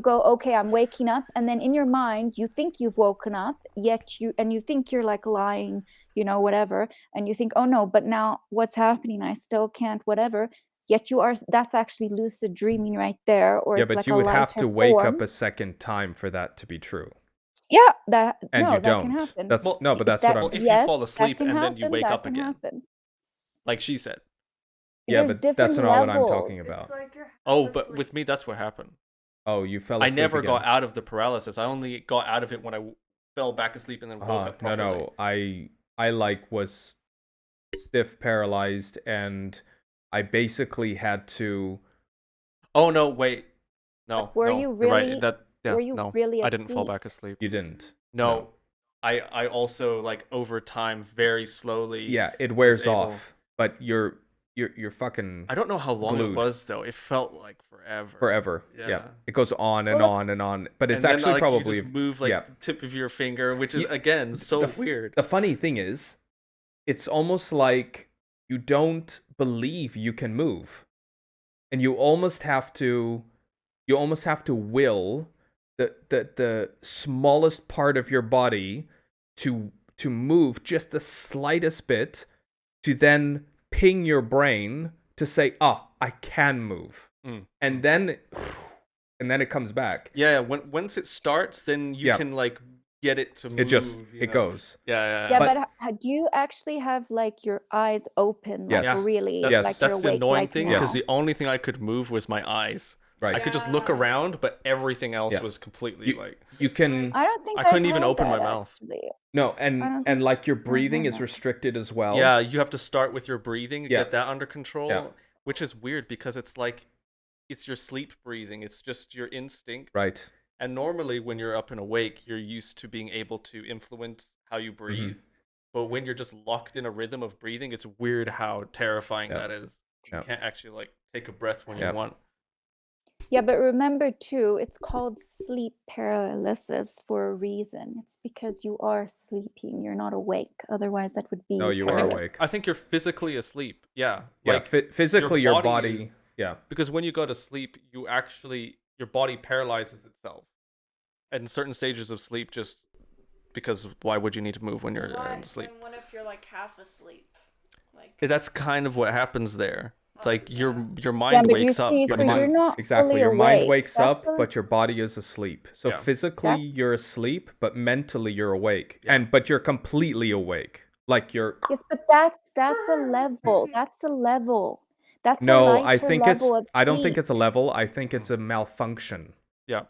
go, okay, I'm waking up, and then in your mind you think you've woken up, yet you think you're like lying, whatever, and you think, oh no, but now what's happening? I still can't, whatever. Yet that's actually lucid dreaming right there, or Yeah, it's but like you a would have lighter to wake form. up a second time for that to be true. Yeah, that And no, you that can don't. happen. That's Well, no, but that's what I'm. Well, if yes, you fall that asleep can and then you happen, wake that up can again, happen. like she said. Yeah, There's but that's different not what I'm levels. talking about. Oh, but with me, that's what happened. Oh, you fell I asleep never again. got out of the paralysis. I only got out of it when I fell back asleep and then woke up properly. No, I like was stiff paralyzed, and I basically had to. Oh no! Wait, no. Were no, you you're really? right. Were you no, really I didn't fall asleep? back asleep. You didn't. No. I also, like, over time, very slowly. Yeah, it wears was able- off, but you're fucking. I don't know how long glued. it was though. It felt like forever. Forever. Yeah. It goes on and Well, on and on, but it's And actually then, like, probably you just move like the tip of your finger, which is again so weird. The funny thing is, it's almost like you don't believe you can move, and you almost have to will the smallest part of your body to move just the slightest bit, to then ping your brain to say, I can move. And then it comes back. Yeah, once it starts, then you can, like, get it to move. It goes. Yeah. Yeah, but do you actually have, like, your eyes open, like, Yes. really? Yes. Like, you're That's the awake, annoying like thing, now? because the only thing I could move was my eyes. Right. I could just look around, but everything else Yeah. was completely You can. I don't think I couldn't I've even had open my that, mouth. actually. No, I don't and think like your I've breathing had is that. restricted as well. Yeah, you have to start with your breathing, Yeah. get that under control, Yeah. which is weird because it's like it's your sleep breathing. It's just your instinct. Right. And normally when you're up and awake, you're used to being able to influence how you breathe. But when you're just locked in a rhythm of breathing, it's weird how terrifying that is. You can't actually like take a breath when you want. Yeah, but remember too, it's called sleep paralysis for a reason. It's because you are sleeping. You're not awake. Otherwise, that would be. No, you are awake. I think you're physically asleep. Yeah. Yeah, Like physically, your body. Yeah. Because when you go to sleep, you actually your body paralyzes itself. And certain stages of sleep, just because why would you need to move when you're asleep? And what if you're like half asleep? Like That's kind of what happens there. It's like your mind but wakes up. so you're not Exactly. fully Your mind awake. wakes That's up, but your body is asleep. So physically you're asleep, but mentally you're awake. But you're completely awake. Like you're. Yes, but that's a level. That's a level. That's No, a I lighter think level of I don't think sleep. it's a level. I think it's a malfunction. Yeah.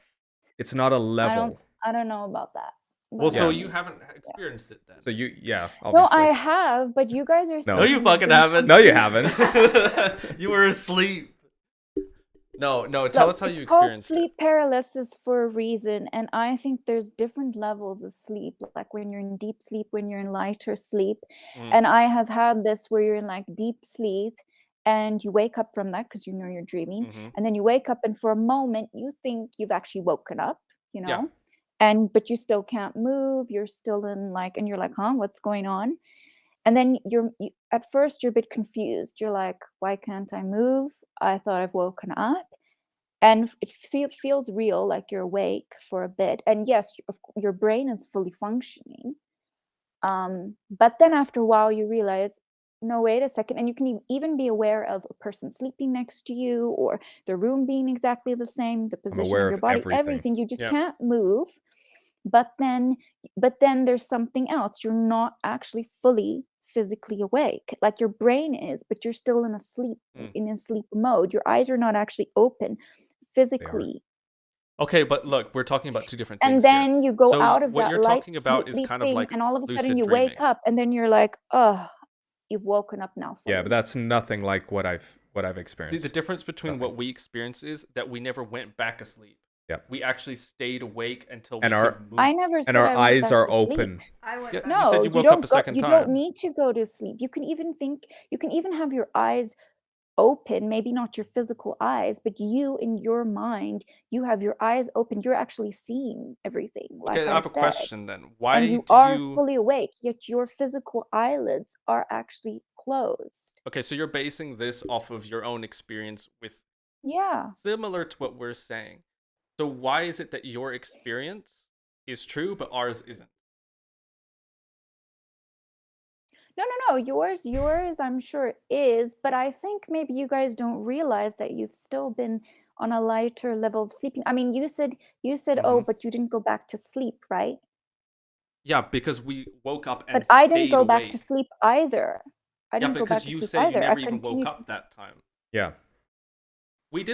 It's not a level. I don't know about that. Well, so you haven't experienced it then. So obviously. No, I have, but you guys are. No, you fucking haven't. No, you haven't. You were asleep. No. Tell us how you experienced it. Sleep paralysis for a reason, and I think there's different levels of sleep. Like when you're in deep sleep, when you're in lighter sleep, and I have had this where you're in like deep sleep, and you wake up from that because you know you're dreaming, and then you wake up, and for a moment you think you've actually woken up, you know. But you still can't move. You're still in like, and you're like, huh, what's going on? And then at first you're a bit confused. You're like, why can't I move? I thought I've woken up. And it feels real, like you're awake for a bit. And yes, your brain is fully functioning. But then after a while you realize, no, wait a second. And you can even be aware of a person sleeping next to you or the room being exactly the same, the position of your body, everything. You just can't move. But then there's something else. You're not actually fully physically awake. Like your brain is, but you're still in a sleep mode. Your eyes are not actually open physically. Okay, but look, we're talking about two different things. And then you go out of what that you're light talking about is kind of like and all of a sudden lucid you dreaming. wake up and then you're like, oh, you've woken up now. Yeah, but that's nothing like what I've experienced. The difference between what we experience is that we never went back asleep. Yeah. We actually stayed awake until and we could move. I never said and our I went eyes back are to open. sleep. No, you said you woke up a second you time. don't need to go to sleep. You can even have your eyes open, maybe not your physical eyes, but you in your mind, you have your eyes open. You're actually seeing everything. Like I have a question then. Why and you are fully awake, yet your physical eyelids are actually closed. Okay, so you're basing this off of your own experience with similar to what we're saying. So why is it that your experience is true but ours isn't? No. Yours I'm sure is, but I think maybe you guys don't realize that you've still been on a lighter level of sleeping. I mean, you said, oh, but you didn't go back to sleep, right? Yeah, because we woke up and But I didn't go awake. back to sleep either. I didn't go back to sleep because you said you never even woke continued up that time. Yeah. We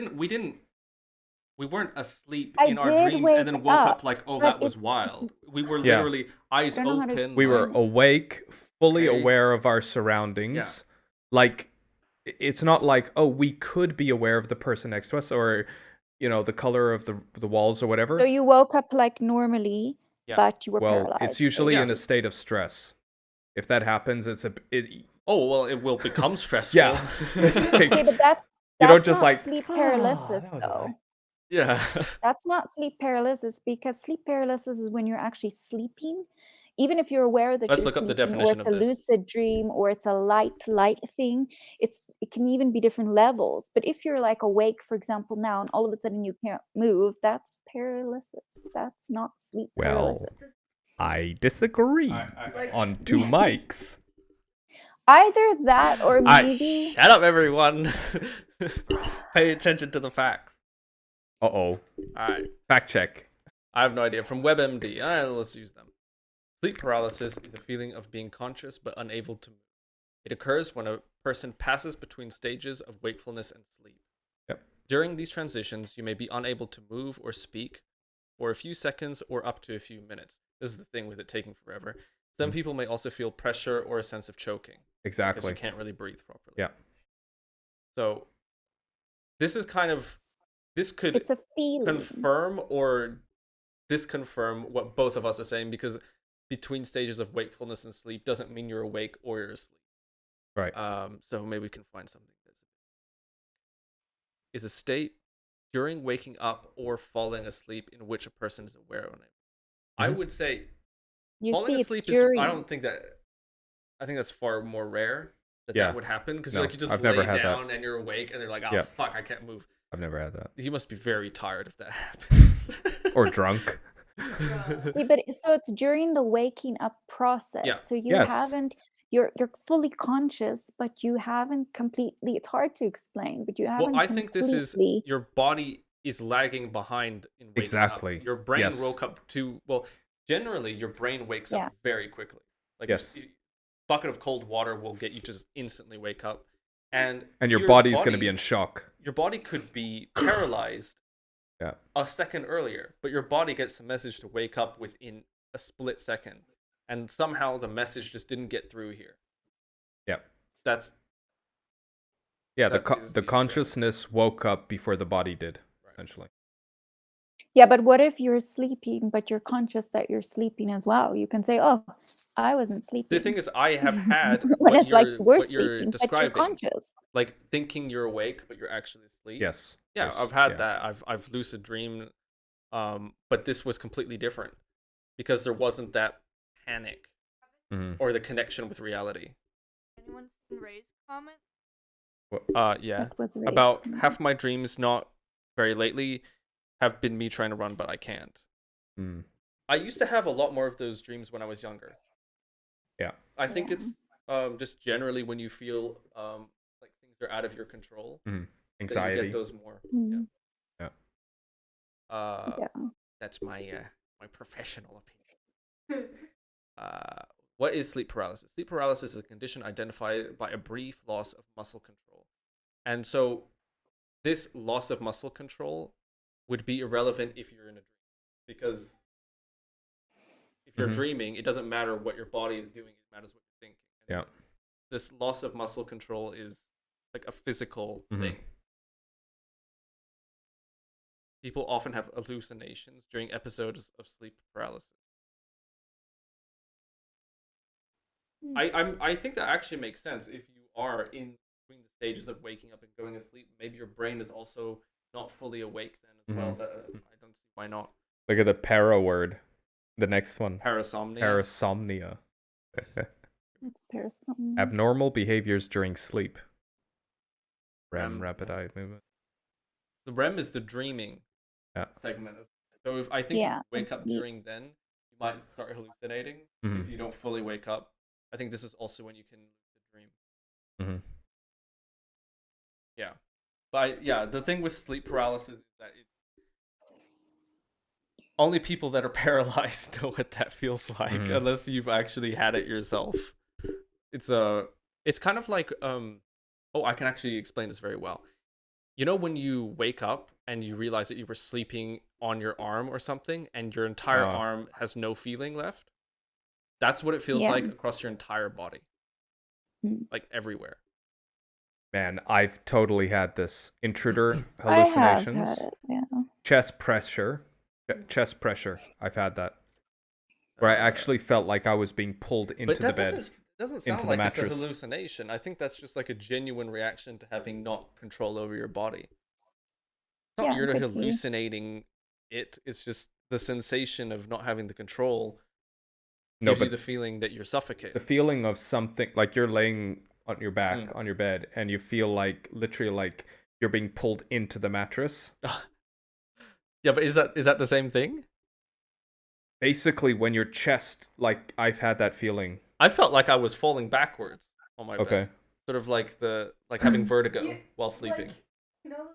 weren't asleep I in our did dreams and then wake woke up up, like, oh, but that was it's- wild. We were literally eyes I don't know how to- open. We were like- awake, fully aware of our surroundings. Like, it's not like, oh, we could be aware of the person next to us or, you know, the color of the walls or whatever. So you woke up like normally, but you were paralyzed. It's usually in a state of stress. If that happens, Oh, well, it will become stressful. Yeah. It's like, Okay, but that's you don't just not like sleep paralysis though. Yeah. That's not sleep paralysis, because sleep paralysis is when you're actually sleeping. Even if you're aware that Let's you're look up the sleeping, or definition it's of a this. lucid dream, or it's a light thing, it can even be different levels. But if you're like awake, for example, now, and all of a sudden you can't move, that's paralysis. That's not sleep paralysis. I disagree on two mics. Either that or maybe Shut up, everyone. Pay attention to the facts. Uh-oh. All right. Fact check. I have no idea. From WebMD. All right, let's use them. Sleep paralysis is a feeling of being conscious but unable to move. It occurs when a person passes between stages of wakefulness and sleep. Yep. During these transitions, you may be unable to move or speak for a few seconds or up to a few minutes. This is the thing with it taking forever. Some people may also feel pressure or a sense of choking. Exactly. Because you can't really breathe properly. Yeah. So this is kind of, this could it's a feeling. confirm or disconfirm what both of us are saying, because between stages of wakefulness and sleep doesn't mean you're awake or you're asleep. Right. So maybe we can find something that's is a state during waking up or falling asleep in which a person is aware of it. I would say You falling see, it's asleep is. during. I don't think that. I think that's far more rare that would happen because No, like you just I've lay never had down that. and you're awake and they're like, oh Yeah. fuck, I can't move. I've never had that. You must be very tired if that happens. Or drunk. See, but so it's during the waking up process. Yeah. So you Yes. haven't. You're fully conscious, but you haven't completely. It's hard to explain, but you haven't. Well, I think this is completely- your body is lagging behind in waking Exactly. up. Your brain Yes. woke up too. Well, generally, your brain wakes Yeah. up very quickly. Like Yes. a bucket of cold water will get you to just instantly wake up, and your body's going to be in shock. Your body could be paralyzed Yeah. a second earlier, but your body gets a message to wake up within a split second, and somehow the message just didn't get through here. Yeah. That's Yeah, that is the experience. consciousness woke up before the body did, essentially. Yeah, but what if you're sleeping, but you're conscious that you're sleeping as well? You can say, "Oh, I wasn't sleeping." The thing is, I have had when what it's like you're, we're what you're sleeping, but you're describing, conscious. like thinking you're awake but you're actually asleep. Yes. Yeah, Yes, I've had yeah. that. I've lucid dreamed, but this was completely different because there wasn't that panic Mhm. or the connection with reality. Anyone seen Ray's comment? Yeah. That was very About funny. half my dreams, not very lately, have been me trying to run, but I can't. Mm. I used to have a lot more of those dreams when I was younger. Yeah. I think it's just generally when you feel like things are out of your control, that you Anxiety. get those more. Mhm. Yeah. Yeah. That's my my professional opinion. What is sleep paralysis? Sleep paralysis is a condition identified by a brief loss of muscle control. And so this loss of muscle control would be irrelevant if you're in a dream. Because if you're Mhm. dreaming, it doesn't matter what your body is doing, it matters what you're thinking. Yeah. This loss of muscle control is like a physical Mhm. thing. People often have hallucinations during episodes of sleep paralysis. I think that actually makes sense if you are in between the stages of waking up and going to sleep. Maybe your brain is also not fully awake then as well. That, I don't see why not. Look at the para word. The next one. Parasomnia. Parasomnia. It's parasomnia. Abnormal behaviors during sleep. REM, REM. rapid eye movement. The REM is the dreaming Yeah. segment of. So if I think Yeah, if you wake up ye- during then, you might start hallucinating. Mhm. If you don't fully wake up, I think this is also when you can dream. Mhm. Yeah, but the thing with sleep paralysis is that only people that are paralyzed know what that feels like, Mhm. unless you've actually had it yourself. It's kind of like I can actually explain this very well. You know when you wake up and you realize that you were sleeping on your arm or something, and your entire arm has no feeling left? That's what it feels Yeah. like across your entire body, Mm. like everywhere. Man, I've totally had this. Intruder I have hallucinations. had it. Yeah. Chest pressure. Chest pressure. I've had that. Where I actually felt like I was being pulled into But the that bed. doesn't sound into the like it's a mattress. hallucination. I think that's just like a genuine reaction to having not control over your body. It's not Yeah, you're could be. hallucinating it. It's just the sensation of not having the control No, gives you but the feeling that you're suffocating. the feeling of something like you're laying on your back Mm. on your bed and you feel like literally like you're being pulled into the mattress. Yeah, but is that the same thing? Basically, when your chest, like I've had that feeling. I felt like I was falling backwards on my Okay. bed. Sort of like having vertigo while sleeping. You know,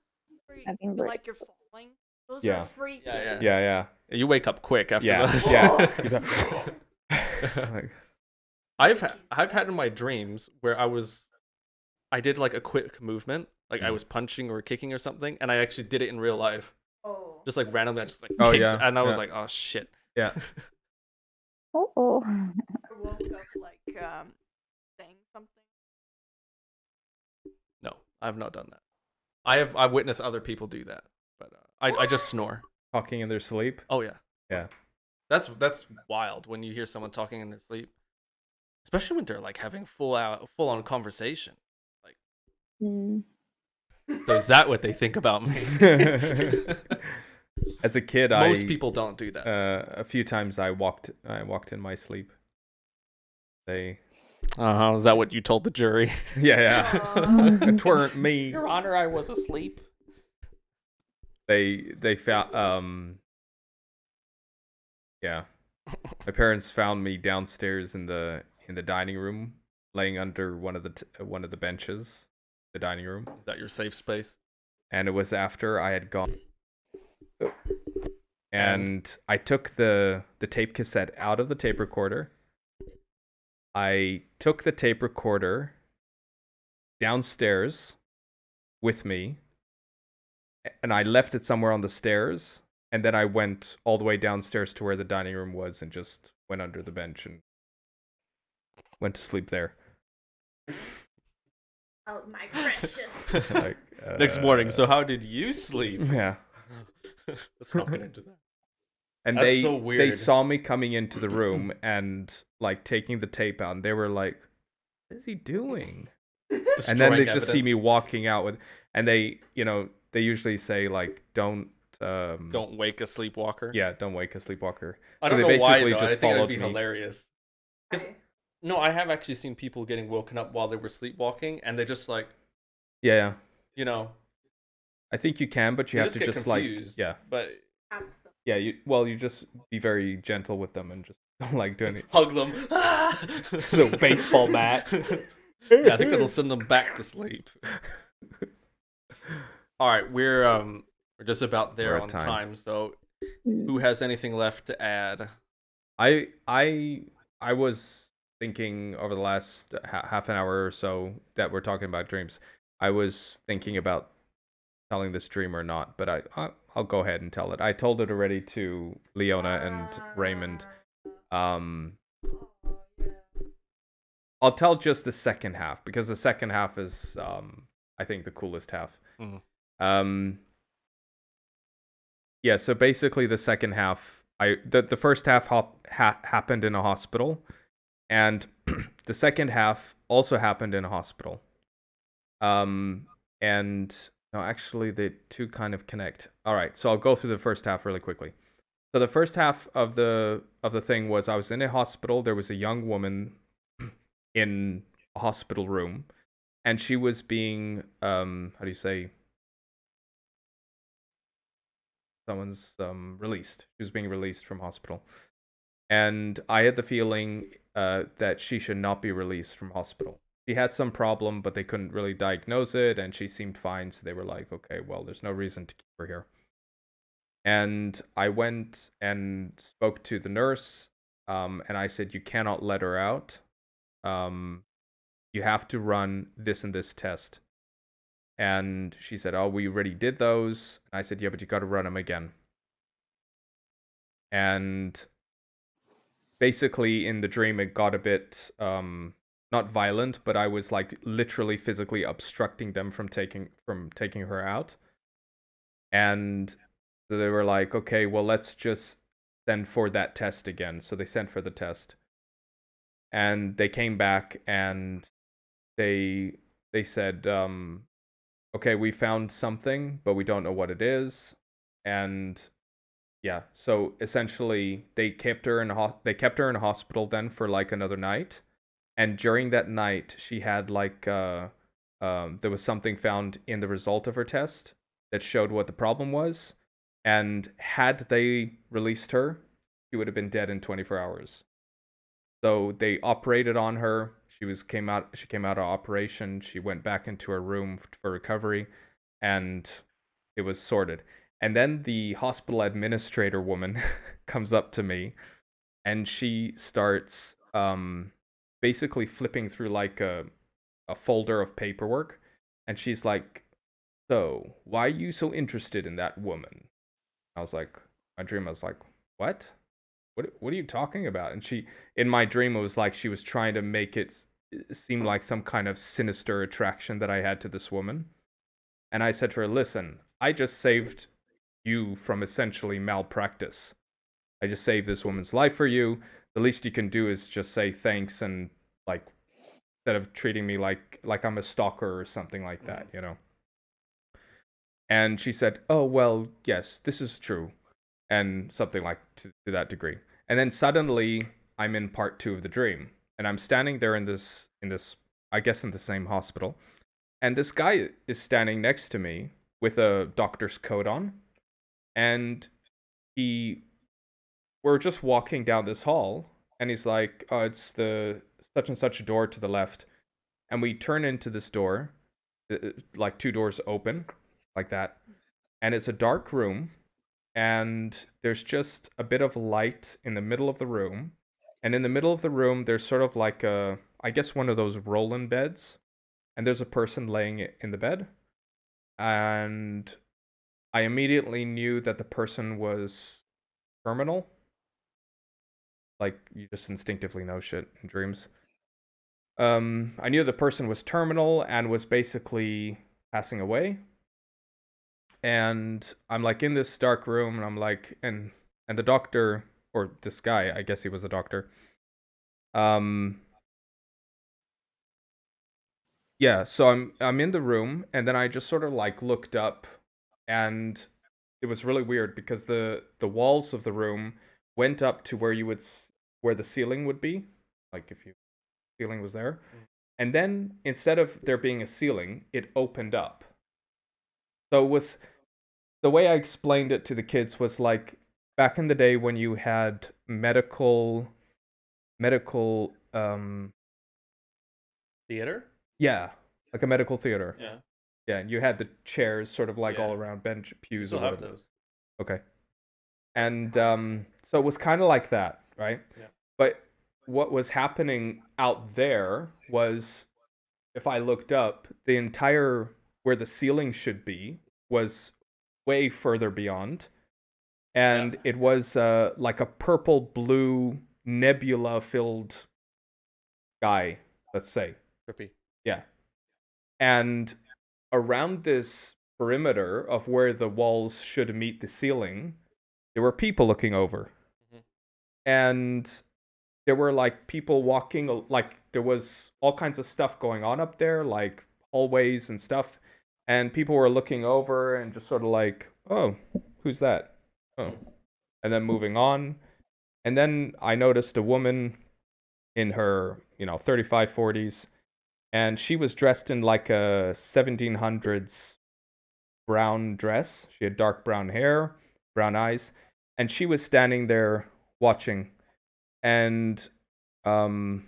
where you Having feel like you're falling. Those Yeah. are freaky. Yeah. You wake up quick after Yeah. those. Yeah. Like, I've had in my dreams where I did like a quick movement, like I was punching or kicking or something, and I actually did it in real life. Oh. Just like randomly, I just like Oh, kicked, yeah, and I was yeah. like, oh shit. yeah. Oh. I woke up like saying something. No, I have not done that. I've witnessed other people do that, but I just snore. Talking in their sleep. Oh yeah. Yeah. That's wild when you hear someone talking in their sleep, especially when they're like having full on conversation. Like, so is that what they think about me? As a kid, most people don't do that. A few times I walked in my sleep. They. Is that what you told the jury? Yeah. It weren't me. Your Honor, I was asleep. They found yeah. My parents found me downstairs in the dining room, laying under one of the benches, the dining room. Is that your safe space? And it was after I had gone. And I took the tape cassette out of the tape recorder. I took the tape recorder downstairs with me, and I left it somewhere on the stairs, and then I went all the way downstairs to where the dining room was and just went under the bench and went to sleep there. Oh, my precious. Next morning, so how did you sleep? Yeah. Let's not get into that. And That's so weird. They saw me coming into the room and like taking the tape out, and they were like, "What is he doing?" And then they just see me walking out with, and they usually say like, "Don't wake a sleepwalker." Yeah, don't wake a sleepwalker. I don't know why though. I think that'd be hilarious. No, I have actually seen people getting woken up while they were sleepwalking, and they just like, yeah, I think you can, but you have to just confused, like, but. Yeah, you just be very gentle with them and just don't like do anything. Hug them. So baseball bat. Yeah, I think that'll send them back to sleep. All right, we're just about there on time. So, who has anything left to add? I was thinking over the last half an hour or so that we're talking about dreams. I was thinking about telling this dream or not, but I'll go ahead and tell it. I told it already to Leona and Raymond. I'll tell just the second half because the second half is, I think, the coolest half. Mm-hmm. Yeah. So basically, the second half, the first half happened in a hospital, and the second half also happened in a hospital. And no, actually, the two kind of connect. All right, so I'll go through the first half really quickly. So the first half of the thing was I was in a hospital. There was a young woman in a hospital room, and she was being how do you say? Someone's released. She was being released from hospital, and I had the feeling that she should not be released from hospital. She had some problem, but they couldn't really diagnose it, and she seemed fine, so they were like, okay, well, there's no reason to keep her here. And I went and spoke to the nurse, and I said, you cannot let her out. You have to run this and this test. And she said, oh, we already did those. And I said, yeah, but you got to run them again. And basically, in the dream, it got a bit... not violent, but I was like literally physically obstructing them from taking her out. And so they were like, okay, well, let's just send for that test again. So they sent for the test. And they came back and they said, okay, we found something, but we don't know what it is. And yeah, so essentially they kept her in a hospital then for like another night. And during that night, she had like, there was something found in the result of her test that showed what the problem was. And had they released her, she would have been dead in 24 hours. So they operated on her. She came out of operation. She went back into her room for recovery, and it was sorted. And then the hospital administrator woman comes up to me, and she starts basically flipping through like a folder of paperwork, and she's like, so why are you so interested in that woman? I was like, I was like, what are you talking about? And in my dream, it was like she was trying to make it seem like some kind of sinister attraction that I had to this woman. And I said to her, listen, I just saved you from essentially malpractice. I just saved this woman's life for you. The least you can do is just say thanks and like instead of treating me like I'm a stalker or something like that, you know. And she said, "Oh well, yes, this is true," and something like to that degree. And then suddenly I'm in part 2 of the dream, and I'm standing there in this I guess in the same hospital, and this guy is standing next to me with a doctor's coat on, and we're just walking down this hall, and he's like, "Oh, it's the such and such door to the left," and we turn into this door, like 2 doors open, like that, and it's a dark room, and there's just a bit of light in the middle of the room, and in the middle of the room there's sort of like I guess one of those roll-in beds, and there's a person laying in the bed, and I immediately knew that the person was terminal. Like, you just instinctively know shit in dreams. I knew the person was terminal and was basically passing away. And I'm like in this dark room, and I'm like, and the doctor, or this guy, I guess he was a doctor. Yeah, so I'm in the room, and then I just sort of like looked up, and it was really weird because the walls of the room went up to where the ceiling would be, like if the ceiling was there, and then instead of there being a ceiling, it opened up. So it was the way I explained it to the kids was like back in the day when you had medical theater. Yeah, like a medical theater. Yeah. Yeah, and you had the chairs sort of like all around bench pews. Still or have whatever. those. Okay. And so it was kind of like that, right? Yeah. But what was happening out there was, if I looked up, the entire where the ceiling should be was way further beyond, and it was like a purple blue nebula filled sky, let's say. Trippy. Yeah. And around this perimeter of where the walls should meet the ceiling, there were people looking over. And there were like people walking, like there was all kinds of stuff going on up there, like hallways and stuff. And people were looking over and just sort of like, "Oh, who's that?" Oh. And then moving on. And then I noticed a woman in her, 35, 40s. And she was dressed in like a 1700s brown dress. She had dark brown hair, brown eyes. And she was standing there watching. And in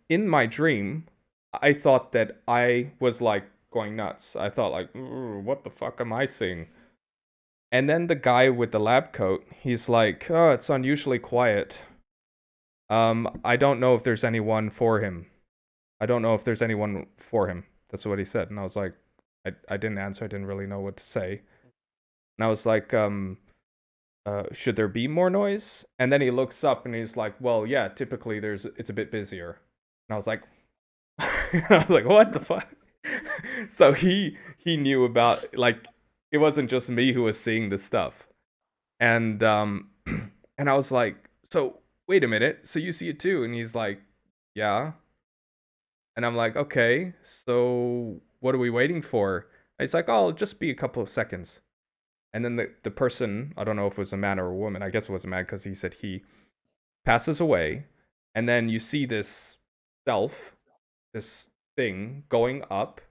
my dream, I thought that I was like going nuts. I thought like, what the fuck am I seeing? And then the guy with the lab coat, he's like, "Oh, it's unusually quiet. I don't know if there's anyone for him. I don't know if there's anyone for him." That's what he said. And I was like, I didn't answer. I didn't really know what to say. And I was like, should there be more noise? And then he looks up and he's like, "Well, yeah, typically it's a bit busier." And I was like, what the fuck? So he knew about, like, it wasn't just me who was seeing this stuff. And and I was like, "So wait a minute, so you see it too?" And he's like, "Yeah." And I'm like, "Okay, so what are we waiting for?" And he's like, "Oh, it'll just be a couple of seconds." And then the person, I don't know if it was a man or a woman, I guess it was a man because he said he, passes away. And then you see this thing going up,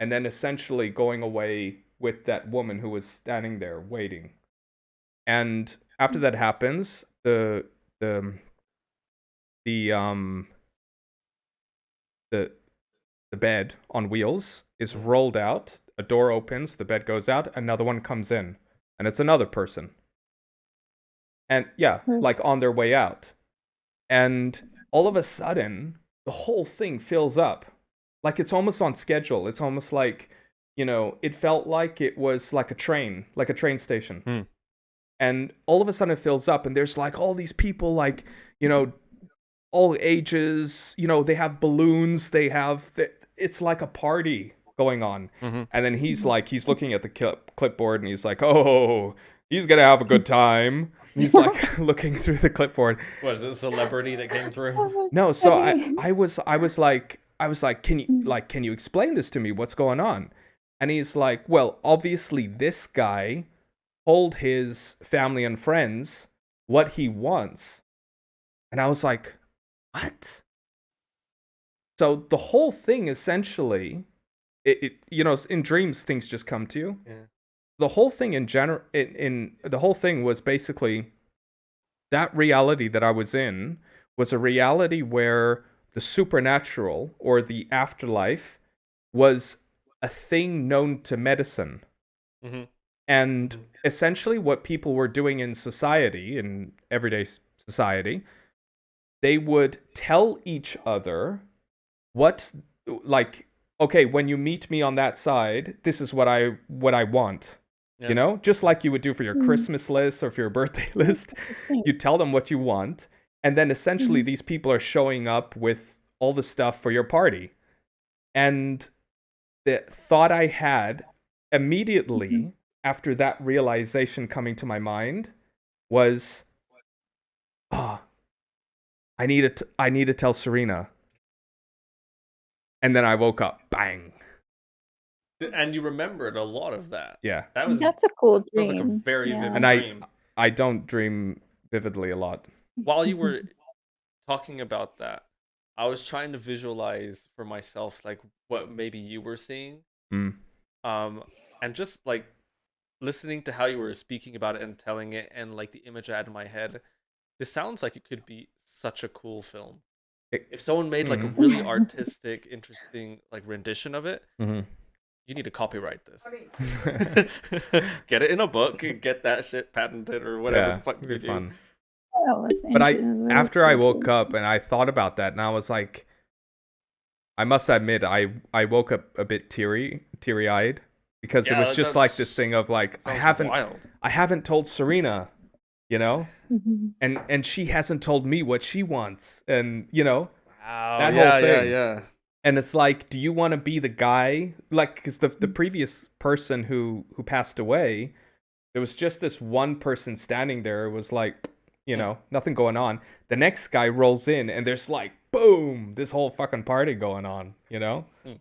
and then essentially going away with that woman who was standing there waiting. And after that happens, the bed on wheels is rolled out, a door opens, the bed goes out, another one comes in, and it's another person. And yeah, like on their way out. And all of a sudden, the whole thing fills up. Like it's almost on schedule. It's almost like, it felt like it was like a train station. And all of a sudden it fills up, and there's like all these people, like, all ages, they have balloons, it's like a party going on. And then he's looking at the clipboard, and he's like, "Oh, he's gonna have a good time." He's like looking through the clipboard. What is it, a celebrity that came through? No, so I was like, can you explain this to me? What's going on? And he's like, well, obviously this guy told his family and friends what he wants. And I was like, what? So the whole thing essentially, in dreams things just come to you. Yeah. The whole thing in general, the whole thing was basically that reality that I was in was a reality where the supernatural or the afterlife was a thing known to medicine. Mm-hmm. And essentially what people were doing in society, in everyday society, they would tell each other okay, when you meet me on that side, this is what I want. Yeah. Just like you would do for your Christmas list or for your birthday list. You tell them what you want, and then essentially these people are showing up with all the stuff for your party. And the thought I had immediately after that realization coming to my mind was, I need to tell Serena. And then I woke up, bang. And you remembered a lot of that. Yeah. That's a cool dream. That was like a very vivid and dream. I don't dream vividly a lot. While you were talking about that, I was trying to visualize for myself like what maybe you were seeing. And just like listening to how you were speaking about it and telling it and like the image I had in my head, this sounds like it could be such a cool film. If someone made like a really artistic, interesting like rendition of it, you need to copyright this. Get it in a book and get that shit patented or whatever the fuck it'd be fun. But after I woke up and I thought about that, and I was like, I must admit, I woke up a bit teary-eyed because it was just like this thing of like, I haven't told Serena, and she hasn't told me what she wants, and that whole thing. Yeah. And it's like, do you want to be the guy? Like, because the previous person who passed away, there was just this one person standing there. It was like, nothing going on. The next guy rolls in, and there's like, boom, this whole fucking party going on, And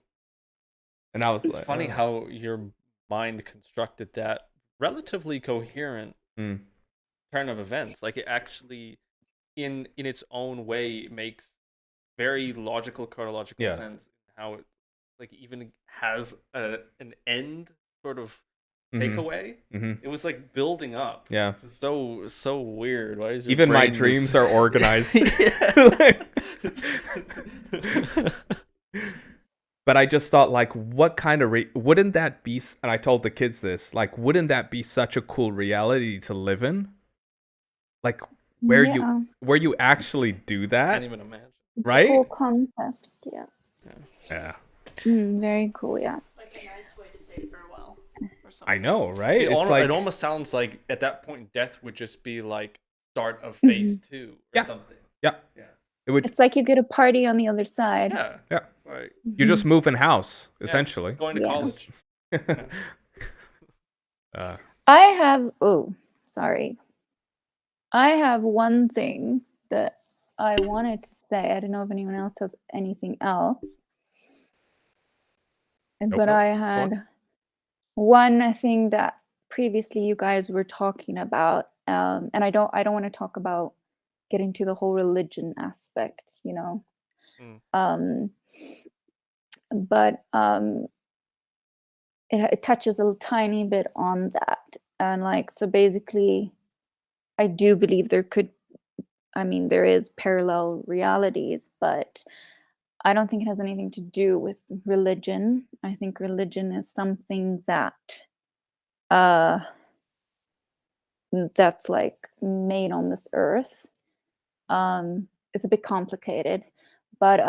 I was it's funny how your mind constructed that relatively coherent turn of events. Like it actually, in its own way, makes very logical, chronological sense. How it like even has an end sort of takeaway. It was like building up. Yeah. So weird. Why is your even my brain dreams are organized? But I just thought, like, what kind of wouldn't that be? And I told the kids this, like, wouldn't that be such a cool reality to live in? Like, where you actually do that? Can't even imagine. Right? Cool concept. Yeah. Very cool. Yeah. Like a nice way to say farewell. Or something. I know, right? It almost sounds like at that point, death would just be like start of phase 2 or something. Yeah. It's like you get a party on the other side. Yeah. Like, you're just moving house, essentially. Going to college. I have. Oh, sorry. I have one thing that I wanted to say. I don't know if anyone else has anything else. But I had one thing that previously you guys were talking about, and I don't want to talk about getting to the whole religion aspect, but it touches a tiny bit on that, and like so basically, I do believe there is parallel realities, but I don't think it has anything to do with religion. I think religion is something that that's like made on this earth. It's a bit complicated, but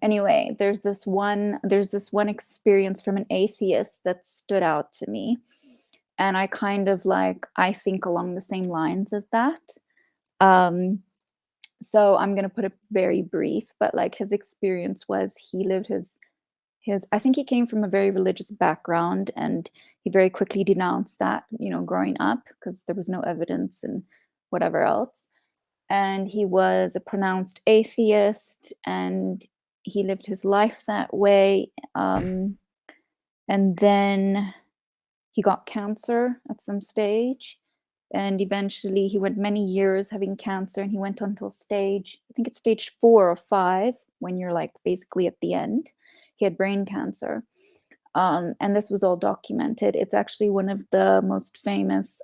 anyway, there's this one experience from an atheist that stood out to me, and I kind of I think along the same lines as that. So I'm gonna put it very brief, but like his experience was he lived his I think he came from a very religious background, and he very quickly denounced that, growing up, because there was no evidence and whatever else. And he was a pronounced atheist, and he lived his life that way. And then he got cancer at some stage, and eventually he went many years having cancer, and he went until stage, I think it's stage 4 or 5, when you're like basically at the end. He had brain cancer. And this was all documented. It's actually one of the most famous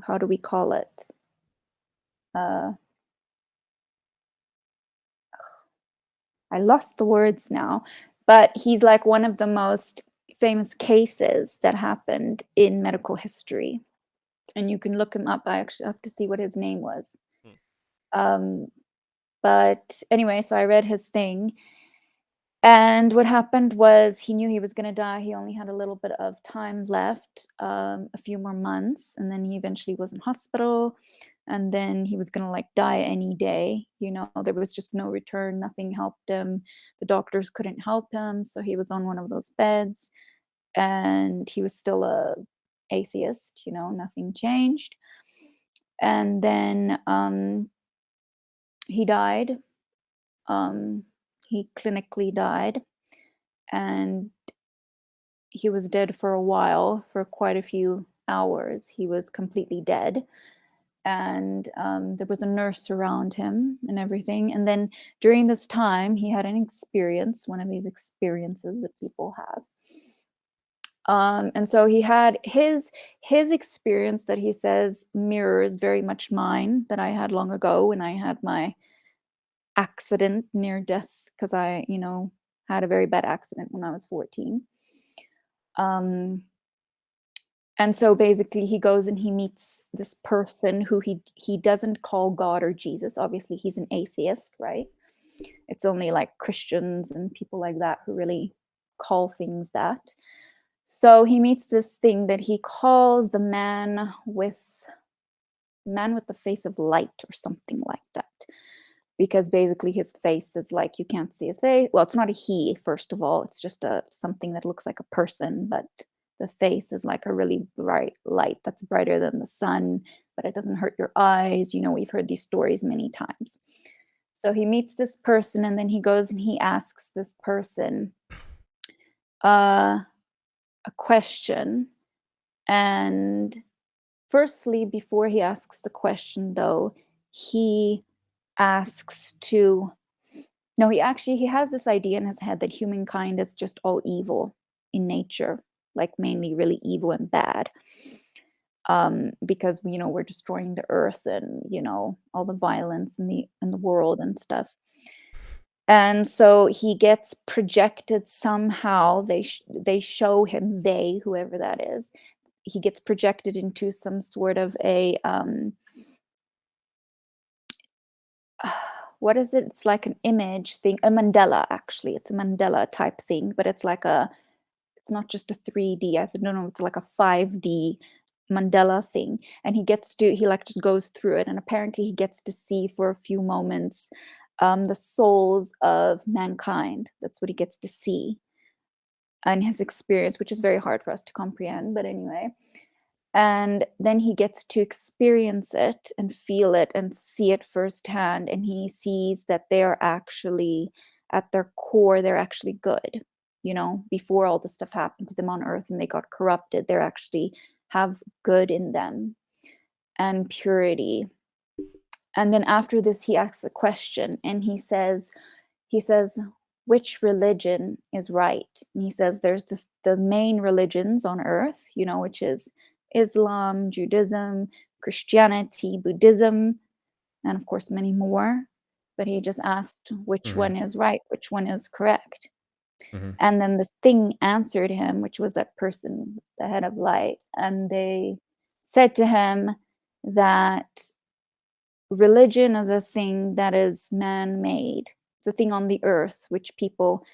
how do we call it? I lost the words now, but he's like one of the most famous cases that happened in medical history. And you can look him up. I actually have to see what his name was. But anyway, so I read his thing. And what happened was he knew he was going to die. He only had a little bit of time left, a few more months. And then he eventually was in hospital. And then he was going to like die any day. You know, there was just no return. Nothing helped him. The doctors couldn't help him. So he was on one of those beds. And he was still a atheist, you know, nothing changed. And then he died. He clinically died, and he was dead for a while, for quite a few hours. He was completely dead. And there was a nurse around him and everything. And then during this time, he had an experience, one of these experiences that people have. And so he had his experience that he says mirrors very much mine, that I had long ago when I had my accident, near death, because I, you know, had a very bad accident when I was 14. And so basically he goes and he meets this person who he doesn't call God or Jesus. Obviously he's an atheist, right? It's only like Christians and people like that who really call things that. So he meets this thing that he calls the man with the face of light, or something like that. Because basically his face is like, you can't see his face. Well, it's not a he, first of all. It's just something that looks like a person, but the face is like a really bright light that's brighter than the sun, but it doesn't hurt your eyes. You know, we've heard these stories many times. So he meets this person, and then he goes and he asks this person a question. And firstly, before he asks the question, though, he asks to he has this idea in his head that humankind is just all evil in nature, like mainly really evil and bad, because, you know, we're destroying the earth, and, you know, all the violence in the world and stuff. And so he gets projected somehow. They show him, whoever that is, he gets projected into some sort of a what is it? It's like an image thing, a mandala, actually. It's a mandala type thing, but it's like it's not just a 3D. It's like a 5D mandala thing. And he like just goes through it. And apparently he gets to see for a few moments the souls of mankind. That's what he gets to see in his experience, which is very hard for us to comprehend. But anyway. And then he gets to experience it and feel it and see it firsthand. And he sees that they are actually, at their core, they're actually good. You know, before all the stuff happened to them on earth and they got corrupted, they actually have good in them and purity. And then after this, he asks a question, and he says, which religion is right? And he says there's the main religions on earth, you know, which is Islam, Judaism, Christianity, Buddhism, and of course many more. But he just asked which one is right, which one is correct. And then this thing answered him, which was that person, the head of light. And they said to him that religion is a thing that is man-made. It's a thing on the earth, which people,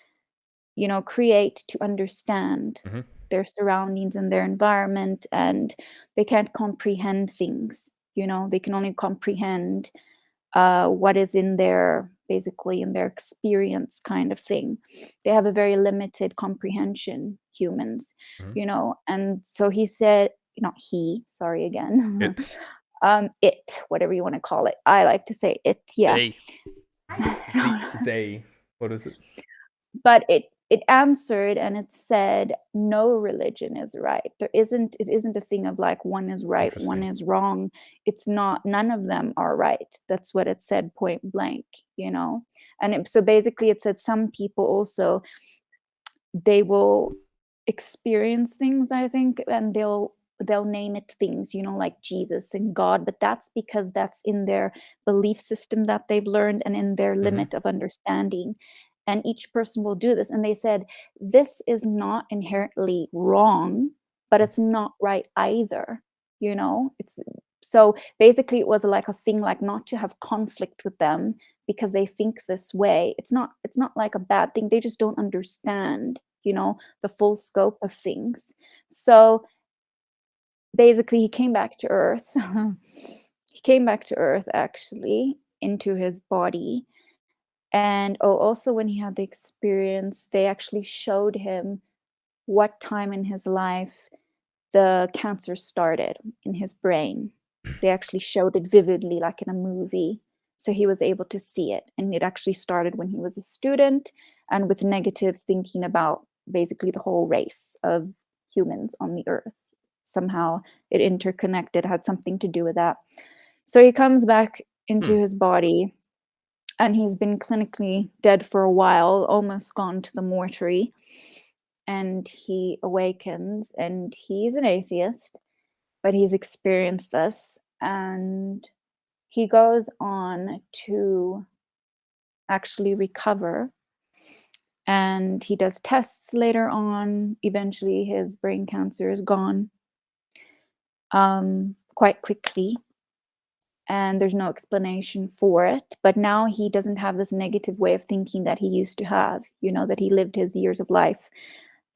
you know, create to understand their surroundings and their environment, and they can't comprehend things. You know, they can only comprehend what is in their basically in their experience kind of thing. They have a very limited comprehension, humans, you know. And so he said, not he, sorry again. It, whatever you want to call it. I like to say it, yeah. Zay. What is it? But it answered and it said no religion is right. It isn't a thing of like one is right, one is wrong. It's not, none of them are right. That's what it said point blank, you know. And so basically it said some people also, they will experience things, I think, and they'll name it things, you know, like Jesus and God, but that's because that's in their belief system that they've learned and in their limit of understanding. And each person will do this. And they said, this is not inherently wrong, but it's not right either. You know, it's so basically it was like a thing, like not to have conflict with them because they think this way. It's not like a bad thing. They just don't understand, you know, the full scope of things. So basically he came back to Earth. He came back to Earth actually into his body. And also when he had the experience, they actually showed him what time in his life the cancer started in his brain. They actually showed it vividly, like in a movie. So he was able to see it. And it actually started when he was a student and with negative thinking about basically the whole race of humans on the earth. Somehow it interconnected, had something to do with that. So he comes back into his body. And he's been clinically dead for a while, almost gone to the mortuary. And he awakens, and he's an atheist, but he's experienced this. And he goes on to actually recover. And he does tests later on. Eventually, his brain cancer is gone quite quickly. And there's no explanation for it. But now he doesn't have this negative way of thinking that he used to have, you know, that he lived his years of life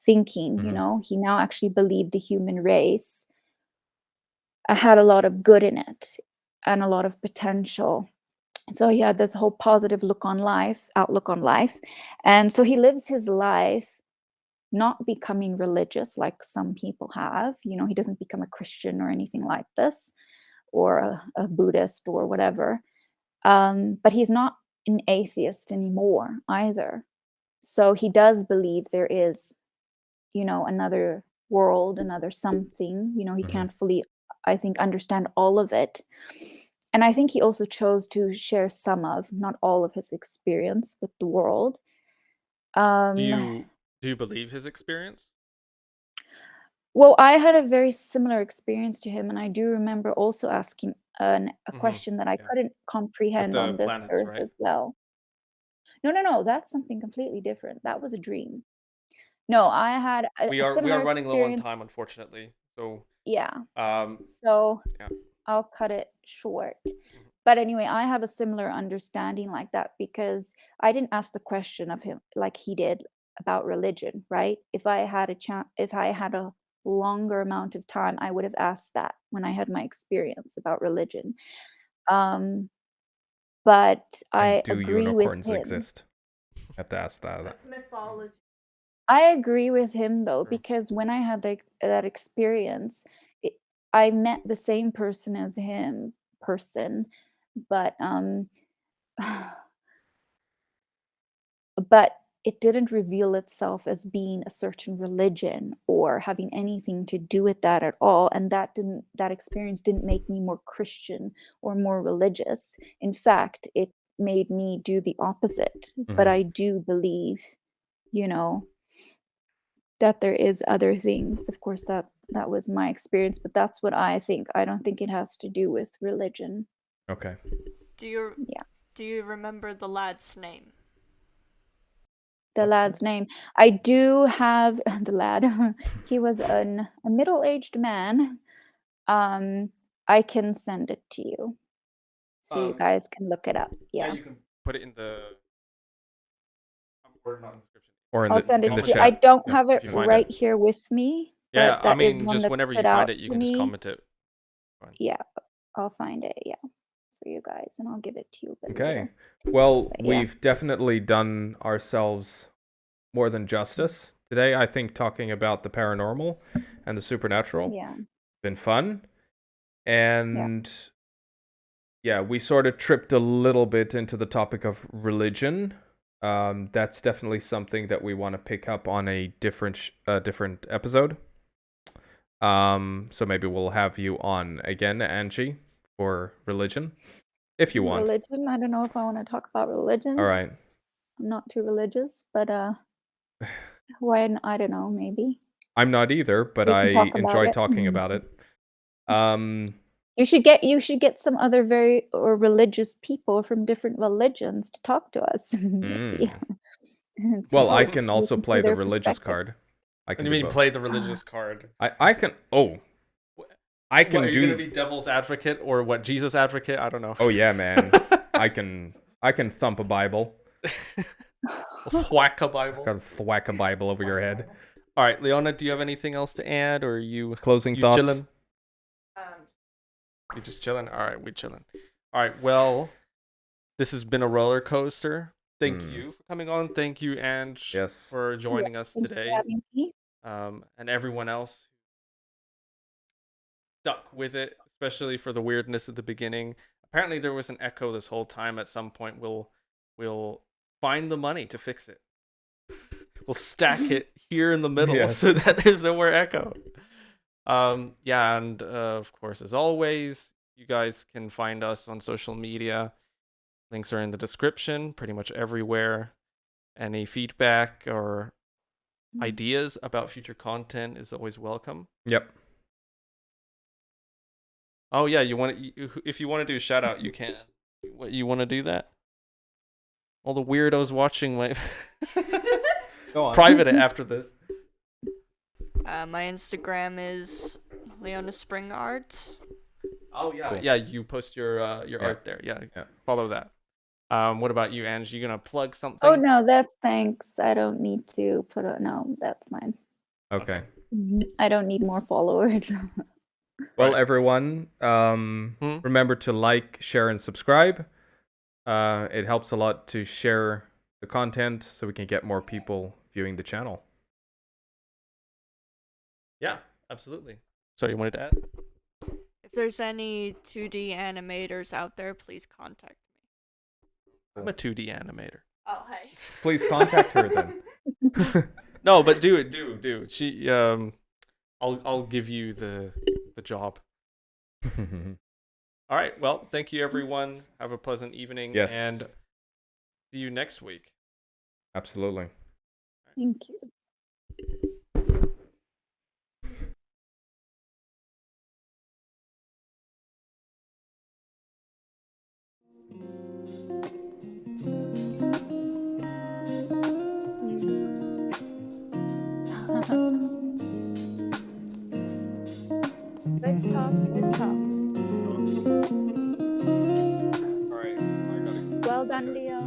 thinking, you know. He now actually believed the human race had a lot of good in it and a lot of potential. So he had this whole positive outlook on life. And so he lives his life not becoming religious like some people have. You know, he doesn't become a Christian or anything like this, or a Buddhist or whatever. But he's not an atheist anymore either. So he does believe there is, you know, another world, another something. You know, he can't fully, I think, understand all of it. And I think he also chose to share some of, not all of his experience with the world. Do you believe his experience? Well, I had a very similar experience to him, and I do remember also asking a question that I couldn't comprehend on this planets, earth right? as well. No, that's something completely different. That was a dream. No, I had a We are similar running low on experience. time, unfortunately. So Yeah. So I'll cut it short. But anyway, I have a similar understanding like that because I didn't ask the question of him like he did about religion, right? If I had a longer amount of time, I would have asked that when I had my experience about religion. But I Do agree with unicorns him. exist? I have to ask that. That's mythology. I agree with him though, because when I had that experience, I met the same person as him, but but it didn't reveal itself as being a certain religion or having anything to do with that at all. And that experience didn't make me more Christian or more religious. In fact, it made me do the opposite. But I do believe, you know, that there is other things. Of course, that was my experience, but that's what I think. I don't think it has to do with religion. Okay. Do you remember the lad's name? The lad's name. I do have the lad. He was a middle-aged man. I can send it to you, so you guys can look it up. Yeah. You can put it in the description. Or I'll send it in the to you. chat. I don't Yeah. have it right here with me. Yeah, but that is I mean, one just that whenever you stood find out it, you to can just me. comment it. Fine. Yeah, I'll find it. Yeah, for you guys, and I'll give it to you. Okay. Well, But, yeah. we've definitely done ourselves more than justice today. I think talking about the paranormal and the supernatural Yeah. been fun. And yeah, we sort of tripped a little bit into the topic of religion. That's definitely something that we want to pick up on a different episode. So maybe we'll have you on again, Angie, for religion, if you want. Religion. I don't know if I want to talk about religion. All right. I'm not too religious, but when I don't know, maybe. I'm not either, but We I can talk about enjoy it. talking about it. You should get some other very religious people from different religions to talk to us. Maybe. To Well, I us, can we also can play see the their religious perspective. card. I What can do you do mean both. play the religious card? I can. Oh, I can What, are you do. gonna be devil's advocate or what? Jesus advocate? I don't know. Oh yeah, man. I can thump a Bible. Whack a Bible. Gotta thwack a Bible over your head. All right, Leona, do you have anything else to add, or are you Closing thoughts? chilling? You just chilling? All right, we chilling. All right, well, this has been a roller coaster. Thank you for coming on. Thank you, Ange, for joining us Thank you for today. having me. And everyone else stuck with it, especially for the weirdness at the beginning. Apparently, there was an echo this whole time. At some point, we'll find the money to fix it. We'll stack it here in the middle so that there's no more echo. Yeah, and of course, as always, you guys can find us on social media. Links are in the description, pretty much everywhere. Any feedback or ideas about future content is always welcome. Yep. Oh yeah, if you want to do a shout out, you can. What, you want to do that? All the weirdos watching my Go on. private it after this. My Instagram is Leona Spring Art. Oh yeah, Cool. yeah. You post your art there. Yeah, follow that. What about you, Ange? You gonna plug something? Oh no, that's thanks. I don't need to put a no. That's mine. Okay. I don't need more followers. Well, everyone, remember to like, share, and subscribe. It helps a lot to share the content so we can get more people viewing the channel. Yeah, absolutely. So you wanted to add? If there's any 2D animators out there, please contact me. I'm a 2D animator. Oh, hey. Please contact her then. No, but do. She I'll give you the job. All right. Well, thank you everyone. Have a pleasant evening. Yes. And see you next week. Absolutely. Thank you. Good talk, good talk. All right. Well done, Leo.